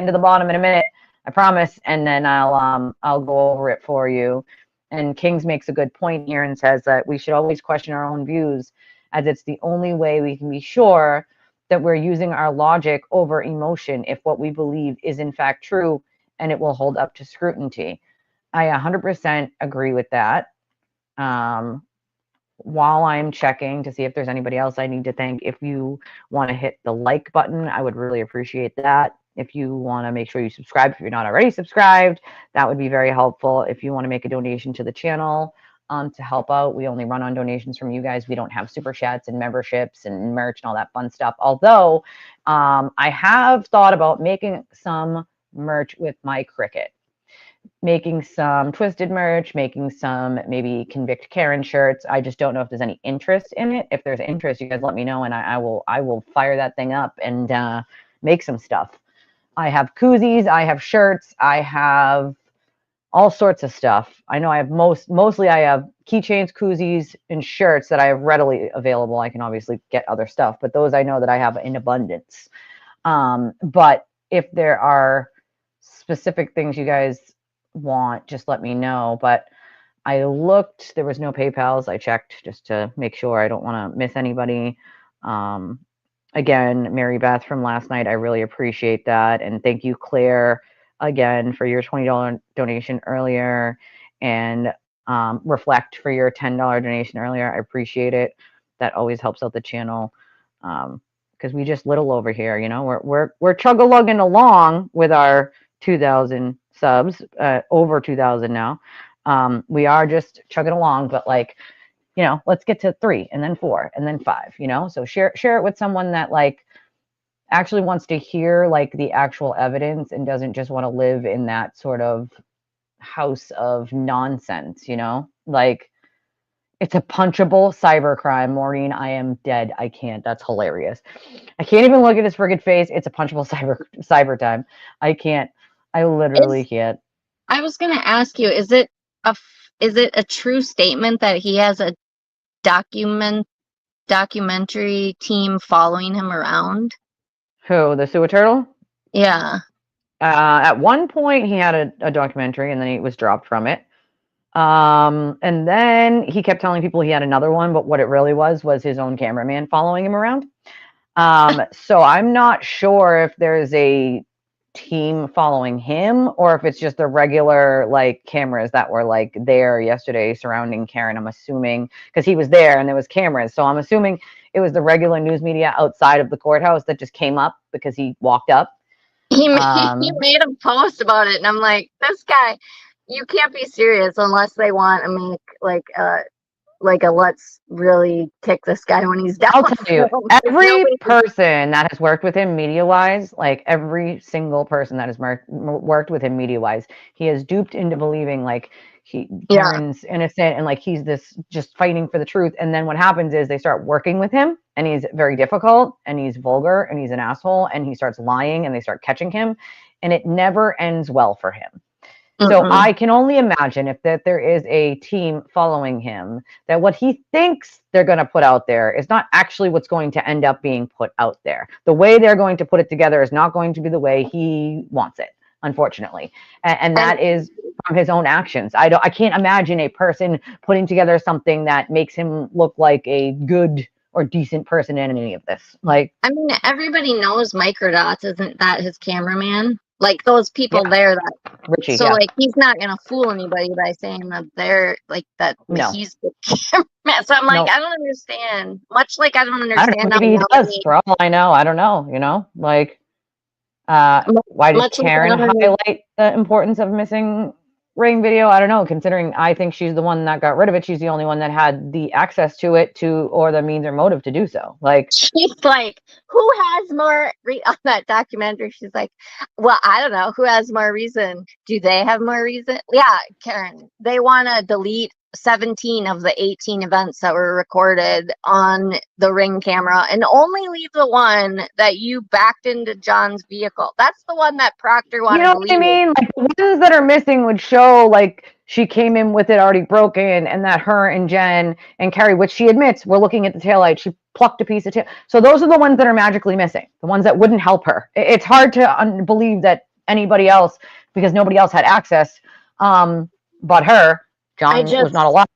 to the bottom in a minute, I promise, and then I'll go over it for you. And Kings makes a good point here and says that we should always question our own views, as it's the only way we can be sure that we're using our logic over emotion if what we believe is in fact true, and it will hold up to scrutiny. I 100% agree with that. While I'm checking to see if there's anybody else I need to thank, if you want to hit the like button, I would really appreciate that. If you want to make sure you subscribe, if you're not already subscribed, that would be very helpful. If you want to make a donation to the channel, to help out. We only run on donations from you guys. We don't have super chats and memberships and merch and all that fun stuff. Although I have thought about making some merch with my Cricket, making some Twisted merch, making some maybe Convict Karen shirts. I just don't know if there's any interest in it. If there's interest, you guys let me know, and I will fire that thing up and make some stuff. I have koozies, I have shirts, I have all sorts of stuff. I know I have mostly I have keychains, koozies, and shirts that I have readily available. I can obviously get other stuff, but those I know that I have in abundance. But if there are specific things you guys want, just let me know. But I looked, there was no PayPals. I checked just to make sure I don't want to miss anybody. Again, Mary Beth from last night, I really appreciate that. And thank you, Claire, again, for your $20 donation earlier, and Reflect for your $10 donation earlier. I appreciate it. That always helps out the channel, because we just little over here, you know, we're chug-a-lugging along with our 2,000 subs, over 2,000 now. We are just chugging along, but like, you know, let's get to 3 and then 4 and then 5, you know? So share it with someone that like actually wants to hear like the actual evidence and doesn't just want to live in that sort of house of nonsense, you know? Like, it's a punchable cybercrime. Maureen, I am dead. I can't. That's hilarious. I can't even look at his friggin' face. It's a punchable cyber time. I can't. I literally can't. I was gonna ask you, is it a true statement that he has a documentary team following him around? Who, the sewer turtle? Yeah. At one point he had a documentary, and then he was dropped from it. And then he kept telling people he had another one, but what it really was his own cameraman following him around. So I'm not sure if there's a team following him or if it's just the regular like cameras that were like there yesterday surrounding Karen. I'm assuming because he was there and there was cameras, so I'm assuming it was the regular news media outside of the courthouse that just came up because he walked up. He made a post about it, and I'm like, this guy, you can't be serious unless they want to make like a let's really kick this guy when he's down. I'll tell you, every person that has worked with him media-wise, like every single person that has worked with him media-wise, he has duped into believing like Karen's innocent and like he's this just fighting for the truth. And then what happens is they start working with him, and he's very difficult, and he's vulgar, and he's an asshole, and he starts lying, and they start catching him, and it never ends well for him. So I can only imagine if that there is a team following him, that what he thinks they're going to put out there is not actually what's going to end up being put out there. The way they're going to put it together is not going to be the way he wants it, unfortunately. And that is from his own actions. I can't imagine a person putting together something that makes him look like a good or decent person in any of this. Like, I mean, everybody knows Microdots, isn't that his cameraman? Like those people there that Richie, so like he's not gonna fool anybody by saying that they're like that he's the cameraman. So I'm like, I don't understand. Much like I don't understand. Maybe he does, for all I know. I don't know, you know, like why did Karen highlight the importance of missing ring video? I don't know, considering I think she's the one that got rid of it. She's the only one that had the access to it or the means or motive to do so. Like, she's like, who has more on that documentary? She's like, well, I don't know, who has more reason? Do they have more reason? Yeah, Karen, they want to delete 17 of the 18 events that were recorded on the Ring camera and only leave the one that you backed into John's vehicle. That's the one that Proctor wanted to leave. You know what I mean? Like, the ones that are missing would show like she came in with it already broken, and that her and Jen and Carrie, which she admits were looking at the taillight, she plucked a piece of tail. So those are the ones that are magically missing, the ones that wouldn't help her. It's hard to believe that anybody else, because nobody else had access but her. John was not alive,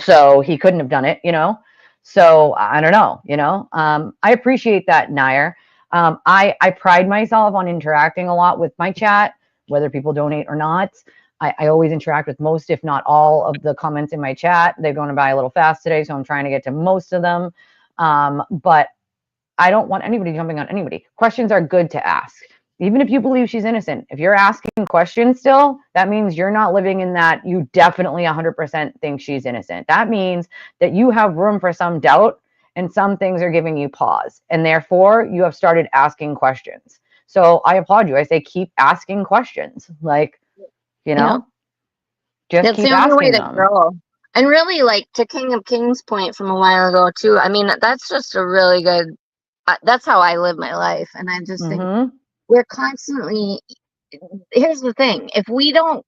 so he couldn't have done it, you know? So I don't know, you know? I appreciate that, Nair. I pride myself on interacting a lot with my chat, whether people donate or not. I always interact with most, if not all, of the comments in my chat. They're going by a little fast today, so I'm trying to get to most of them. But I don't want anybody jumping on anybody. Questions are good to ask. even if you believe she's innocent, if you're asking questions still, that means you're not living in that you definitely 100% think she's innocent. That means that you have room for some doubt and some things are giving you pause. And therefore, you have started asking questions. So I applaud you. I say keep asking questions. Like, Yeah. just That's keep the only way asking to them. grow. And really, like to King of Kings' point from a while ago, too. I mean, that's just a really good. That's how I live my life, and I just think we're constantly. Here's the thing: if we don't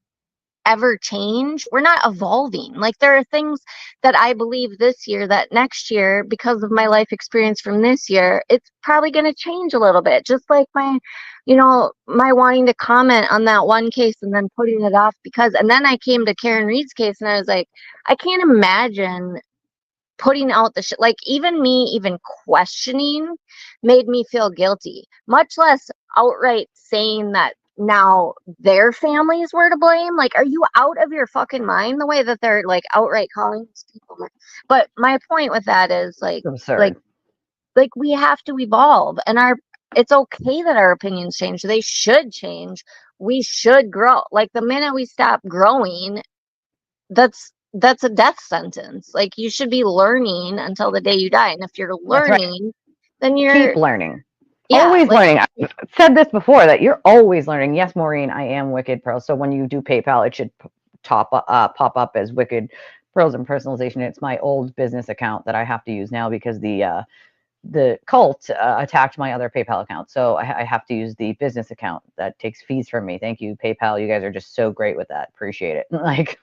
ever change, we're not evolving. Like there are things that I believe this year that next year, because of my life experience from this year, it's probably going to change a little bit. Just like my wanting to comment on that one case and then putting it off and then I came to Karen Reed's case and I was like, I can't imagine putting out the shit. Like even me even questioning made me feel guilty, much less outright saying that now their families were to blame. Like, are you out of your fucking mind the way that they're like outright calling these people? But my point with that is Absurd. like we have to evolve, and it's okay that our opinions change. They should change. We should grow. Like the minute we stop growing, that's a death sentence. Like you should be learning until the day you die. And if you're That's right. learning, then you're Keep learning. yeah, Always like, learning. I've said this before that you're always learning. Yes, Maureen, I am Wicked Pearls. So when you do PayPal, it should pop up as Wicked Pearls and Personalization. It's my old business account that I have to use now because the cult attacked my other PayPal account. So I have to use the business account that takes fees from me. Thank you, PayPal. You guys are just so great with that. Appreciate it. Like,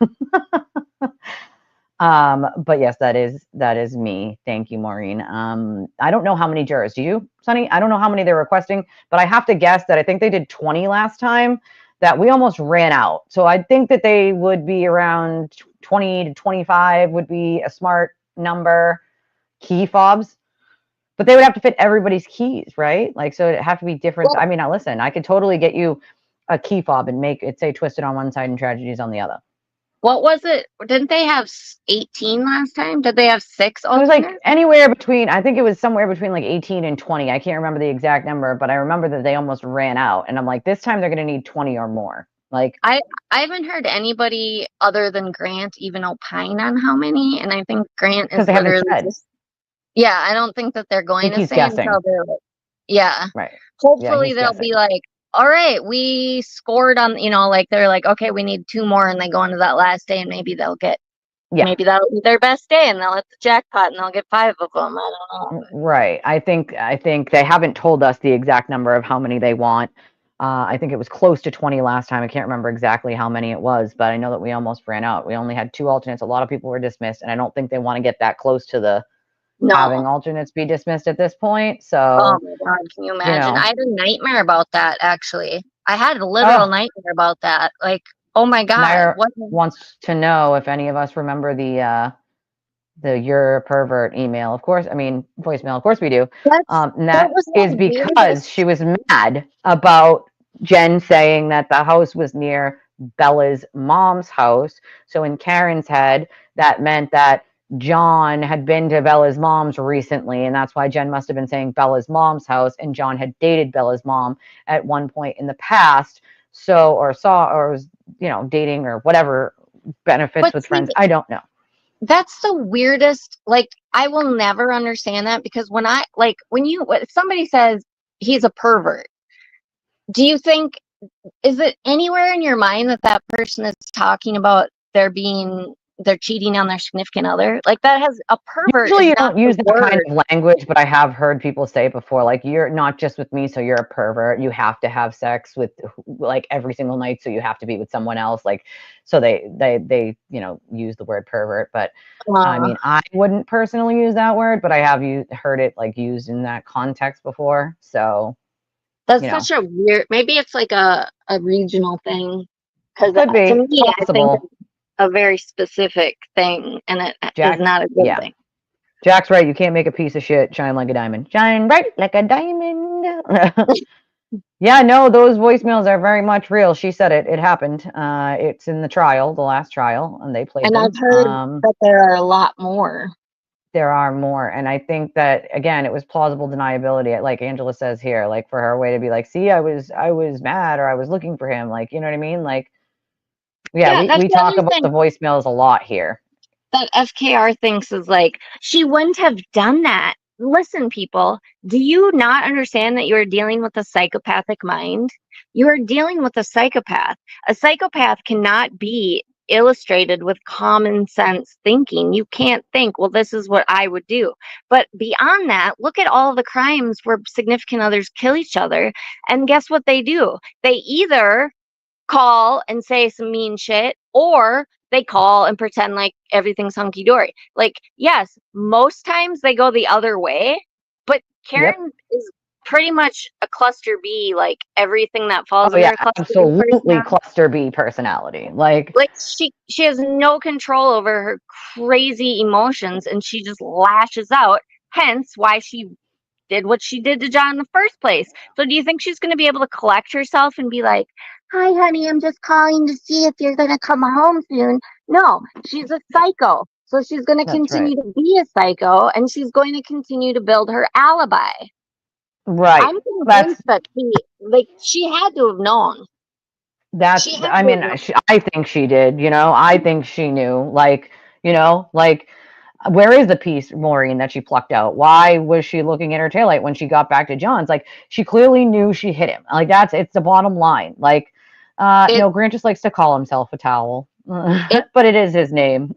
but yes, that is me. Thank you, Maureen. I don't know how many jurors. Do you, Sunny? I don't know how many they're requesting, but I have to guess that I think they did 20 last time, that we almost ran out. So I think that they would be around 20 to 25 would be a smart number. Key fobs. But they would have to fit everybody's keys, right? Like, so it'd have to be different. I mean, now listen, I could totally get you a key fob and make it say Twisted on one side and Tragedies on the other. what was it? Didn't they have 18 last time? Did they have 6 It was alternates? like anywhere between, I think it was somewhere between like 18 and 20. I can't remember the exact number, but I remember that they almost ran out. And I'm like, this time they're going to need 20 or more. Like, I haven't heard anybody other than Grant even opine on how many, and I think Grant because is they haven't literally said. just I don't think that they're I going think to he's say guessing. until they're yeah. Right. Hopefully he's they'll guessing. be like, all right, we scored on, like they're like, okay, we need 2 more, and they go into that last day, and maybe they'll get maybe that'll be their best day, and they'll hit the jackpot, and they'll get 5 of them. I don't know. Right. I think they haven't told us the exact number of how many they want. I think it was close to 20 last time. I can't remember exactly how many it was, but I know that we almost ran out. We only had 2 alternates. A lot of people were dismissed, and I don't think they want to get that close to the having alternates be dismissed at this point. So, oh my God, can you imagine? I had a nightmare about that, actually. I had a literal nightmare about that. Like, oh my God. Meyer wants to know if any of us remember the "you're a pervert" email. Of course, I mean voicemail. Of course we do. And that is because she was mad about Jen saying that the house was near Bella's mom's house. So in Karen's head, that meant that John had been to Bella's mom's recently, and that's why Jen must have been saying Bella's mom's house, and John had dated Bella's mom at one point in the past. So, or was, dating or whatever, benefits with friends. I don't know. That's the weirdest. Like, I will never understand that, because when if somebody says he's a pervert, do you think, is it anywhere in your mind that person is talking about they're cheating on their significant other? Like, that has a pervert. Usually you don't use that kind of language, but I have heard people say before, like, you're not just with me, so you're a pervert. You have to have sex with like every single night, so you have to be with someone else. Like, so they use the word pervert, but I mean, I wouldn't personally use that word, but I have heard it like used in that context before. So that's such a weird. Maybe it's like a regional thing, because could be. To me, possible. I think it's a very specific thing, and it is not a good thing. Jack's right. You can't make a piece of shit shine like a diamond. Shine bright like a diamond. Yeah, no, those voicemails are very much real. She said it. It happened. It's in the last trial, and they played them. And I've heard that there are a lot more. There are more. And I think that, again, it was plausible deniability, like Angela says here, like for her way to be like, see, I was mad, or I was looking for him. Like, you know what I mean? Like, yeah, Yeah, that's we the talk other about thing the voicemails a lot here. that FKR thinks is like, she wouldn't have done that. Listen, people, do you not understand that you're dealing with a psychopathic mind? You're dealing with a psychopath. A psychopath cannot be illustrated with common sense thinking. You can't think, well, this is what I would do. But beyond that, look at all the crimes where significant others kill each other. And guess what they do? They either call and say some mean shit, or they call and pretend like everything's hunky dory. Like, yes, most times they go the other way, but Yep. Karen is pretty much a cluster B, like everything that falls Oh under yeah, a cluster B absolutely personality. cluster B personality. Like She has no control over her crazy emotions, and she just lashes out. Hence why she did what she did to John in the first place. So do you think she's going to be able to collect herself and be like, "Hi, honey, I'm just calling to see if you're going to come home soon"? No, she's a psycho. So she's going to that's right. continue to be a psycho, and she's going to continue to build her alibi. Right. I'm That's convinced that she had to have known. She had I to have mean, known. I think she did, you know. I think she knew, like, you know, like, where is the piece, Maureen, that she plucked out? Why was she looking at her taillight when she got back to John's? Like, she clearly knew she hit him. Like, it's the bottom line. Like, It no, Grant just likes to call himself a towel, it but it is his name.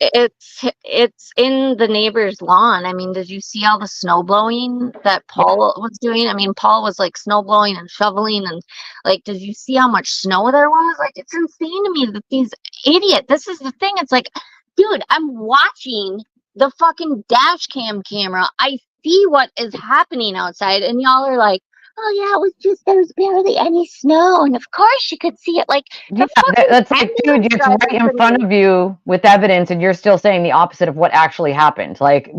it's in the neighbor's lawn. I mean, did you see all the snow blowing that Yeah, Paul was doing? I mean, Paul was like snow blowing and shoveling, and like, did you see how much snow there was? Like, it's insane to me that these idiot. This is the thing. It's like, dude, I'm watching the fucking dash cam camera. I see what is happening outside, and y'all are like, "Oh yeah, it was just there was barely any snow, and of course you could see it." Like yeah, the fucking that's like, dude, ambulance it's right driver in front couldn't. of you with evidence, and you're still saying the opposite of what actually happened. Like,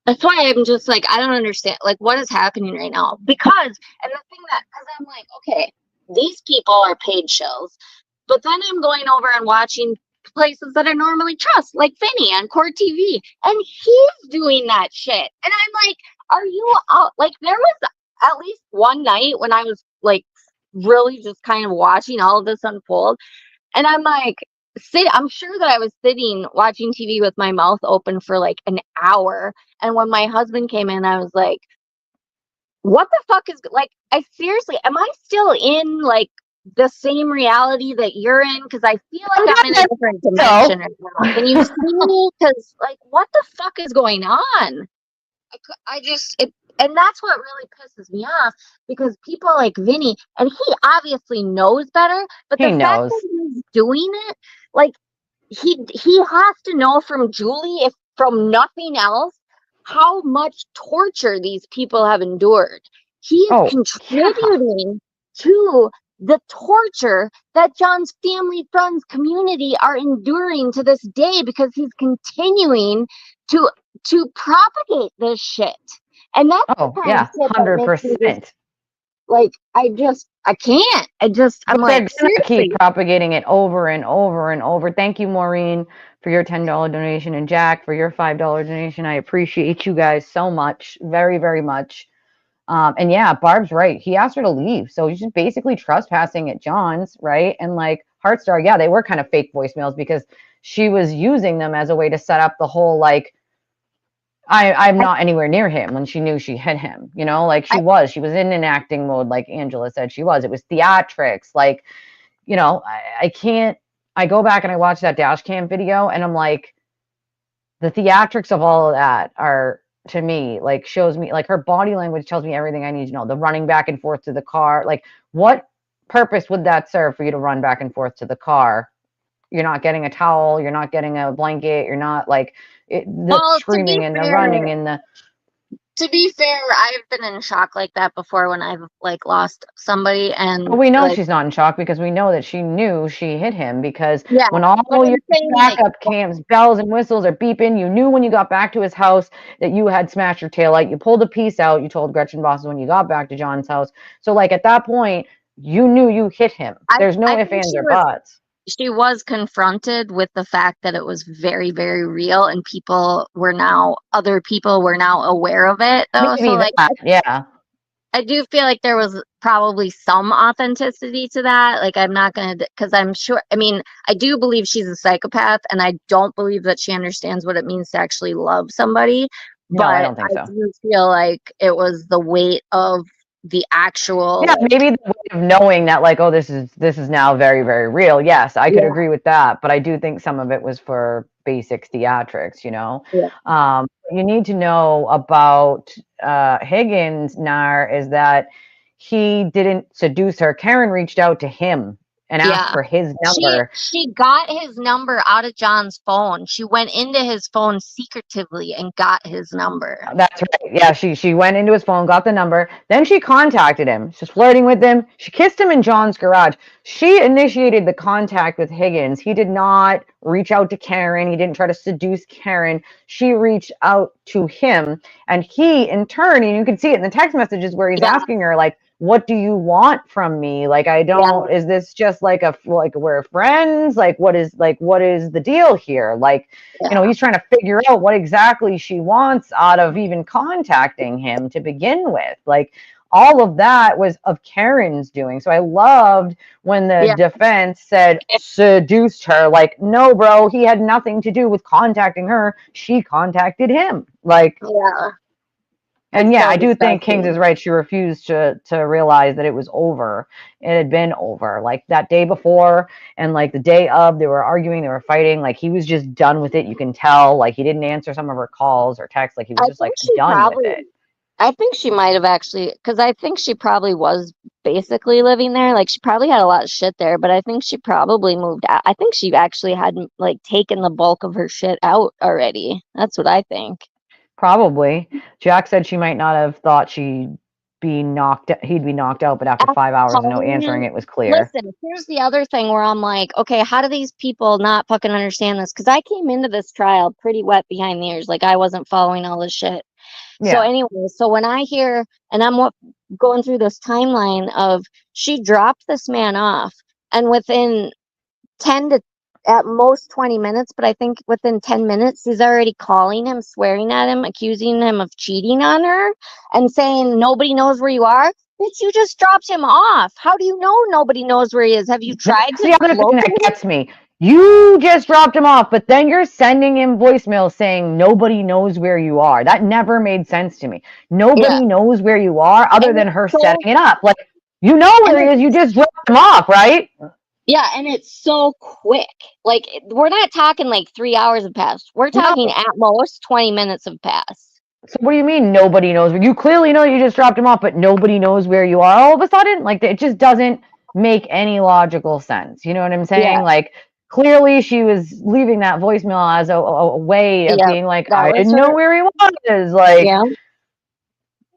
That's why I'm just like, I don't understand, like, what is happening right now? Because, and the thing that, because I'm like, okay, these people are paid shows, but then I'm going over and watching places that I normally trust, like Vinny on Court TV, and he's doing that shit. And I'm like, are you out? Like, there was at least one night when I was like, really just kind of watching all of this unfold. And I'm like, I'm sure that I was sitting watching TV with my mouth open for like an hour. And when my husband came in, I was like, what the fuck is like, I seriously, am I still in like the same reality that you're in? Because I feel like I'm in a different so, dimension right now. Can you see me? Because like, what the fuck is going on? I just it, and that's what really pisses me off, because people like Vinny, and he obviously knows better, but he the fact knows. that he's doing it, like he has to know from Julie, if from nothing else, how much torture these people have endured. He is Oh, yeah. contributing to the torture that John's family, friends, community are enduring to this day, because he's continuing to propagate this shit. And that's the Oh, kind of yeah, shit that makes me just 100%. like, I can't. I'm But they're like, gonna keep seriously. propagating it over and over and over. Thank you, Maureen, for your $10 donation, and Jack for your $5 donation. I appreciate you guys so much, very, very much. And yeah, Barb's right. He asked her to leave, so he's just basically trespassing at John's, right? And like Heartstar, yeah, they were kind of fake voicemails because she was using them as a way to set up the whole like, I'm I, not anywhere near him, when she knew she hit him, you know, like I, she was in an acting mode, like Angela said she was. It was theatrics, like, you know, I can't. I go back and I watch that dash cam video, and I'm like, the theatrics of all of that are, to me, like, shows me, like, her body language tells me everything I need to know. The running back and forth to the car, like, what purpose would that serve for you to run back and forth to the car? You're not getting a towel, you're not getting a blanket, you're not like the well, screaming and the running and the. to be fair, I've been in shock like that before when I've like lost somebody, But and we know like, she's not in shock because we know that she knew she hit him, because yeah, when but all I'm your saying like, backup cams, bells and whistles are beeping, you knew when you got back to his house that you had smashed your taillight. You pulled a piece out. You told Gretchen Bosses when you got back to John's house. So like at that point, you knew you hit him. There's no I ifs, think ands, or buts. she was confronted with the fact that it was very, very real, and other people were now aware of it, though. So, Maybe like, that, yeah. I do feel like there was probably some authenticity to that. Like, I'm not going to, because I'm sure, I mean, I do believe she's a psychopath, and I don't believe that she understands what it means to actually love somebody. No, I But don't think I so. do feel like it was the weight of the Yeah, actual, maybe the way of knowing that, like, oh, this is now very, very real. Yes, I could yeah, agree with that, but I do think some of it was for basic theatrics, you know. yeah, You need to know about Higgins, Nar, is that he didn't seduce her. Karen reached out to him and asked yeah. for his She number. she got his number out of John's phone. She went into his phone secretively and got his number. That's right. Yeah, she went into his phone, got the number. Then she contacted him. She's flirting with him. She kissed him in John's garage. She initiated the contact with Higgins. He did not reach out to Karen. He didn't try to seduce Karen. She reached out to him, and he, in turn, and you can see it in the text messages where he's Yeah, asking her, like, what do you want from me? Like, I yeah, don't, is this just like we're friends? Like, what is the deal here? Like, yeah, he's trying to figure out what exactly she wants out of even contacting him to begin with. Like, all of that was of Karen's doing. So I loved when the yeah, defense said seduced her. Like, no, bro, he had nothing to do with contacting her. She contacted him. Like, yeah. and It's yeah, so I do think Kings disgusting. is right. She refused to realize that it was over. It had been over. Like that day before and like the day of, they were arguing, they were fighting. Like he was just done with it. You can tell. Like he didn't answer some of her calls or texts. Like he was I just think like she done with probably, it. I think she might have actually, because I think she probably was basically living there. Like, she probably had a lot of shit there, but I think she probably moved out. I think she actually had, like, taken the bulk of her shit out already. That's what I think. Probably. Jack said she might not have thought he'd be knocked out, but after After 5 hours of no calling answering, him, it was clear. listen, here's the other thing where I'm like, okay, how do these people not fucking understand this? Because I came into this trial pretty wet behind the ears. Like, I wasn't following all this shit. So Yeah. anyway, so when I hear, and going through this timeline of, she dropped this man off, and within 10 to at most 20 minutes, but I think within 10 minutes, he's already calling him, swearing at him, accusing him of cheating on her, and saying, nobody knows where you are. Bitch, you just dropped him off. How do you know nobody knows where he is? Have you tried That's to the other thing locate that him? gets me. You just dropped him off, but then you're sending him voicemail saying nobody knows where you are. That never made sense to me. Yeah. Nobody knows where you are other And than it's her so, setting it up. Like, you know and where he is. You it's just dropped him off, right? Yeah, and it's so quick. Like, we're not talking like 3 hours have passed. We're No. talking at most 20 minutes have passed. So what do you mean nobody knows? You clearly know you just dropped him off, but nobody knows where you are all of a sudden? Like, it just doesn't make any logical sense. You know what I'm Yeah, saying? Like, clearly she was leaving that voicemail as a way of yeah. being like, That I was didn't know her. where he was. Like, Yeah.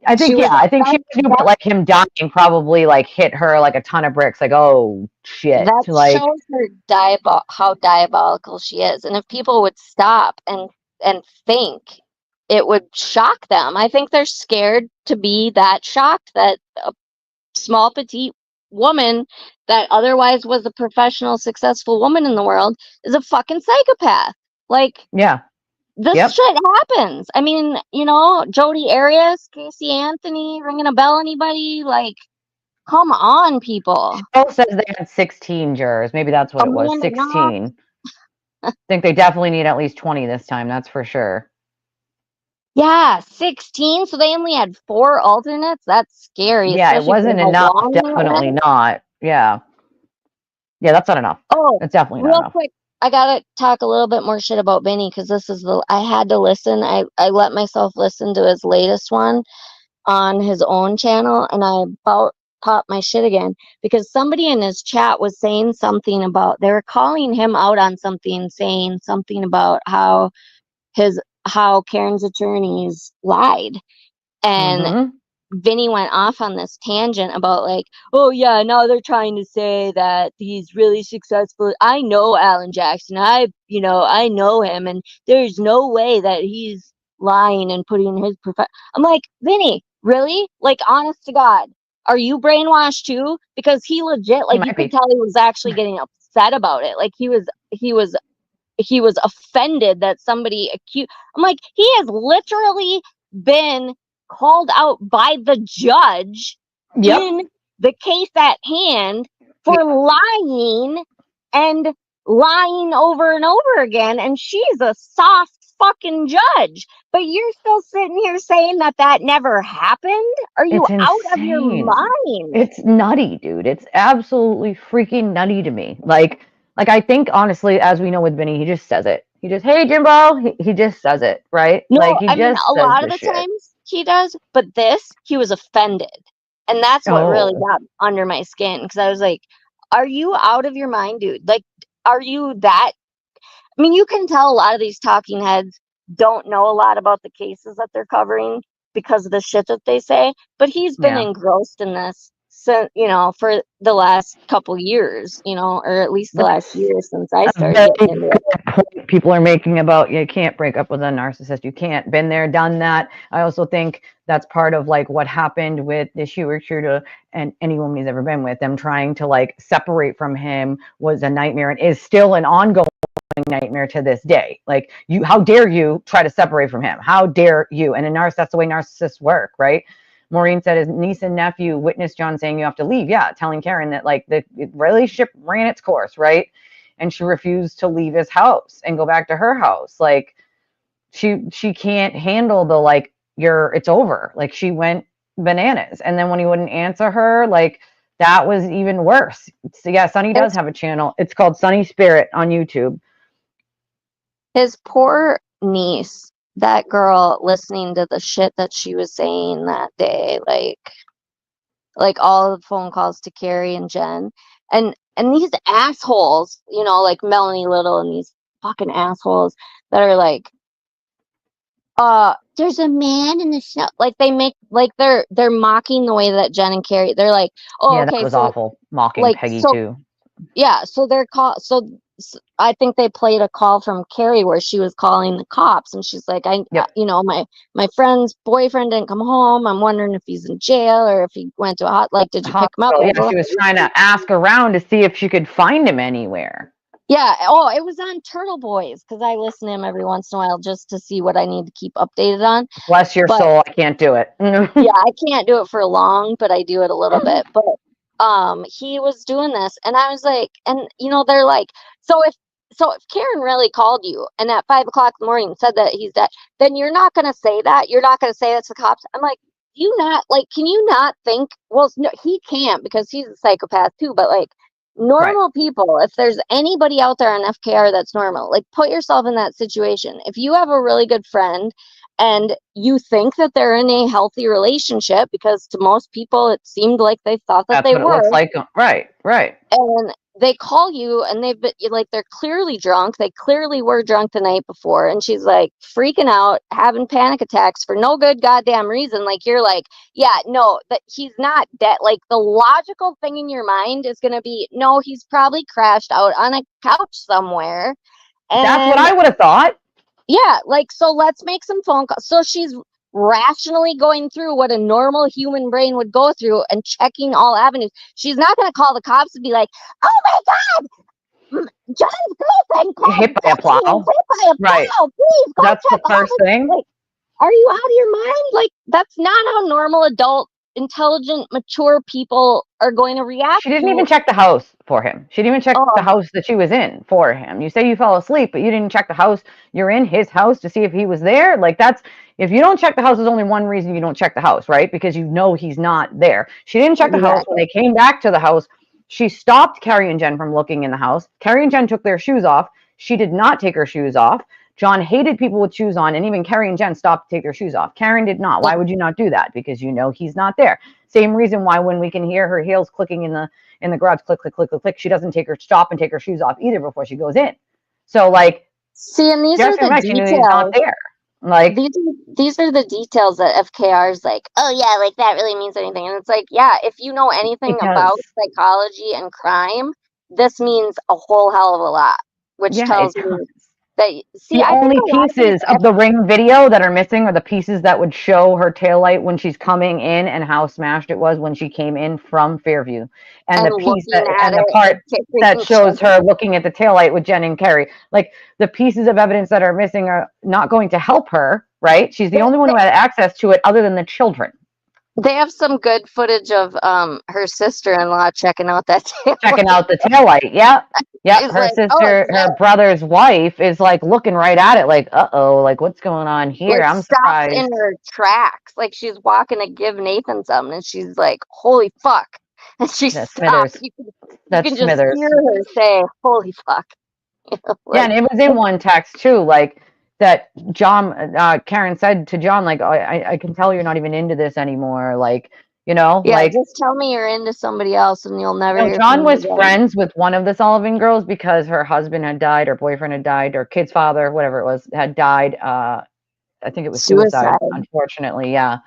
I She think, yeah, was I think she knew, but like him dying probably like hit her like a ton of bricks. Like, oh shit. that Like, shows her how diabolical she is. And if people would stop and think, it would shock them. I think they're scared to be that shocked that a small petite woman that otherwise was a professional successful woman in the world is a fucking psychopath. Like, yeah, this yep. shit happens. I mean, Jodi Arias, Casey Anthony, ringing a bell, anybody? Like, come on, people. Cheryl says they had 16 jurors. Maybe that's what it was. Amanda Knox. 16. I think they definitely need at least 20 this time. That's for sure. Yeah, 16. So they only had 4 alternates. That's scary, Yeah, it especially for wasn't enough. Milwaukee that Definitely way. not. Yeah. Yeah, that's not enough. Oh, That's definitely not real enough. quick, I gotta talk a little bit more shit about Vinny because I had to listen. I let myself listen to his latest one on his own channel, and I about popped my shit again because somebody in his chat was saying something about, they were calling him out on something, saying something about how Karen's attorneys lied. And Mm-hmm. Vinny went off on this tangent about, like, oh yeah, now they're trying to say that he's really successful. I know Alan Jackson. I know him, and there's no way that he's lying and putting his I'm like, Vinny, really? Like, honest to God, are you brainwashed too? Because he legit, He like, you might could be. tell he was actually getting upset about it. Like he was offended that somebody accused. I'm like, he has literally been called out by the judge in the case at hand for lying and lying over and over again, and she's a soft fucking judge, but you're still sitting here saying that never happened. Are you It's out of your insane. mind? It's nutty, dude. It's absolutely freaking nutty to me. Like I think honestly, as we know with Vinny, he just says it. He just, hey Jimbo, he just says it, right? No, Like he I mean, just a says lot the of the shit. times he does, but this, he was offended. And that's what really Oh, got under my skin, because I was like, are you out of your mind, dude? Like, are you that? I mean, you can tell a lot of these talking heads don't know a lot about the cases that they're covering because of the shit that they say, but he's been yeah. engrossed in this, so, for the last couple years, or at least the last That's year since I a started very getting into it. good point people are making about you can't break up with a narcissist. You can't. Been there, done that. I also think that's part of like what happened with the shooter and any woman he's ever been with. Them trying to like separate from him was a nightmare and is still an ongoing nightmare to this day. Like how dare you try to separate from him? How dare you? And that's the way narcissists work, right? Maureen said his niece and nephew witnessed John saying you have to leave. Yeah, telling Karen that like the relationship ran its course, right? And she refused to leave his house and go back to her house. Like she can't handle the like it's over. Like she went bananas. And then when he wouldn't answer her, like that was even worse. So yeah, Sunny does have a channel. It's called Sunny Spirit on YouTube. His poor niece, that girl, listening to the shit that she was saying that day, like all the phone calls to Carrie and Jen, and these assholes, like Melanie Little and these fucking assholes that are like, there's a man in the show. Like they make like they're mocking the way that Jen and Carrie. They're like, oh, Yeah, that okay, was so awful. Mocking like Peggy so too. yeah, so they're I think they played a call from Carrie where she was calling the cops, and she's like, Yep. My friend's boyfriend didn't come home. I'm wondering if he's in jail or if he went to did you pick him up? Hospital. Yeah, she was trying to ask around to see if she could find him anywhere. Yeah. Oh, it was on Turtle Boys, because I listen to him every once in a while just to see what I need to keep updated on. Bless your But soul, I can't do it. yeah, I can't do it for long, but I do it a little bit. But he was doing this, and I was like, and they're like, so if Karen really called you and at 5 o'clock in the morning said that he's dead, then you're not gonna say that. You're not gonna say that to the cops. I'm like, can you not think? Well, no, he can't, because he's a psychopath too. But like normal people, if there's anybody out there on FKR that's normal, like put yourself in that situation. If you have a really good friend and you think that they're in a healthy relationship, because to most people it seemed like they thought that That's they what it were, looks like. Right. and they call you and they've been like, they're clearly drunk, they clearly were drunk the night before, and she's like freaking out, having panic attacks for no good goddamn reason. Like you're like, yeah, no, that he's not dead. Like the logical thing in your mind is going to be, no, he's probably crashed out on a couch somewhere. And that's what I would have thought. yeah, like, so let's make some phone calls. So she's rationally going through what a normal human brain would go through and checking all avenues. She's not going to call the cops and be like, oh my God, John's girlfriend called Hit by a plow. hit by a Right. plow. Please go That's check the first thing. Like, are you out of your mind? Like, that's not how normal adult, intelligent, mature people are going to react. She didn't even check the house for him. She didn't even check the house that she was in for him. You say you fell asleep, but you didn't check the house. You're in his house to see if he was there. Like if you don't check the house, there's only one reason you don't check the house, right? Because you know he's not there. She didn't check the house. When they came back to the house, she stopped Carrie and Jen from looking in the house. Carrie and Jen took their shoes off. She did not take her shoes off. John hated people with shoes on, and even Carrie and Jen stopped to take their shoes off. Karen did not. Why would you not do that? Because you know he's not there. Same reason why when we can hear her heels clicking in the garage, click, click, click, click, click, she doesn't stop and take her shoes off either before she goes in. So like, see, and these are the details. He's not there. Like these are the details that FKR is like, oh yeah, like that really means anything. And it's like, yeah, if you know anything about psychology and crime, this means a whole hell of a lot, which tells me See, The I think only a lot of these, pieces of the Ring video that are missing are the pieces that would show her taillight when she's coming in and how smashed it was when she came in from Fairview. And and the piece looking that at and the it part and that taking shows her looking at the taillight with Jen and Carrie. Like the pieces of evidence that are missing are not going to help her, right? She's the only one who had access to it other than the children. they have some good footage of her sister-in-law checking out that Checking taillight. out the taillight. Yep. Yep. She's Her like, oh, sister, it's her there. brother's wife is like looking right at it, like, uh-oh, like what's going on here? Like I'm stopped in surprised. her tracks. Like she's walking to give Nathan something and she's like, holy fuck. And she That's stopped. Smithers. You That's can just Smithers. hear her say, holy fuck. Yeah, Like, and it was in one text too, like that John, Karen said to John, like, I can tell you're not even into this anymore. Like, yeah, like, just tell me you're into somebody else and you'll never no, hear from John me was again. friends with one of the Sullivan girls because her husband had died, or boyfriend had died, or kid's father, whatever it was, had died. I think it was suicide, Suicide. unfortunately. Yeah.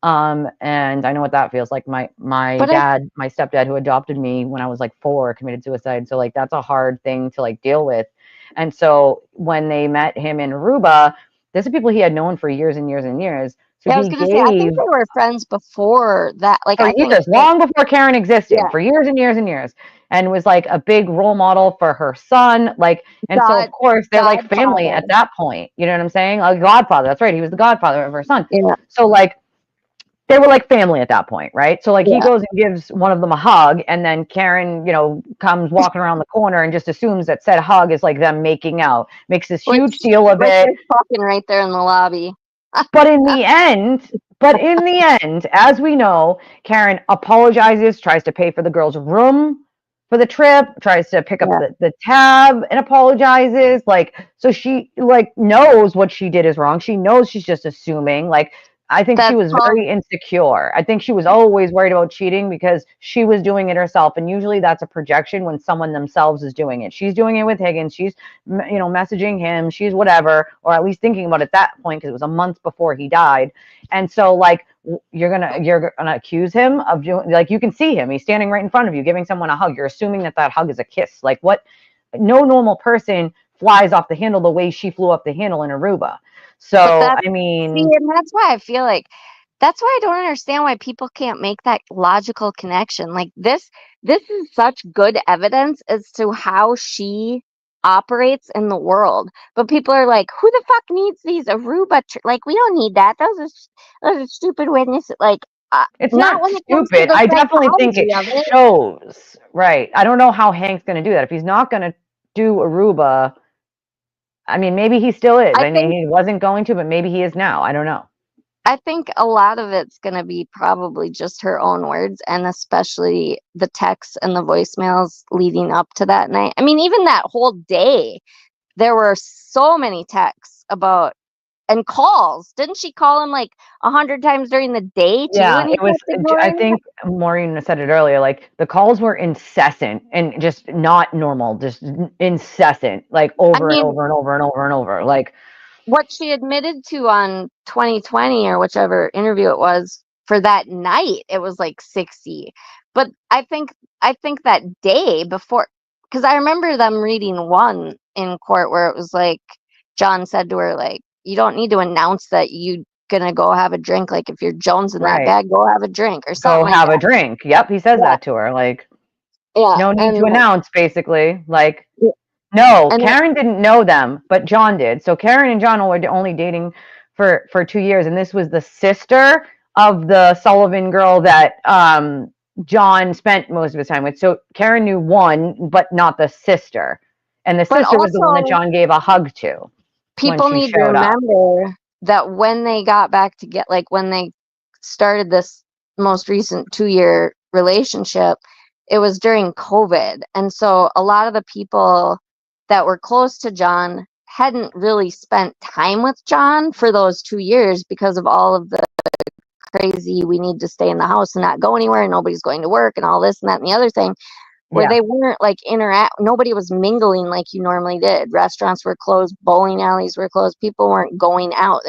And I know what that feels like. My But I dad, my stepdad who adopted me when I was like 4 committed suicide. So like that's a hard thing to like deal with. And so when they met him in Aruba, these are people he had known for years and years and years. So yeah, I was he gonna say, I think gave they were friends before that. Like for I think years, long before Karen existed, yeah, for years and years and years, and was like a big role model for her son. Like, and so of God course they're like family Godfather. at that point. You know what I'm saying? Like godfather. That's right. He was the godfather of her son. Yeah, So like they were like family at that point, right? So like he yeah. goes and gives one of them a hug, and then Karen, comes walking around the corner and just assumes that said hug is like them making out, makes this Like huge deal of like it. they're fucking right there in the lobby. But in the end, as we know, Karen apologizes, tries to pay for the girl's room for the trip, tries to pick up Yeah. the tab and apologizes. Like, so she like knows what she did is wrong. She knows she's just assuming. Like, I think she That's was called very insecure. I think she was always worried about cheating because she was doing it herself. And usually that's a projection when someone themselves is doing it. She's doing it with Higgins. She's messaging him, she's whatever, or at least thinking about it at that point because it was a month before he died. And so like you're gonna accuse him of doing, like, you can see him, he's standing right in front of you giving someone a hug, you're assuming that hug is a kiss. Like, what? No normal person flies off the handle the way she flew off the handle in Aruba. But So that's I see, mean, and that's why I feel like that's why I don't understand why people can't make that logical connection. Like this is such good evidence as to how she operates in the world. But people are like, who the fuck needs these Aruba? Like, we don't need that. Those are stupid witnesses. Like, it's not not when it comes to stupid. the I definitely think psychology it of it. shows, right? I don't know how Hank's going to do that. If he's not going to do Aruba, I mean, maybe he still is. I I mean, think he wasn't going to, but maybe he is now. I don't know. I think a lot of it's going to be probably just her own words, and especially the texts and the voicemails leading up to that night. I mean, even that whole day, there were so many texts about and calls. Didn't she call him like 100 times during the day too? Yeah, And he it was. kept I ignoring her. think Maureen said it earlier. Like the calls were incessant and just not normal, just incessant, like I over and mean, over and over and over and over. Like, what she admitted to on 2020 or whichever interview it was for that night, it was like 60. But I think that day before, because I remember them reading one in court where it was like John said to her, like, you don't need to announce that you gonna go have a drink. Like, if you're jonesing that right, bad, go have a drink or go something like have a that. drink. Yep, he says Yeah, that to her. Like, yeah, no need to and announce, basically. Like, no, and Karen didn't know them, but John did. So Karen and John were only dating for 2 years, and this was the sister of the Sullivan girl that John spent most of his time with. So Karen knew one, but not the sister, and the but sister was the one that also John gave a hug to when people she need to showed up. remember that when they got back to get like when they started this most recent 2-year relationship, it was during COVID. And so a lot of the people that were close to John hadn't really spent time with John for those 2 years because of all of the crazy we need to stay in the house and not go anywhere and nobody's going to work and all this and that and the other thing, where Yeah, they weren't like nobody was mingling like you normally did. Restaurants were closed, bowling alleys were closed, people weren't going out.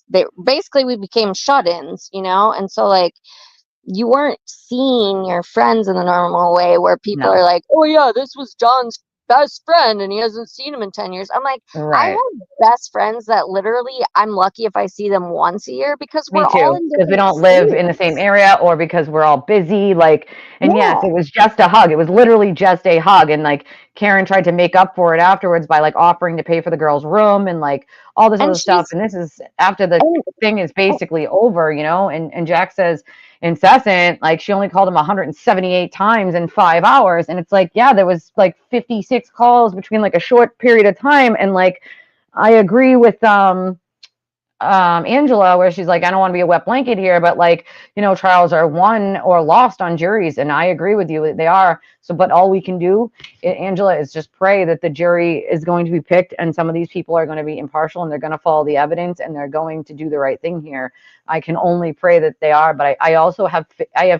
They basically, we became shut-ins, and so like you weren't seeing your friends in the normal way where people no. are like, oh yeah, this was John's best friend and he hasn't seen him in 10 years. I'm like, I Right. have best friends that literally I'm lucky if I see them once a year because Me we're all too, in because we different don't live in the same states. area or because we're all busy. Like, and yes, Yeah. it was just a hug. It was literally just a hug. And like Karen tried to make up for it afterwards by like offering to pay for the girl's room and like all this And other stuff. she's And this is after the and thing is basically over, you know? And Jack says incessant, like she only called him 178 times in 5 hours. And it's like, yeah, there was like 56 calls between like a short period of time. And like, I agree with, Angela, where she's like, I don't want to be a wet blanket here, but like, you know, trials are won or lost on juries, and I agree with you, they are. So, but all we can do, Angela, is just pray that the jury is going to be picked, and some of these people are going to be impartial, and they're going to follow the evidence, and they're going to do the right thing here. I can only pray that they are, but I also have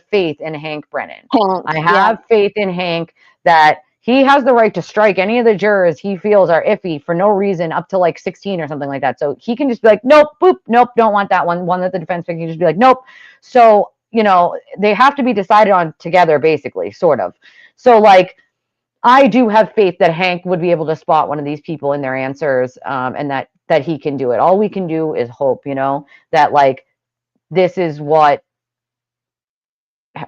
faith in Hank Brennan. Hank. I Yeah. have faith in Hank that he has the right to strike any of the jurors he feels are iffy for no reason up to like 16 or something like that. So he can just be like, nope, boop, nope, don't want that one. One that the defense picked, he can just be like, nope. So, you know, they have to be decided on together, basically, sort of. So, like, I do have faith that Hank would be able to spot one of these people in their answers, and that he can do it. All we can do is hope, you know, that like this is what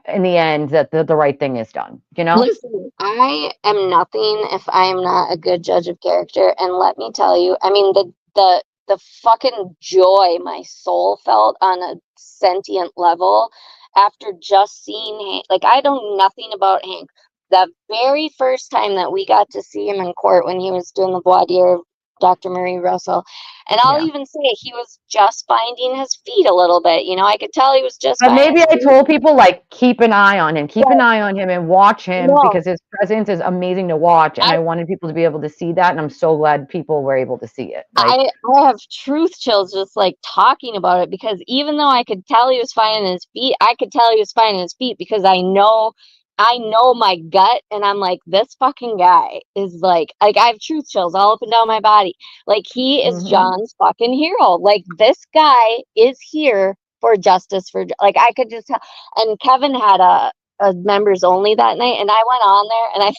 in the end that the right thing is done, you know? Listen, I am nothing if I am not a good judge of character. And let me tell you, I mean, the fucking joy my soul felt on a sentient level after just seeing Hank. Like, I know nothing about Hank. The very first time that we got to see him in court when he was doing the voir dire of Dr. Marie Russell, and I'll Yeah. even say he was just finding his feet a little bit. You know, I could tell he was just But finding maybe his I feet. told people like keep an eye on him, keep an But eye on him and watch him no, because his presence is amazing to watch. And I I wanted people to be able to see that. And I'm so glad people were able to see it. Like, I have truth chills just like talking about it because even though I could tell he was finding his feet, I could tell he was finding his feet because I know my gut and I'm like, this fucking guy is like I have truth chills all up and down my body. Like he is hmm John's fucking hero. Like this guy is here for justice for like I could just tell. And Kevin had a members only that night and I went on there and I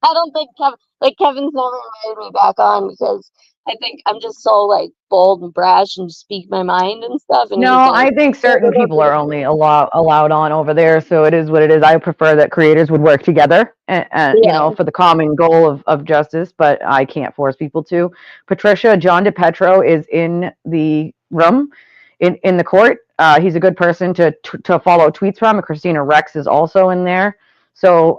I don't think Kevin's never invited me back on because I think I'm just so like bold and brash and speak my mind and stuff. And he's no, like, I think "No, no, certain no, people no, are only allowed on over there. So it is what it is. I prefer that creators would work together and you know, yeah, for the common goal of justice, but I can't force people to. Patricia, John DePetro is in the room in the court. He's a good person to follow tweets from. And Christina Rex is also in there. So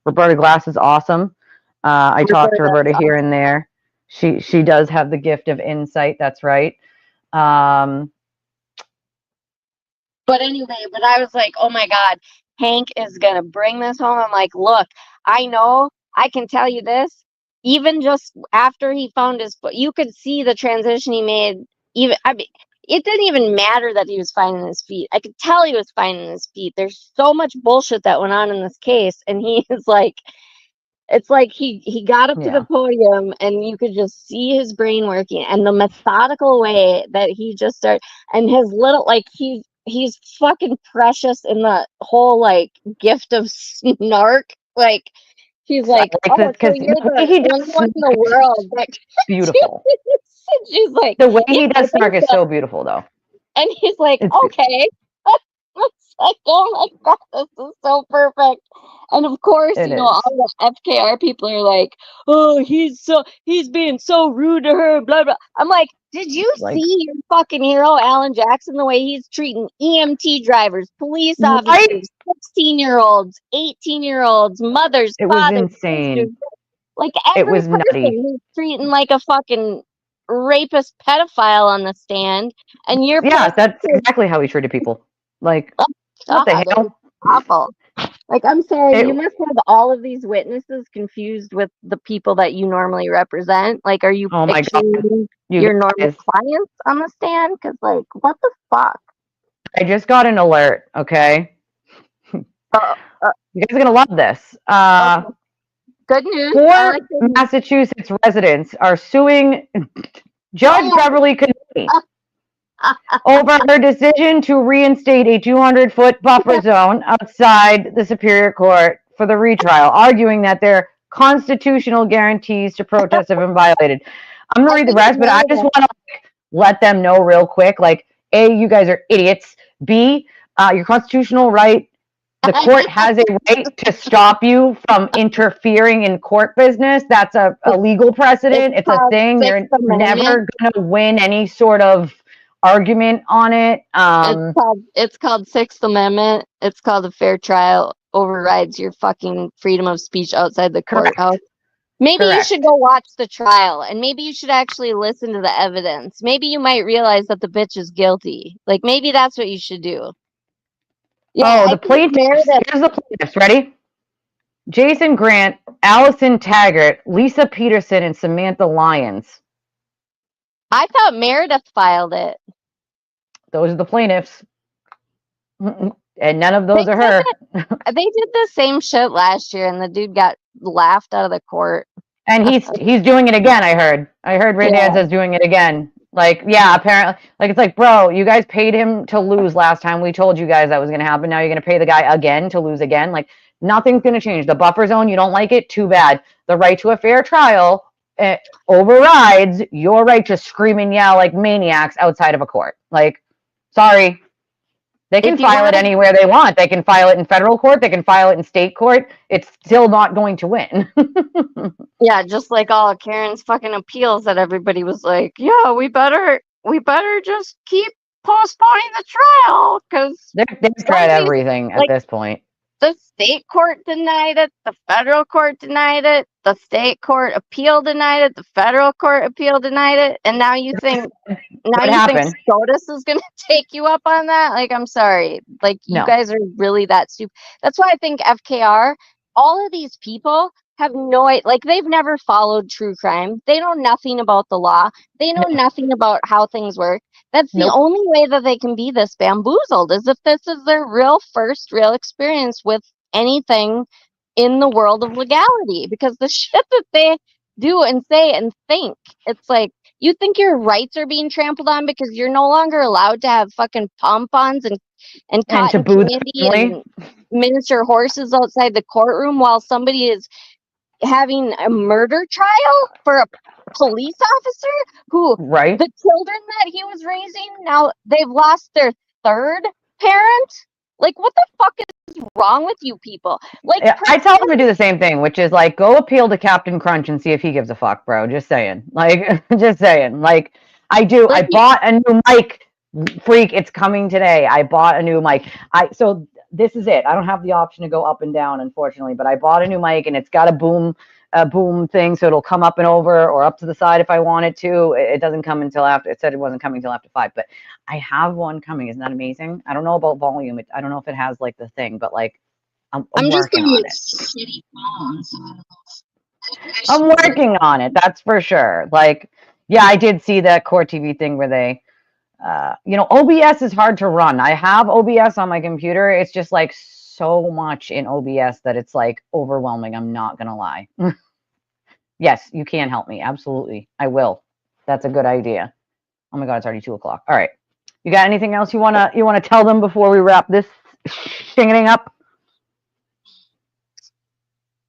Roberta Glass is awesome. I talked to Roberta here and there. She does have the gift of insight. That's right. Um, But anyway, but I was like, oh my God, Hank is going to bring this home. I'm like, look, I know, I can tell you this. Even just after he found his foot, you could see the transition he made. Even, I mean, it didn't even matter that he was finding his feet. I could tell he was finding his feet. There's so much bullshit that went on in this case. And he is like, it's like he got up to the yeah. podium and you could just see his brain working and the methodical way that he just started and his little like he's fucking precious in the whole like gift of snark. Like he's I like, like oh, that so because you're the way the he only does one snark in the is world that beautiful. she's like, The way yeah, he I does think snark is so. so beautiful, though. And he's like, It's beautiful. okay. It's like, oh my God, this is so perfect. And of course, It you know, all is. the FKR people are like, oh, he's being so rude to her, blah blah. I'm like, did you Like, see your fucking hero, Alan Jackson, the way he's treating EMT drivers, police right? officers, 16-year-olds, 18-year-olds, mothers, It was fathers, sisters, insane. like It every was person nutty. he's treating like a fucking rapist pedophile on the stand. And you're Yeah, putting that's exactly how he treated people. Like, oh what the God, it was hell? awful. Like, I'm sorry, It, you must have all of these witnesses confused with the people that you normally represent. Like, are you oh my God. picturing You your normal guys, clients on the stand? Because, like, what the fuck? I just got an alert, okay? Uh, uh, You guys are going to love this. okay. Good news. I Four like good news. Massachusetts residents are suing Judge Oh, Beverly Cannini my. over her decision to reinstate a 200-foot buffer zone outside the Superior Court for the retrial, arguing that their constitutional guarantees to protest have been violated. I'm gonna read the think rest, but I just want to let them know real quick, like, A, you guys are idiots. B, your constitutional right, the court has a right to stop you from interfering in court business. That's a legal precedent. It's a thing. You're never going to win any sort of argument on it. It's called Sixth Amendment. It's called a fair trial overrides your fucking freedom of speech outside the courthouse. Maybe you should go watch the trial, and maybe you should actually listen to the evidence. Maybe you might realize that the bitch is guilty. Like, maybe that's what you should do. Yeah, the plaintiffs. Here's the plaintiffs. Ready? Jason Grant, Allison Taggart, Lisa Peterson, and Samantha Lyons. I thought Meredith filed it. Those are the plaintiffs. And none of those are her. They did the same shit last year, and the dude got laughed out of the court. And he's doing it again, I heard. I heard Ray Danza's doing it again. Like, yeah, apparently. Like, it's like, bro, you guys paid him to lose last time. We told you guys that was going to happen. Now you're going to pay the guy again to lose again. Like, nothing's going to change. The buffer zone, you don't like it? Too bad. The right to a fair trial overrides your right to scream and yell like maniacs outside of a court. Like, sorry. They can file it anywhere they want. They can file it in federal court. They can file it in state court. It's still not going to win. Yeah, just like all of Karen's fucking appeals that everybody was like, yeah, we better just keep postponing the trial because they've tried everything at this point. The state court denied it. The federal court denied it. The state court appeal denied it. The federal court appeal denied it. And now you think think SCOTUS is going to take you up on that? Like, I'm sorry. Like, you guys are really that stupid. That's why I think FKR, all of these people have no idea. Like, they've never followed true crime. They know nothing about the law. They know nothing about how things work. That's the only way that they can be this bamboozled, is if this is their first real experience with anything in the world of legality. Because the shit that they do and say and think, it's like, you think your rights are being trampled on because you're no longer allowed to have fucking pom-poms and cotton candy and miniature horses outside the courtroom while somebody is having a murder trial for a police officer who the children that he was raising, now they've lost their third parent. Like, what the fuck is wrong with you people? Like, I tell them to do the same thing, which is like, go appeal to Captain Crunch and see if he gives a fuck, bro. Just saying. Like, just saying. Like, I do. I bought a new mic. Freak, it's coming today. I bought a new mic. So this is it. I don't have the option to go up and down, unfortunately, but I bought a new mic and it's got a boom thing, so it'll come up and over or up to the side if I want it to. It doesn't come until after. It said it wasn't coming until after 5, but I have one coming. Isn't that amazing? I don't know about volume. I don't know if it has like the thing, but like I'm just working on it. Shitty phones. I'm working on it. That's for sure. Like, yeah, I did see that Core TV thing where they, OBS is hard to run. I have OBS on my computer. It's just like so much in OBS that it's like overwhelming. I'm not gonna lie. Yes, you can help me. Absolutely, I will. That's a good idea. Oh my God, it's already 2:00. All right, you got anything else you wanna tell them before we wrap this thing up?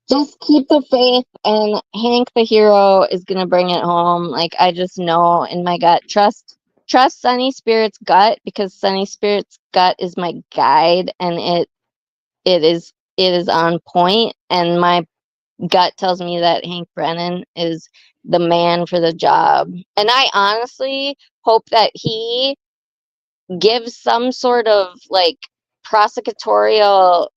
Just keep the faith, and Hank the hero is gonna bring it home. Like, I just know in my gut. Trust Sunny Spirit's gut, because Sunny Spirit's gut is my guide, and it is on point, and my gut tells me that Hank Brennan is the man for the job. And I honestly hope that he gives some sort of like prosecutorial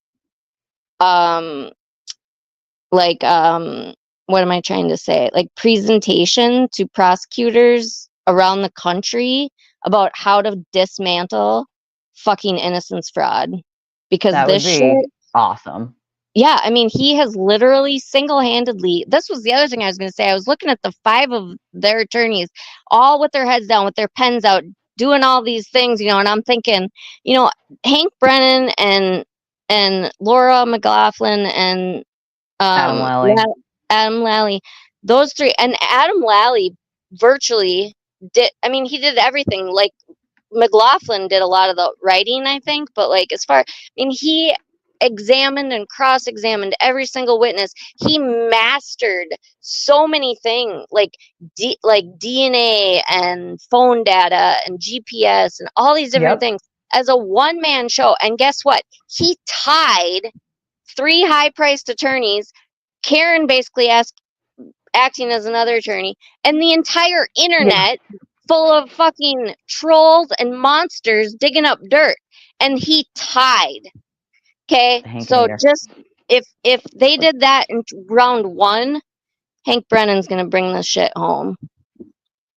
what am I trying to say? Like, presentation to prosecutors around the country about how to dismantle fucking innocence fraud. Because that this would be awesome. Yeah, I mean, he has literally single-handedly, this was the other thing I was going to say. I was looking at the 5 of their attorneys, all with their heads down, with their pens out, doing all these things, and I'm thinking, Hank Brennan and Laura McLaughlin and Adam Lally, those 3, and Adam Lally virtually did, I mean, he did everything. Like, McLaughlin did a lot of the writing, I think, but like, as far, I mean, he examined and cross-examined every single witness. He mastered so many things, like DNA and phone data and GPS and all these different things as a one-man show. And guess what? He tied 3 high-priced attorneys, Karen basically acting as another attorney, and the entire internet full of fucking trolls and monsters digging up dirt. And he tied. Okay, so just if they did that in round 1, Hank Brennan's gonna bring this shit home.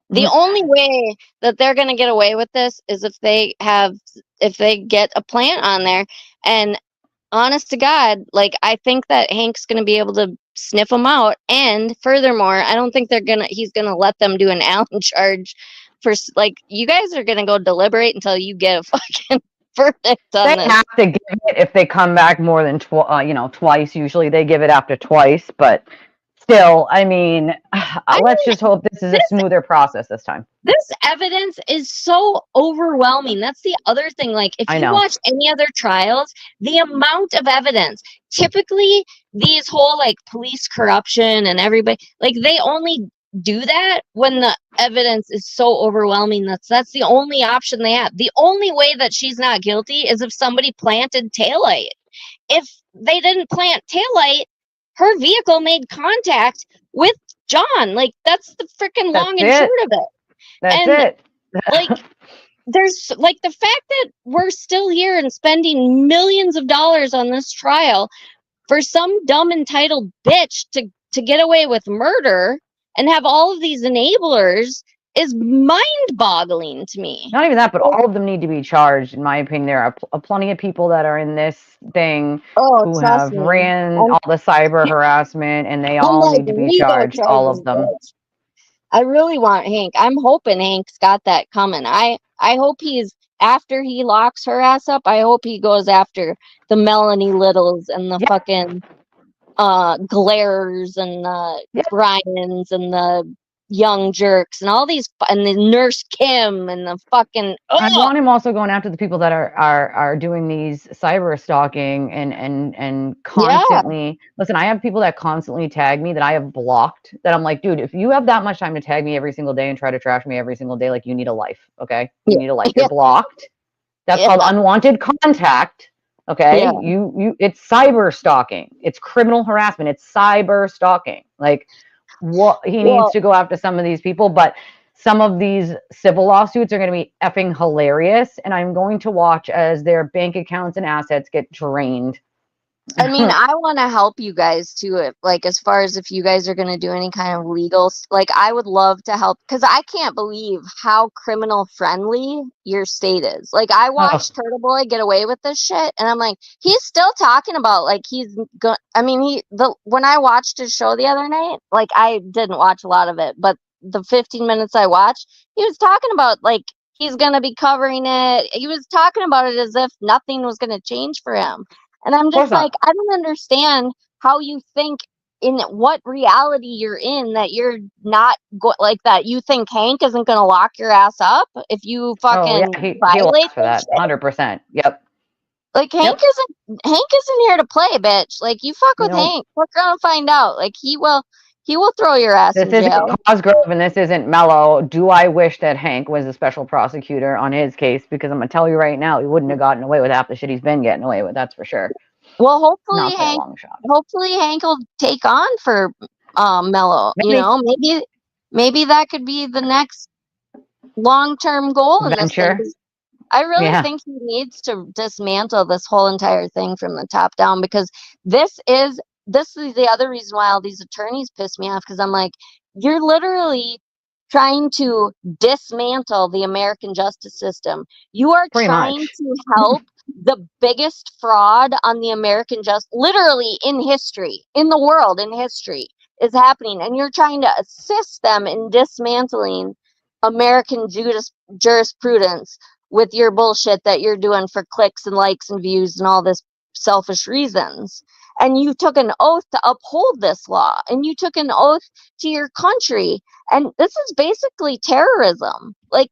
The only way that they're gonna get away with this is if they get a plant on there. And honest to God, like, I think that Hank's gonna be able to sniff them out. And furthermore, I don't think he's gonna let them do an Allen charge for, like, you guys are gonna go deliberate until you get a fucking verdict on this. They have to give it if they come back more than twice. Usually they give it after twice, but still, I mean, let's just hope this is a smoother process this time. This evidence is so overwhelming. That's the other thing. Like, if you watch any other trials, the amount of evidence, typically these whole, like, police corruption and everybody, like, they only do that when the evidence is so overwhelming. That's the only option they have. The only way that she's not guilty is if somebody planted taillight. If they didn't plant taillight, her vehicle made contact with John. Like, that's the freaking long and short of it. That's it. Like, there's, like, the fact that we're still here and spending millions of dollars on this trial for some dumb entitled bitch to get away with murder and have all of these enablers is mind-boggling to me. Not even that, but all of them need to be charged, in my opinion. There are plenty of people that are in this thing who have ran all the cyber harassment, and they all need to be charged, all of them. I really want Hank. I'm hoping Hank's got that coming. I hope after he locks her ass up, I hope he goes after the Melanie Littles and the fucking Glares and the Bryans and the Young Jerks and all these, and the Nurse Kim and the fucking. I want him also going after the people that are doing these cyber stalking and constantly. Listen, I have people that constantly tag me that I have blocked. That I'm like, dude, if you have that much time to tag me every single day and try to trash me every single day, like, you need a life, okay? You need a life. You're blocked. That's called unwanted contact. Okay, it's cyber stalking. It's criminal harassment. It's cyber stalking. Like, what he needs to go after some of these people, but some of these civil lawsuits are going to be effing hilarious, and I'm going to watch as their bank accounts and assets get drained. I mean, I want to help you guys too. Like, as far as if you guys are going to do any kind of legal, like, I would love to help, because I can't believe how criminal friendly your state is. Like, I watched Turtle Boy get away with this shit, and I'm like, he's still talking about, like, when I watched his show the other night, like, I didn't watch a lot of it, but the 15 minutes I watched, he was talking about, like, he's going to be covering it. He was talking about it as if nothing was going to change for him. And I'm just like, I don't understand how you think, in what reality you're in, that you're not like that. You think Hank isn't going to lock your ass up if you fucking violate for that. 100%. Yep. Like, Hank isn't here to play, bitch. Like, you fuck with Hank, we're gonna find out. Like, he will throw your ass in jail. This isn't Cosgrove and this isn't Mello. Do I wish that Hank was a special prosecutor on his case? Because I'm going to tell you right now, he wouldn't have gotten away with half the shit he's been getting away with. That's for sure. Well, hopefully Hank will take on for Mello. Maybe. You know, maybe that could be the next long-term goal in this thing. I really think he needs to dismantle this whole entire thing from the top down, because this is the other reason why all these attorneys piss me off, because I'm like, you're literally trying to dismantle the American justice system. You are trying to help the biggest fraud on the American literally in history, in the world, in history, is happening. And you're trying to assist them in dismantling American jurisprudence with your bullshit that you're doing for clicks and likes and views and all this selfish reasons. And you took an oath to uphold this law, and you took an oath to your country. And this is basically terrorism. Like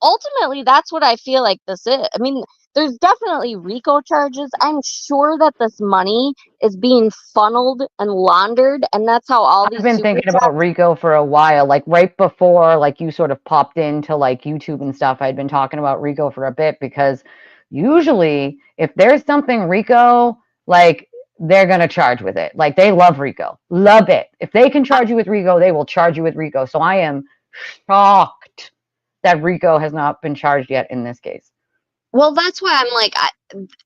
ultimately, that's what I feel like this is. I mean, there's definitely RICO charges. I'm sure that this money is being funneled and laundered, and that's how all I've these been super thinking about chats. Rico for a while, like right before like you sort of popped into like YouTube and stuff. I'd been talking about Rico for a bit because usually if there's something Rico, like they're gonna charge with it. Like they love Rico. Love it. If they can charge you with Rico, they will charge you with Rico. So I am shocked that Rico has not been charged yet in this case. Well, that's why I'm like,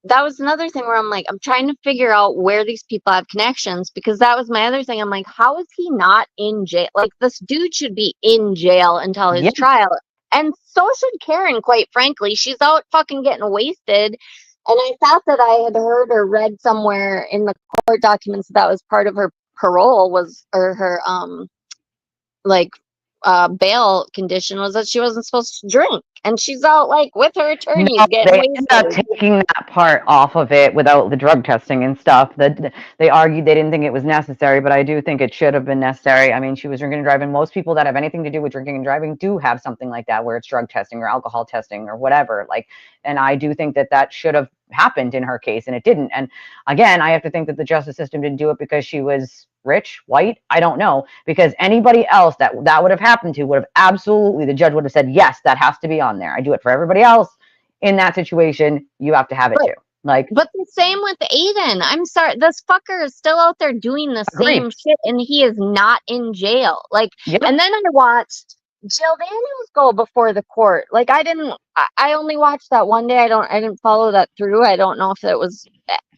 that was another thing where I'm like, I'm trying to figure out where these people have connections, because that was my other thing. I'm like, how is he not in jail? Like, this dude should be in jail until his Yeah. trial. And so should Karen, quite frankly. She's out fucking getting wasted. And I thought that I had heard or read somewhere in the court documents that was part of her parole was, or her, like, bail condition was that she wasn't supposed to drink. And she's out, like, with her No, attorneys getting they ended up wasted. taking that part off of it without the drug testing and stuff. That they argued they didn't think it was necessary, but I do think it should have been necessary. I mean, she was drinking and driving. Most people that have anything to do with drinking and driving do have something like that, where it's drug testing or alcohol testing or whatever. Like, and I do think that that should have happened in her case, and it didn't. And again, I have to think that the justice system didn't do it because she was rich, white. I don't know, because anybody else that would have happened to would have absolutely, the judge would have said, yes, that has to be on there. I do it for everybody else. In that situation, you have to have it But too. Like, but the same with Aiden. I'm sorry, this fucker is still out there doing the agreed. same shit, and he is not in jail. Like, Yep. and then I watched Jill Daniels go before the court. Like, I only watched that one day. I didn't follow that through. I don't know if it was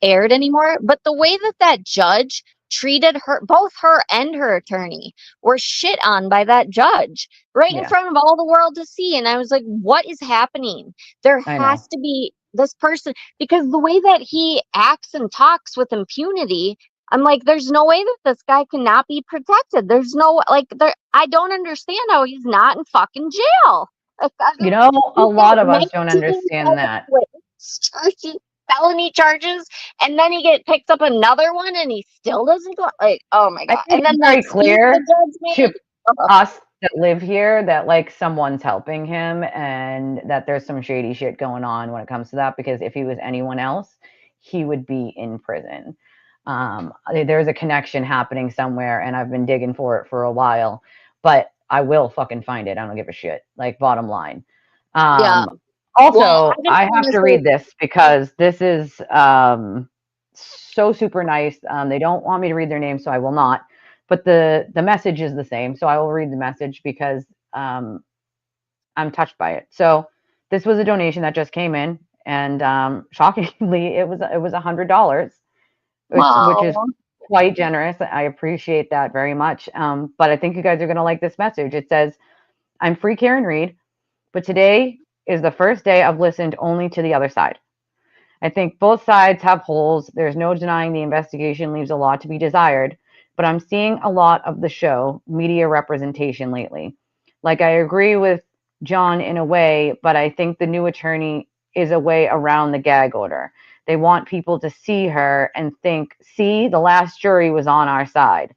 aired anymore. But the way that that judge treated her, both her and her attorney, were shit on by that judge right in Yeah, front of all the world to see. And I was like, what is happening? There I know. has to be this person, because the way that he acts and talks with impunity, I'm like, there's no way that this guy cannot be protected. There's no, like, there. I don't understand how he's not in fucking jail. Like, You know, a he's lot got of us don't 19 understand that. felony charges, and then he picks up another one, and he still doesn't go. Like, oh my I god! think And then it's that very speech the clear judge to made. Oh, us that live here that like someone's helping him and that there's some shady shit going on when it comes to that, because if he was anyone else, he would be in prison. There's a connection happening somewhere, and I've been digging for it for a while, but I will fucking find it. I don't give a shit. Like, bottom line. yeah. Um, Well, I Also, just I want have to to say, read this because this is so super nice. They don't want me to read their name, so I will not. But the message is the same, so I will read the message because I'm touched by it. So this was a donation that just came in, and shockingly, it was $100, which is wow. quite generous. I appreciate that very much. But I think you guys are gonna like this message. It says, "I'm free Karen Reed, but today is the first day I've listened only to the other side. I think both sides have holes. There's no denying the investigation leaves a lot to be desired, but I'm seeing a lot of the show media representation lately. Like, I agree with John in a way, but I think the new attorney is a way around the gag order. They want people to see her and think, see, the last jury was on our side.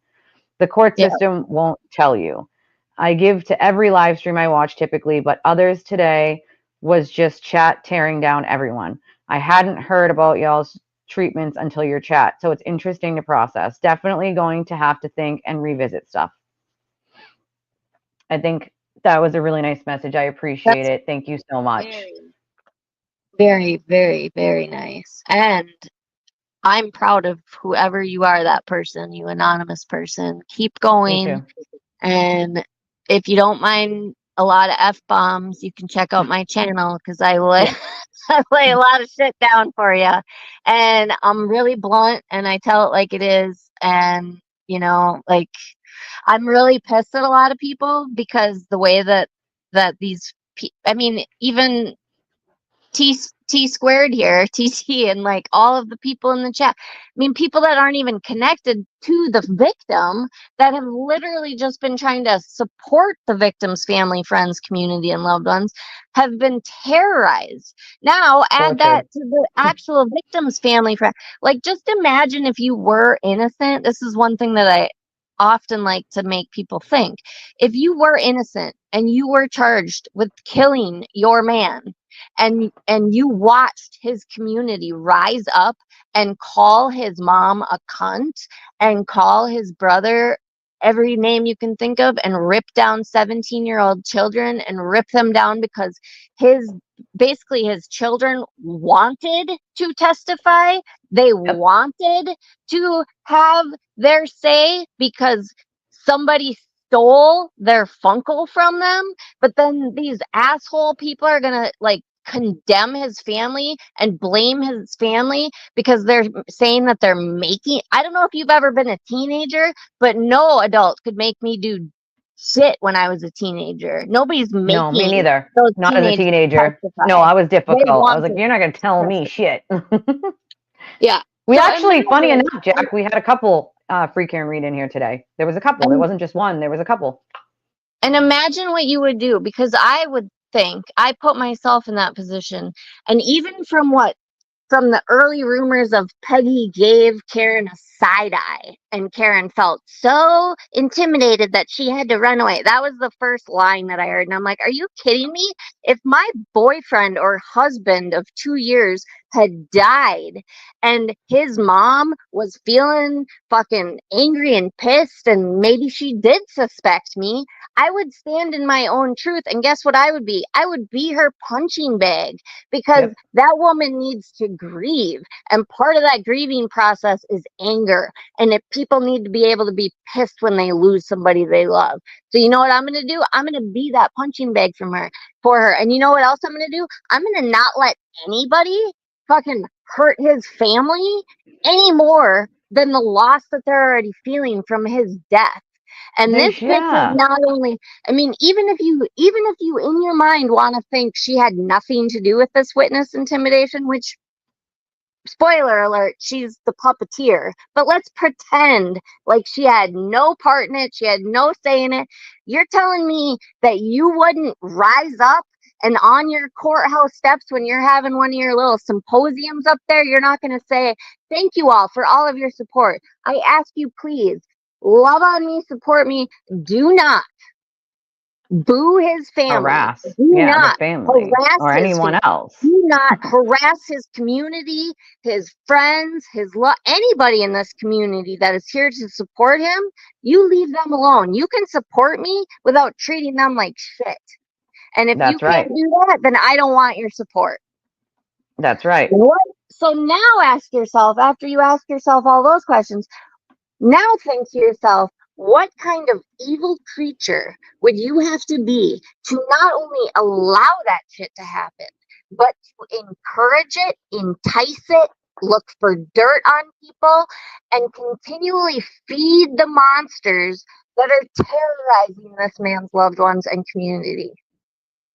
The court Yeah. system won't tell you. I give to every live stream I watch typically, but others today was just chat tearing down everyone. I hadn't heard about y'all's treatments until your chat, so it's interesting to process. Definitely going to have to think and revisit stuff." I think that was a really nice message. I appreciate That's it. Thank you so much. very, very, very, very nice. And I'm proud of whoever you are, that person, you anonymous person. Keep Me going. too. And if you don't mind a lot of F bombs, you can check out my channel, because I lay, Yeah. I lay a lot of shit down for you. And I'm really blunt, and I tell it like it is. And, like, I'm really pissed at a lot of people, because the way that these, I mean, even T squared here, TT, and like all of the people in the chat. I mean, people that aren't even connected to the victim, that have literally just been trying to support the victim's family, friends, community, and loved ones, have been terrorized. Now, add Tortured. that to the actual victim's family, friend. Like, just imagine if you were innocent. This is one thing that I often like to make people think. If you were innocent and you were charged with killing your man, and you watched his community rise up and call his mom a cunt and call his brother every name you can think of and rip down 17-year-old children and rip them down because his basically his children wanted to testify. They wanted to have their say because somebody stole their Funko from them. But then these asshole people are gonna like condemn his family and blame his family because they're saying that they're making. I don't know if you've ever been a teenager, but no adult could make me do shit when I was a teenager. Nobody's making No, me neither. those Not as a teenager. testify. No, I was difficult. I was like, wanted you're not going to tell me shit. Yeah. We So actually, funny imagine- enough, Jack, we had a couple free Karen Read in here today. There was a couple. There wasn't just one. There was a couple. And imagine what you would do, because I would think, I put myself in that position. And even from the early rumors of Peggy gave Karen a side eye and Karen felt so intimidated that she had to run away. That was the first line that I heard. And I'm like, are you kidding me? If my boyfriend or husband of 2 years had died and his mom was feeling fucking angry and pissed and maybe she did suspect me, I would stand in my own truth. And guess what I would be? I would be her punching bag because that woman needs to grieve. And part of that grieving process is anger. And if people need to be able to be pissed when they lose somebody they love. So you know what I'm going to do? I'm going to be that punching bag for her. And you know what else I'm going to do? I'm going to not let anybody fucking hurt his family any more than the loss that they're already feeling from his death. And this bitch is not only, I mean, even if you in your mind want to think she had nothing to do with this witness intimidation, which, spoiler alert, she's the puppeteer, but let's pretend like she had no part in it, she had no say in it. You're telling me that you wouldn't rise up and on your courthouse steps when you're having one of your little symposiums up there, you're not going to say, thank you all for all of your support. I ask you, please, love on me, support me. Do not boo his family. Harass. Do not the family harass or anyone else. Do not harass his community, his friends, anybody in this community that is here to support him. You leave them alone. You can support me without treating them like shit. And if you can't do that, then I don't want your support. That's right. So now ask yourself, after you ask yourself all those questions, now think to yourself, what kind of evil creature would you have to be to not only allow that shit to happen, but to encourage it, entice it, look for dirt on people, and continually feed the monsters that are terrorizing this man's loved ones and community?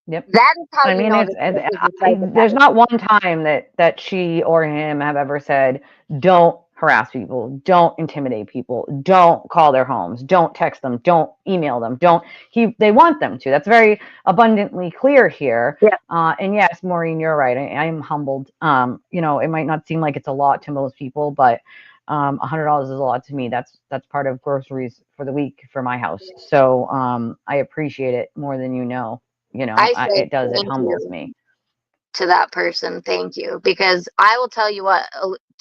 Yep. That is how I mean, there's not one time that she or him have ever said, don't harass people, don't intimidate people, don't call their homes, don't text them, don't email them, they want them to. That's very abundantly clear here. Yeah. And yes, Maureen, you're right. I am humbled. You know, it might not seem like it's a lot to most people, but $100 is a lot to me. That's part of groceries for the week for my house. So I appreciate it more than you know. You know, it humbles me. To that person, thank you. Because I will tell you what,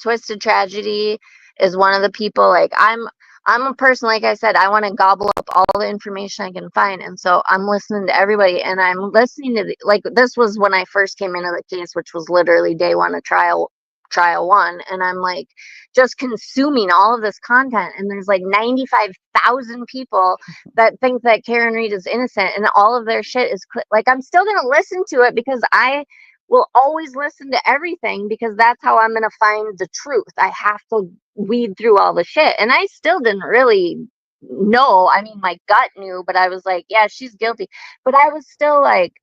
Twisted Tragedy is one of the people, like, I'm a person, like I said, I want to gobble up all the information I can find. And so I'm listening to everybody, and I'm listening to, this was when I first came into the case, which was literally day one of trial one. And I'm like, just consuming all of this content. And there's like 95,000 people that think that Karen Read is innocent, and all of their shit is like, I'm still going to listen to it because I will always listen to everything, because that's how I'm going to find the truth. I have to weed through all the shit. And I still didn't really know. I mean, my gut knew, but I was like, yeah, she's guilty. But I was still like,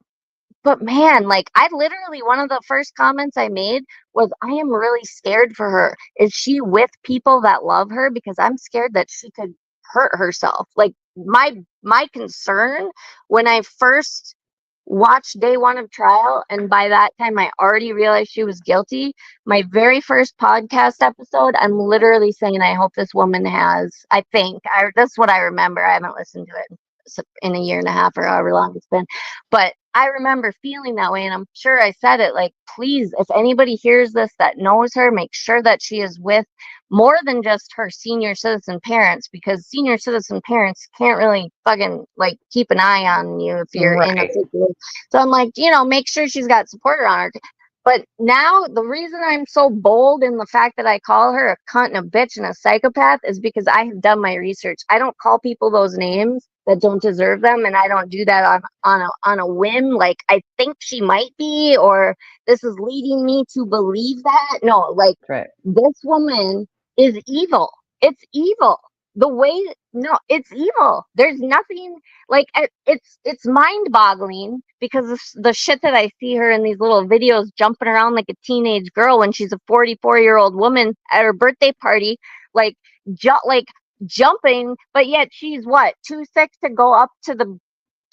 but man, like, I literally, one of the first comments I made was, I am really scared for her. Is she with people that love her? Because I'm scared that she could hurt herself. Like, my concern when I first watched day one of trial, and by that time I already realized she was guilty, my very first podcast episode, I'm literally saying, I hope this woman has, that's what I remember. I haven't listened to it in a year and a half or however long it's been, but I remember feeling that way, and I'm sure I said it, like, please, if anybody hears this that knows her, make sure that she is with more than just her senior citizen parents, because senior citizen parents can't really fucking like keep an eye on you if you're in a Right. situation. So I'm like, make sure she's got support around her. But now the reason I'm so bold in the fact that I call her a cunt and a bitch and a psychopath is because I have done my research. I don't call people those names that don't deserve them, and I don't do that on a whim. Like I think she might be, or this is leading me to believe that. No, like Right. this woman is evil. It's evil. The way no, it's evil. There's nothing like it's mind-boggling because of the shit that I see her in these little videos jumping around like a teenage girl when she's a 44-year-old woman at her birthday party, like like jumping, but yet she's what, too sick to go up to the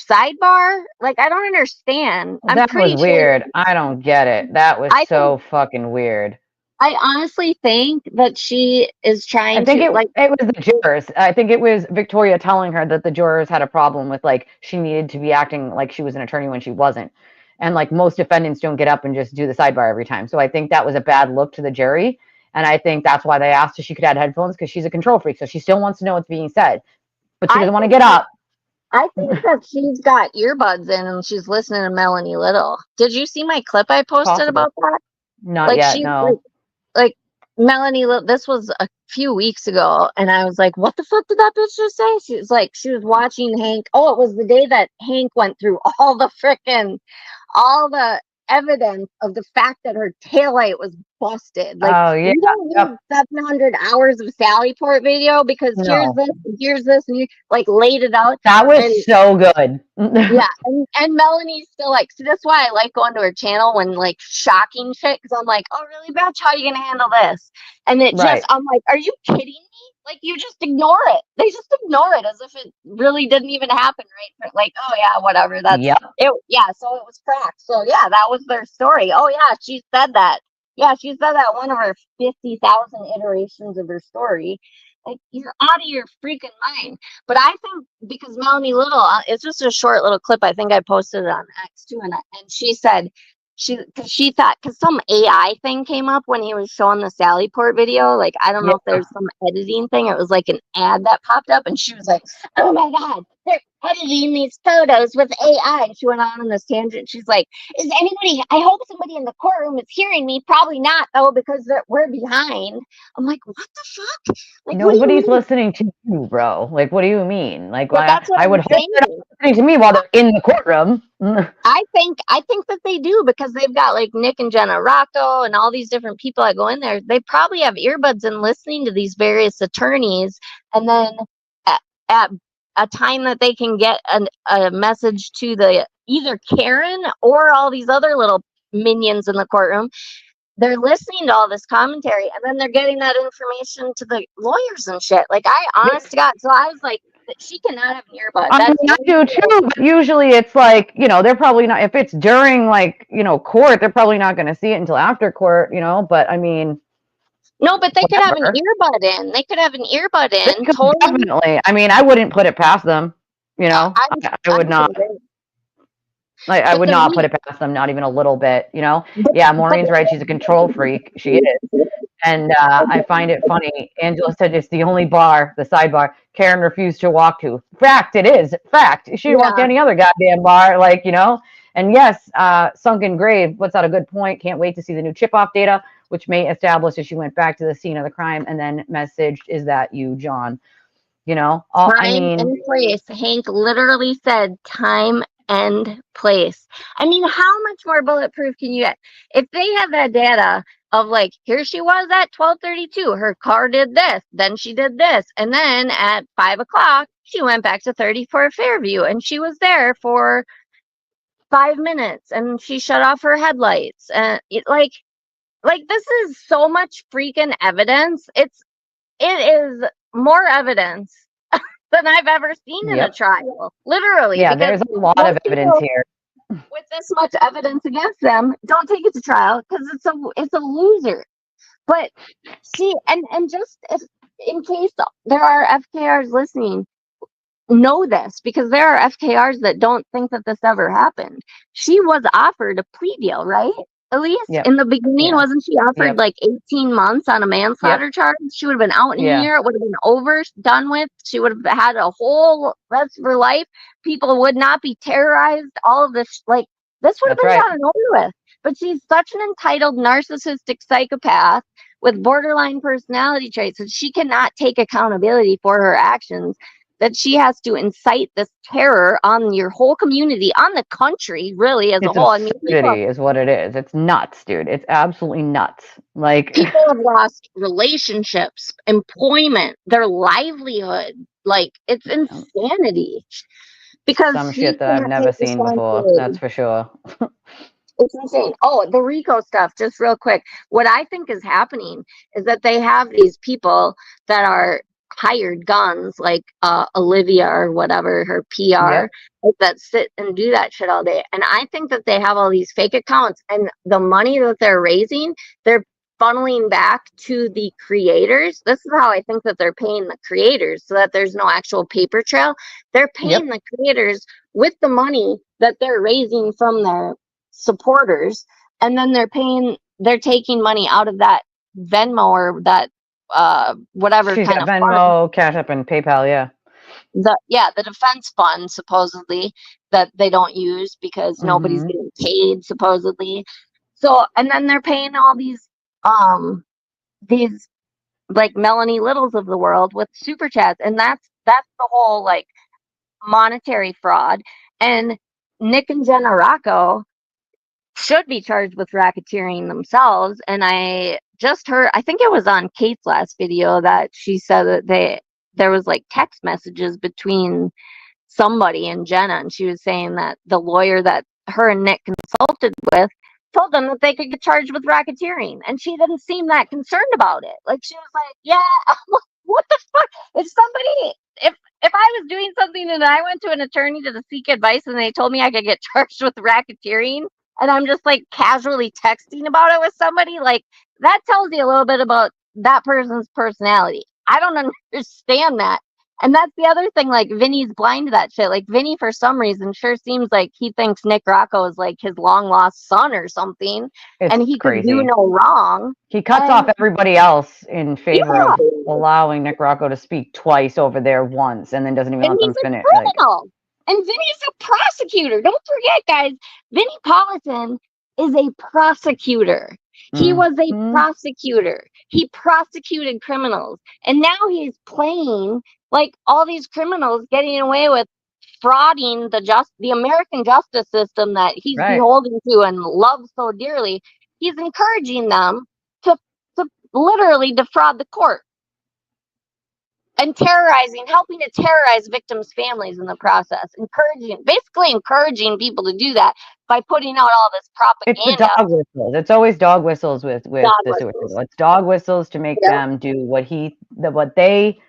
sidebar? Like I don't understand. I'm That was pretty sure weird. I don't get it. That was I think so fucking weird. I honestly think that she is I trying think to it like it was the jurors. I think it was Victoria telling her that the jurors had a problem with like she needed to be acting like she was an attorney when she wasn't. And like most defendants don't get up and just do the sidebar every time. So I think that was a bad look to the jury. And I think that's why they asked if she could add headphones because she's a control freak. So she still wants to know what's being said, but she I doesn't want to think get up. I think that she's got earbuds in and she's listening to Melanie Little. Did you see my clip I It's posted possible. about that? Not Like yet. she No. like Melanie Little, this was a few weeks ago, and I was like, what the fuck did that bitch just say? She was like, she was watching Hank. Oh, it was the day that Hank went through all the evidence of the fact that her taillight was busted. Like, Oh yeah. we don't Yep. need 700 hours of Sally Port video because No. here's this, and you like laid it out. That was And so good. yeah, and Melanie's still like, so that's why I like going to her channel when like shocking shit, because I'm like, oh really, Batch, how are you gonna handle this? And it just, Right. I'm like, are you kidding me? Like you just ignore it. They just ignore it as if it really didn't even happen, right? Like, oh yeah, whatever. That's Yep. it. Yeah, so it was cracked. So yeah, that was their story. Oh yeah, she said that. Yeah, she said that one of her 50,000 iterations of her story. Like you're out of your freaking mind. But I think because Melanie Little, it's just a short little clip. I think I posted it on X too, and she said she thought because some AI thing came up when he was showing the Sally Port video. Like I don't know if Yeah. there's some editing thing. It was like an ad that popped up, and she was like, "Oh my god, they're editing these photos with AI." And she went on this tangent. She's like, "Is anybody? I hope somebody in the courtroom is hearing me. Probably not though, because we're behind." I'm like, "What the fuck? Like, what do you Nobody's mean?" listening to you, bro. Like, what do you mean? Like, But that's what I I'm would hope they're not saying. listening to me while they're in the courtroom. I think that they do because they've got like Nick and Jenna Rocco and all these different people that go in there. They probably have earbuds and listening to these various attorneys, and then at a time that they can get a message to the either Karen or all these other little minions in the courtroom. They're listening to all this commentary, and then they're getting that information to the lawyers and shit. Like I, honest to God, so I was like, she cannot have an earbud. I mean, That's I one do rule. too, but usually it's like, they're probably not, if it's during like, court, they're probably not going to see it until after court, but I mean, No, but they could have an whatever. earbud in. They could have an earbud They in. could Totally. definitely, I mean, I wouldn't put it past them, I would I'm not. convinced. Like, I But would not put it past them, not even a little bit, Yeah, but Maureen's right. She's a control freak. She is. And I find it funny. Angela said it's the only bar, the sidebar, Karen refused to walk to. Fact, it is. Fact. She walked to yeah, any other goddamn bar, And yes, sunken grave puts out a good point. Can't wait to see the new chip off data, which may establish if she went back to the scene of the crime and then messaged, "Is that you, John?" I time mean, and place. Hank literally said time and place. I mean, how much more bulletproof can you get? If they have that data of like, here she was at 12:32, her car did this, then she did this, and then at 5 o'clock, she went back to 34 Fairview and she was there for 5 minutes and she shut off her headlights. And like this is so much freaking evidence. It is more evidence than I've ever seen in a yep. trial, literally, Yeah, because there's a lot of most evidence people here. with this much evidence against them don't take it to trial because it's a loser. But see, and just if in case there are FKRs listening, know this because there are FKRs that don't think that this ever happened. She was offered a plea deal, right? At least Yep. in the beginning, Yeah. wasn't she offered Yep. like 18 months on a manslaughter Yep. charge? She would have been out in a Yeah. year. It would have been over, done with. She would have had a whole rest of her life. People would not be terrorized. All of this, like, this would have That's been right. done and over with. But she's such an entitled, narcissistic psychopath with borderline personality traits that she cannot take accountability for her actions, that she has to incite this terror on your whole community, on the country, really, as a It's whole. I mean, absurdity is what it is. It's nuts, dude. It's absolutely nuts. Like, people have lost relationships, employment, their livelihood. Like, it's insanity because some she shit that I've can't never take seen before. That's responsibility. for sure. It's insane. Oh, the RICO stuff, just real quick. What I think is happening is that they have these people that are hired guns, like Olivia or whatever, her PR, Yep. that sit and do that shit all day. And I think that they have all these fake accounts, and the money that they're raising, they're funneling back to the creators. This is how I think that they're paying the creators so that there's no actual paper trail. They're paying Yep. the creators with the money that they're raising from their supporters, and then they're taking money out of that Venmo or that whatever She's kind got of fund, Venmo, Cash App, and PayPal. Yeah. the defense fund, supposedly, that they don't use because nobody's Mm-hmm. getting paid, supposedly. So, and then they're paying all these like Melanie Littles of the world with super chats, and that's the whole like monetary fraud. And Nick and Jenna Rocco should be charged with racketeering themselves. And I just heard, I think it was on Kate's last video, that she said that there was like text messages between somebody and Jenna, and she was saying that the lawyer that her and Nick consulted with told them that they could get charged with racketeering, and she didn't seem that concerned about it. Like, she was like, yeah. What the fuck? If I was doing something and I went to an attorney to seek advice and they told me I could get charged with racketeering, and I'm just like casually texting about it with somebody, like, that tells you a little bit about that person's personality. I don't understand that. And that's the other thing, like, Vinny's blind to that shit. Like, Vinny, for some reason, sure seems like he thinks Nick Rocco is like his long lost son or something, It's and he could do crazy. no wrong. He cuts And off everybody else in favor yeah, of allowing Nick Rocco to speak twice over there once, and then doesn't even and let he's them a finish. Like, criminal. And Vinny's a prosecutor. Don't forget, guys, Vinny Politan is a prosecutor. He was a mm-hmm. prosecutor. He prosecuted criminals. And now he's playing like all these criminals getting away with frauding the American justice system that he's Right. beholden to and loves so dearly. He's encouraging them to, to literally defraud the court and helping to terrorize victims' families in the process, basically encouraging people to do that by putting out all this It's the propaganda. dog whistles. It's always dog whistles with Dog the sewer whistles. people. It's dog whistles to make Yeah. them do what they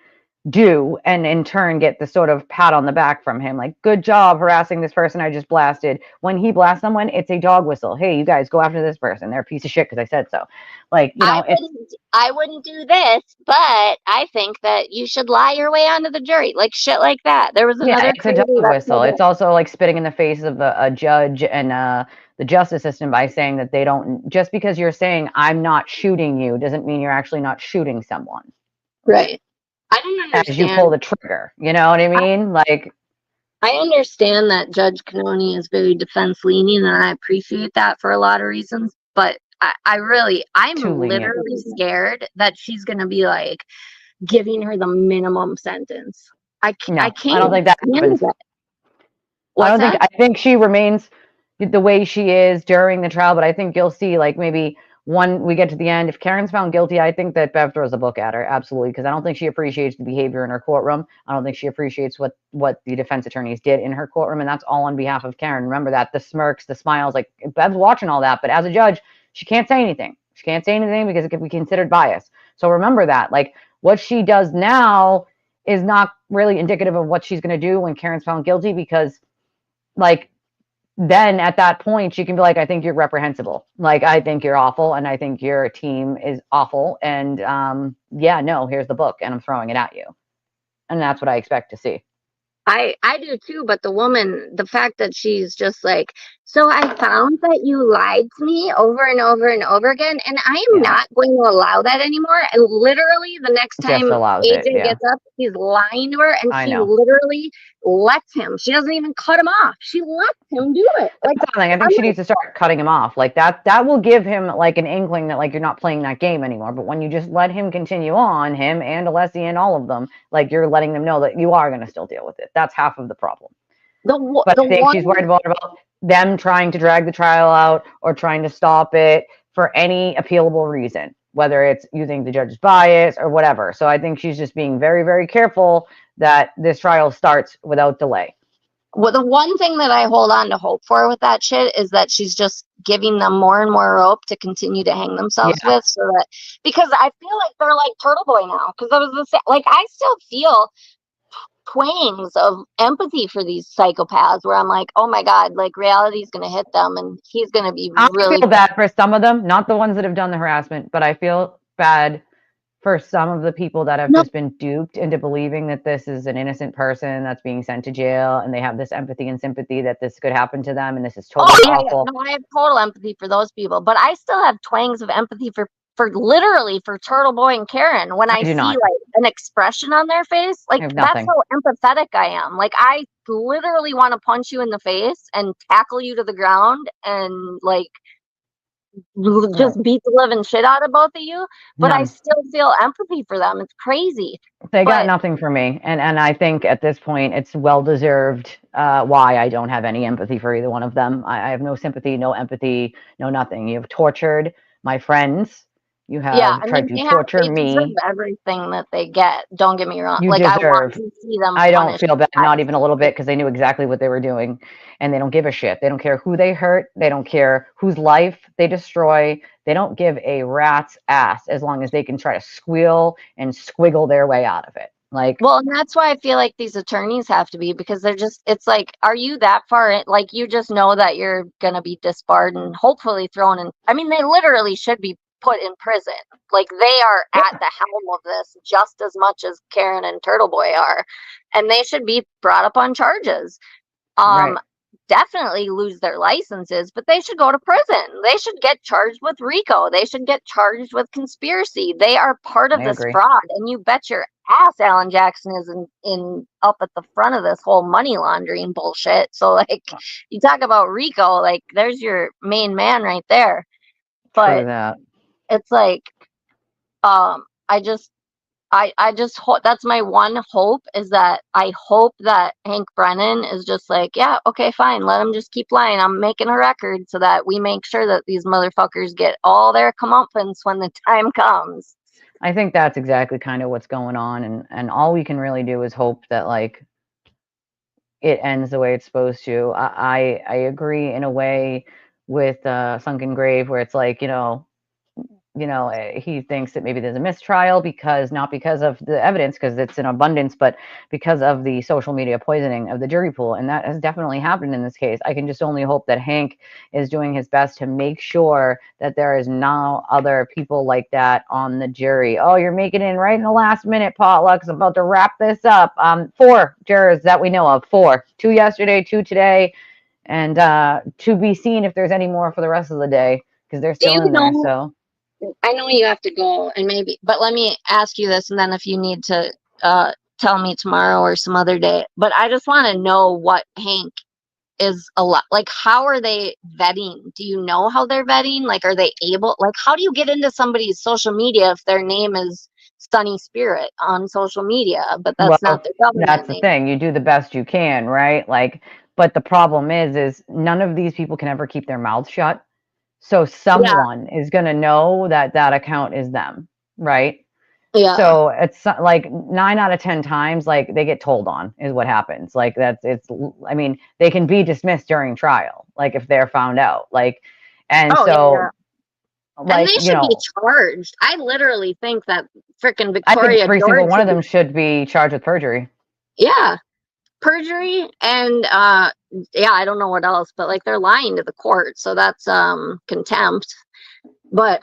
do, and in turn get the sort of pat on the back from him, like, good job harassing this person I just blasted. When he blasts someone, it's a dog whistle. Hey, you guys go after this person. They're a piece of shit because I said so. Like, I wouldn't do this, but I think that you should lie your way onto the jury, like shit like that. There was another it's a dog whistle. It's also like spitting in the face of a judge and the justice system by saying that they don't, just because you're saying I'm not shooting you doesn't mean you're actually not shooting someone. right. I don't As you pull understand. the trigger, you know what I mean? Like, I understand that Judge Canoni is very defense leaning, and I appreciate that for a lot of reasons. But I'm too lenient. literally scared that she's going to be like giving her the minimum sentence. I No, can't. I don't think that happens. What's that? I think she remains the way she is during the trial, but I think you'll see, like, maybe we get to the end, if Karen's found guilty, I think that Bev throws a book at her, absolutely, because I don't think she appreciates the behavior in her courtroom. I don't think she appreciates what the defense attorneys did in her courtroom, and that's all on behalf of Karen. Remember that, the smirks, the smiles, like, Bev's watching all that, but as a judge, she can't say anything. She can't say anything because it could be considered bias. So remember that, like, what she does now is not really indicative of what she's going to do when Karen's found guilty, because, like, then at that point she can be like, I think you're reprehensible, like, I think you're awful, and I think your team is awful, and yeah, no, here's the book and I'm throwing it at you. And that's what I expect to see. I do too, but the woman, the fact that she's just like, so I found that you lied to me over and over and over again, and I am Yeah, not going to allow that anymore. And literally, the next just time allows it. AJ Yeah, gets up, he's lying to her, and I she know. literally lets him. She doesn't even cut him off. She lets him do it. Like, That's something. I think I'm she like, needs to start cutting him off. Like that. That will give him like an inkling that like you're not playing that game anymore. But when you just let him continue on, him and Alessi and all of them, like you're letting them know that you are going to still deal with it. That's half of the problem. But the I think she's one. worried about them trying to drag the trial out or trying to stop it for any appealable reason, whether it's using the judge's bias or whatever. So I think she's just being very, very careful that this trial starts without delay. Well, the one thing that I hold on to hope for with that shit is that she's just giving them more and more rope to continue to hang themselves Yeah. with, so that, because I feel like they're like Turtle Boy now. Because I was the same, like, I still feel twangs of empathy for these psychopaths, where I'm like, oh my god, like reality's gonna hit them, and he's gonna be I really. feel bad for some of them, not the ones that have done the harassment, but I feel bad for some of the people that have No, just been duped into believing that this is an innocent person that's being sent to jail and they have this empathy and sympathy that this could happen to them and this is oh totally yeah, yeah. awful. No, I have total empathy for those people, but I still have twangs of empathy for literally for Turtle Boy and Karen when I I do see not. like an expression on their face. I Like, have that's nothing. how empathetic I am. Like, I literally want to punch you in the face and tackle you to the ground and like Right. just beat the living shit out of both of you. But I None. still feel empathy for them. It's crazy. They got But nothing for me, and I think at this point it's well deserved. Why I don't have any empathy for either one of them. I have no sympathy, no empathy, no nothing. You have tortured my friends. You yeah, have I tried mean, to torture they deserve me. everything that they get. Don't get me wrong. You Like, I want deserve. to see them I don't punished. feel bad, not even a little bit, because they knew exactly what they were doing, and they don't give a shit. They don't care who they hurt. They don't care whose life they destroy. They don't give a rat's ass as long as they can try to squeal and squiggle their way out of it. Like, Well, and that's why I feel like these attorneys have to be, because they're just, it's like, are you that far in? Like, you just know that you're going to be disbarred and hopefully thrown in. I mean, they literally should be put in prison. Like, they are at yeah, the helm of this just as much as Karen and Turtle Boy are. And they should be brought up on charges. Um, right. definitely lose their licenses, but they should go to prison. They should get charged with RICO. They should get charged with conspiracy. They are part of I this agree. fraud, and you bet your ass Alan Jackson is in up at the front of this whole money laundering bullshit. So, like, you talk about RICO, like, there's your main man right there. True But that. it's like, I just I just hope, that's my one hope, is that I hope that Hank Brennan is just like, yeah, okay, fine, let him just keep lying. I'm making a record so that we make sure that these motherfuckers get all their comeuppance when the time comes. I think that's exactly kind of what's going on, and all we can really do is hope that like it ends the way it's supposed to. I agree in a way with Sunken Grave, where it's like, he thinks that maybe there's a mistrial because not because of the evidence, because it's in abundance, but because of the social media poisoning of the jury pool. And that has definitely happened in this case. I can just only hope that Hank is doing his best to make sure that there is no other people like that on the jury. Oh, you're making it in right in the last minute, potlucks. I'm about to wrap this up. 4 jurors that we know of, 4, 2 yesterday, 2 today, and to be seen if there's any more for the rest of the day, because they're Do still you in there. know? So I know you have to go, and maybe, but let me ask you this, and then if you need to tell me tomorrow or some other day. But I just want to know what Hank is a lot like. How are they vetting? Do you know how they're vetting? Like, are they able, like, how do you get into somebody's social media if their name is Sunny Spirit on social media, but that's not well, their that's government the name? thing. You do the best you can, right? Like, but the problem is none of these people can ever keep their mouths shut. So Yeah, someone is going to know that that account is them, right? yeah. So it's like 9 out of 10 times, like they get told on is what happens. Like I mean, they can be dismissed during trial, like if they're found out, like, and Oh yeah, yeah. so And like, they should be charged. I literally think that freaking I think Victoria every single George one of should be. them should be charged with perjury. Yeah, perjury, and yeah, I don't know what else, but like, they're lying to the court, so that's contempt. But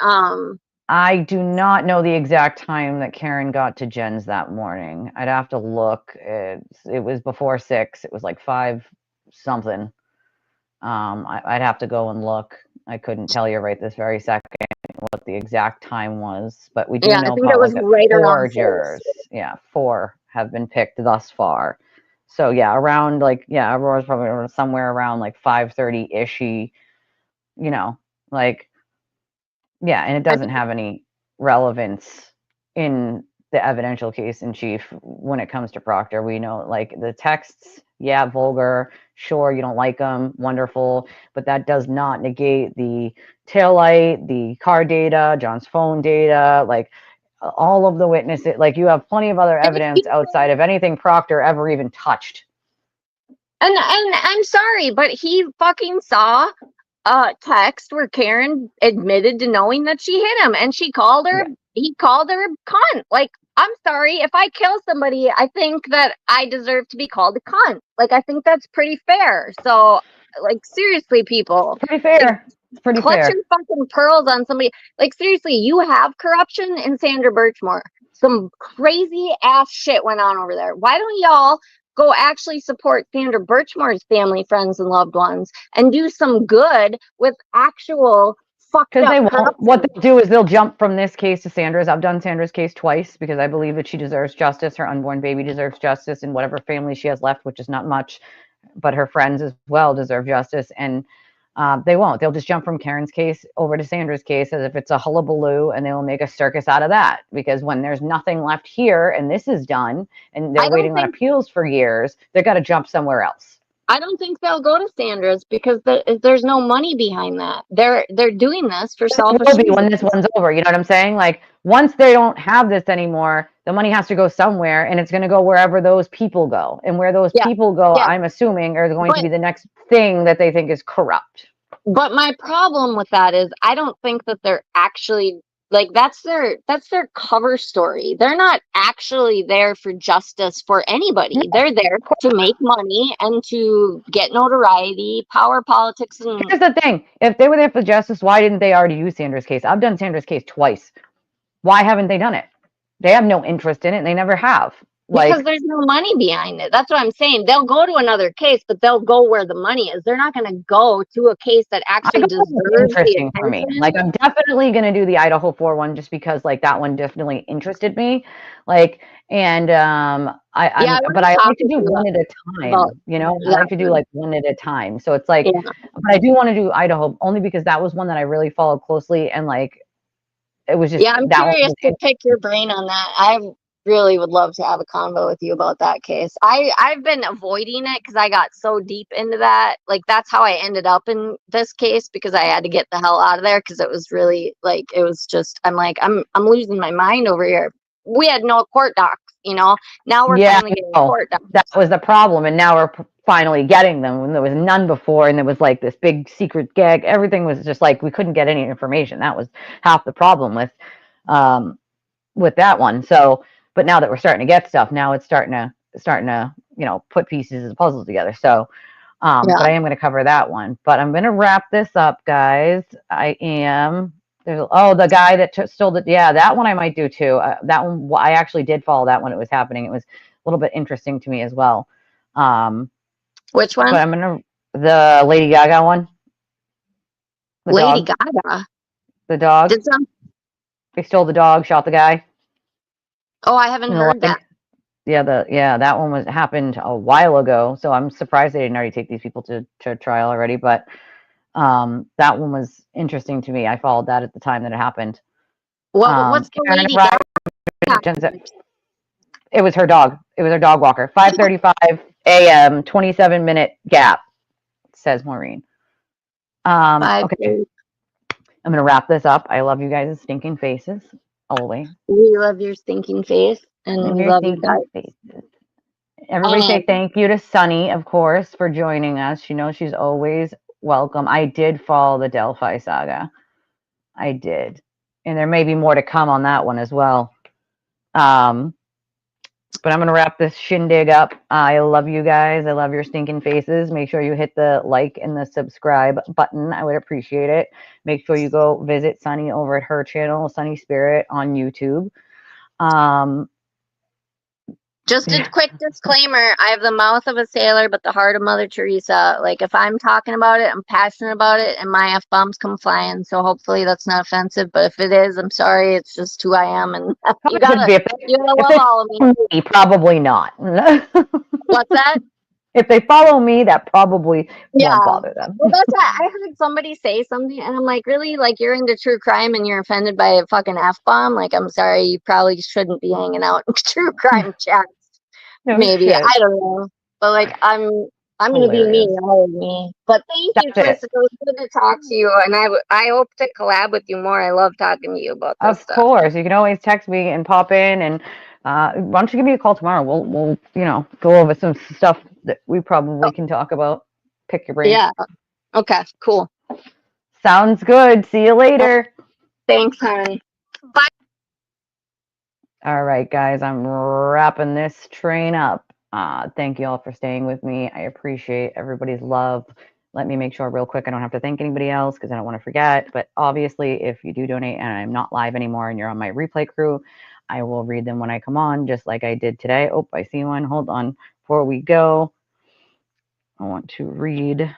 I do not know the exact time that Karen got to Jen's that morning. I'd have to look. It was before 6. It was like 5 something. I'd have to go and look. I couldn't tell you right this very second what the exact time was, but we do Yeah, I know think it was public that right 4 around 4. jurors, 4 have been picked thus far. So yeah, around like Aurora's probably somewhere around like 5:30 ish. Like and it I doesn't think, have any relevance in the evidential case in chief when it comes to Proctor. We know like the texts, vulgar, sure, you don't like them, wonderful, but that does not negate the taillight, the car data, John's phone data, like all of the witnesses. Like you have plenty of other evidence outside of anything Proctor ever even touched. and I'm sorry, but he fucking saw a text where Karen admitted to knowing that she hit him, and he called her a cunt. Like, I'm sorry, if I kill somebody, I think that I deserve to be called a cunt. Like, I think that's pretty fair. So, like, seriously, people, Pretty fair. It's pretty clutch fair. your fucking pearls on somebody. Like, seriously, you have corruption in Sandra Birchmore. Some crazy ass shit went on over there. Why don't y'all go actually support Sandra Birchmore's family, friends, and loved ones and do some good with actual fucked Because up they won't. corruption? What they'll do is they'll jump from this case to Sandra's. I've done Sandra's case twice because I believe that she deserves justice. Her unborn baby deserves justice, and whatever family she has left, which is not much, but her friends as well deserve justice. And they won't. They'll just jump from Karen's case over to Sandra's case as if it's a hullabaloo, and they will make a circus out of that. Because when there's nothing left here and this is done, and they're waiting on appeals for years, they've got to jump somewhere else. I don't think they'll go to Sandra's because there's no money behind that. They're doing this for selfish reasons. It will be when this reasons. one's over. You know what I'm saying? Like once they don't have this anymore, the money has to go somewhere, and it's going to go wherever those people go. And where those people go, I'm assuming, are going to be the next thing that they think is corrupt. But my problem with that is I don't think that they're actually like that's their cover story. They're not actually there for justice for anybody. They're there to make money and to get notoriety, power politics. And here's the thing: if they were there for justice, why didn't they already use Sandra's case? I've done Sandra's case twice. Why haven't they done it? They have no interest in it, and they never have. Because there's no money behind it. That's what I'm saying. They'll go to another case, but they'll go where the money is. They're not going to go to a case that actually deserves interesting the for me. Like I'm definitely going to do the Idaho 4 one just because like that one definitely interested me. Like and but I like to do one at a time. You know, I like to do like one at a time. So it's like, but I do want to do Idaho only because that was one that I really followed closely, and like it was just I'm curious to pick your brain on that. I really would love to have a convo with you about that case. I've been avoiding it because I got so deep into that. Like that's how I ended up in this case, because I had to get the hell out of there because it was really like it was just I'm losing my mind over here. We had no court docs, you know. Now we're finally getting court docs. That was the problem, and now we're finally getting them when there was none before, and there was like this big secret gag. Everything was just like we couldn't get any information. That was half the problem with that one. So but now that we're starting to get stuff, now it's starting to put pieces of the puzzle together. So but I am going to cover that one. But I'm going to wrap this up, guys. The guy that stole that one I might do too. That one I actually did follow that when it was happening. It was a little bit interesting to me as well. Which one? But I'm going to the Lady Gaga one. Lady Gaga. The dog. They stole the dog, shot the guy. Oh, I haven't heard that. That one happened a while ago, so I'm surprised they didn't already take these people to trial already. But that one was interesting to me. I followed that at the time that it happened. What's the Lady Gaga? It was her dog. It was her dog walker. 5:35 a.m. 27-minute gap, says Maureen. Okay. I'm gonna wrap this up. I love you guys' stinking faces. Always. We love your stinking face, and we love you guys. Faces. Everybody say thank you to Sunny, of course, for joining us. She knows she's always welcome. I did follow the Delphi saga. I did. And there may be more to come on that one as well. But I'm going to wrap this shindig up. I love you guys. I love your stinking faces. Make sure you hit the like and the subscribe button. I would appreciate it. Make sure you go visit Sunny over at her channel, Sunny Spirit, on YouTube. Just a quick disclaimer. I have the mouth of a sailor, but the heart of Mother Teresa. Like, if I'm talking about it, I'm passionate about it, and my F-bombs come flying. So hopefully that's not offensive. But if it is, I'm sorry. It's just who I am. And you gotta love all of me. Probably not. What's that? If they follow me, that probably won't bother them. Well, that's why I heard somebody say something, and I'm like, really? Like, you're into true crime and you're offended by a fucking F-bomb? Like, I'm sorry, you probably shouldn't be hanging out in true crime chats. No Maybe. shit. I don't know. But, like, I'm going to be me. All of me. But thank you, Tristan. It was good to talk to you, and I hope to collab with you more. I love talking to you about this stuff. Of course. You can always text me and pop in, and why don't you give me a call tomorrow? We'll go over some stuff that we probably can talk about. Pick your brain. Yeah. Okay, cool. Sounds good. See you later. Thanks, honey. Bye. All right, guys, I'm wrapping this train up. Thank you all for staying with me. I appreciate everybody's love. Let me make sure real quick I don't have to thank anybody else because I don't want to forget. But obviously, if you do donate and I'm not live anymore and you're on my replay crew, I will read them when I come on, just like I did today. Oh, I see one. Hold on. Before we go, I want to read.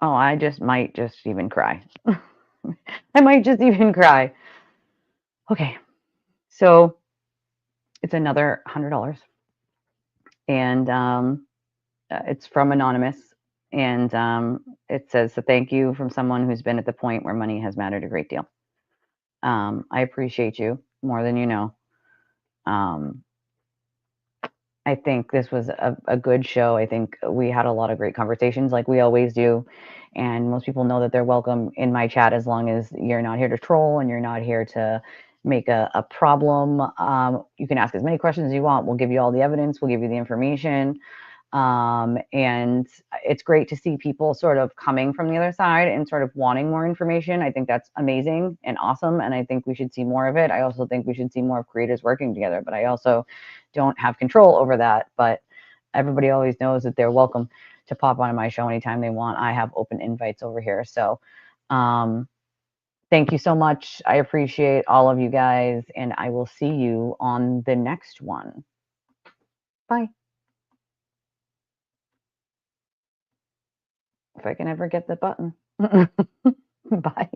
Oh, I might just even cry. I might just even cry. Okay, so it's another $100, and it's from Anonymous, and it says, "So thank you from someone who's been at the point where money has mattered a great deal. I appreciate you more than you know. I think this was a good show. I think we had a lot of great conversations like we always do. And most people know that they're welcome in my chat as long as you're not here to troll and you're not here to make a problem. You can ask as many questions as you want. We'll give you all the evidence. We'll give you the information. And it's great to see people sort of coming from the other side and sort of wanting more information. I think that's amazing and awesome. And I think we should see more of it. I also think we should see more of creators working together, but I also don't have control over that. But everybody always knows that they're welcome to pop on my show anytime they want. I have open invites over here. So, thank you so much. I appreciate all of you guys, and I will see you on the next one. Bye. If I can ever get the button. Bye.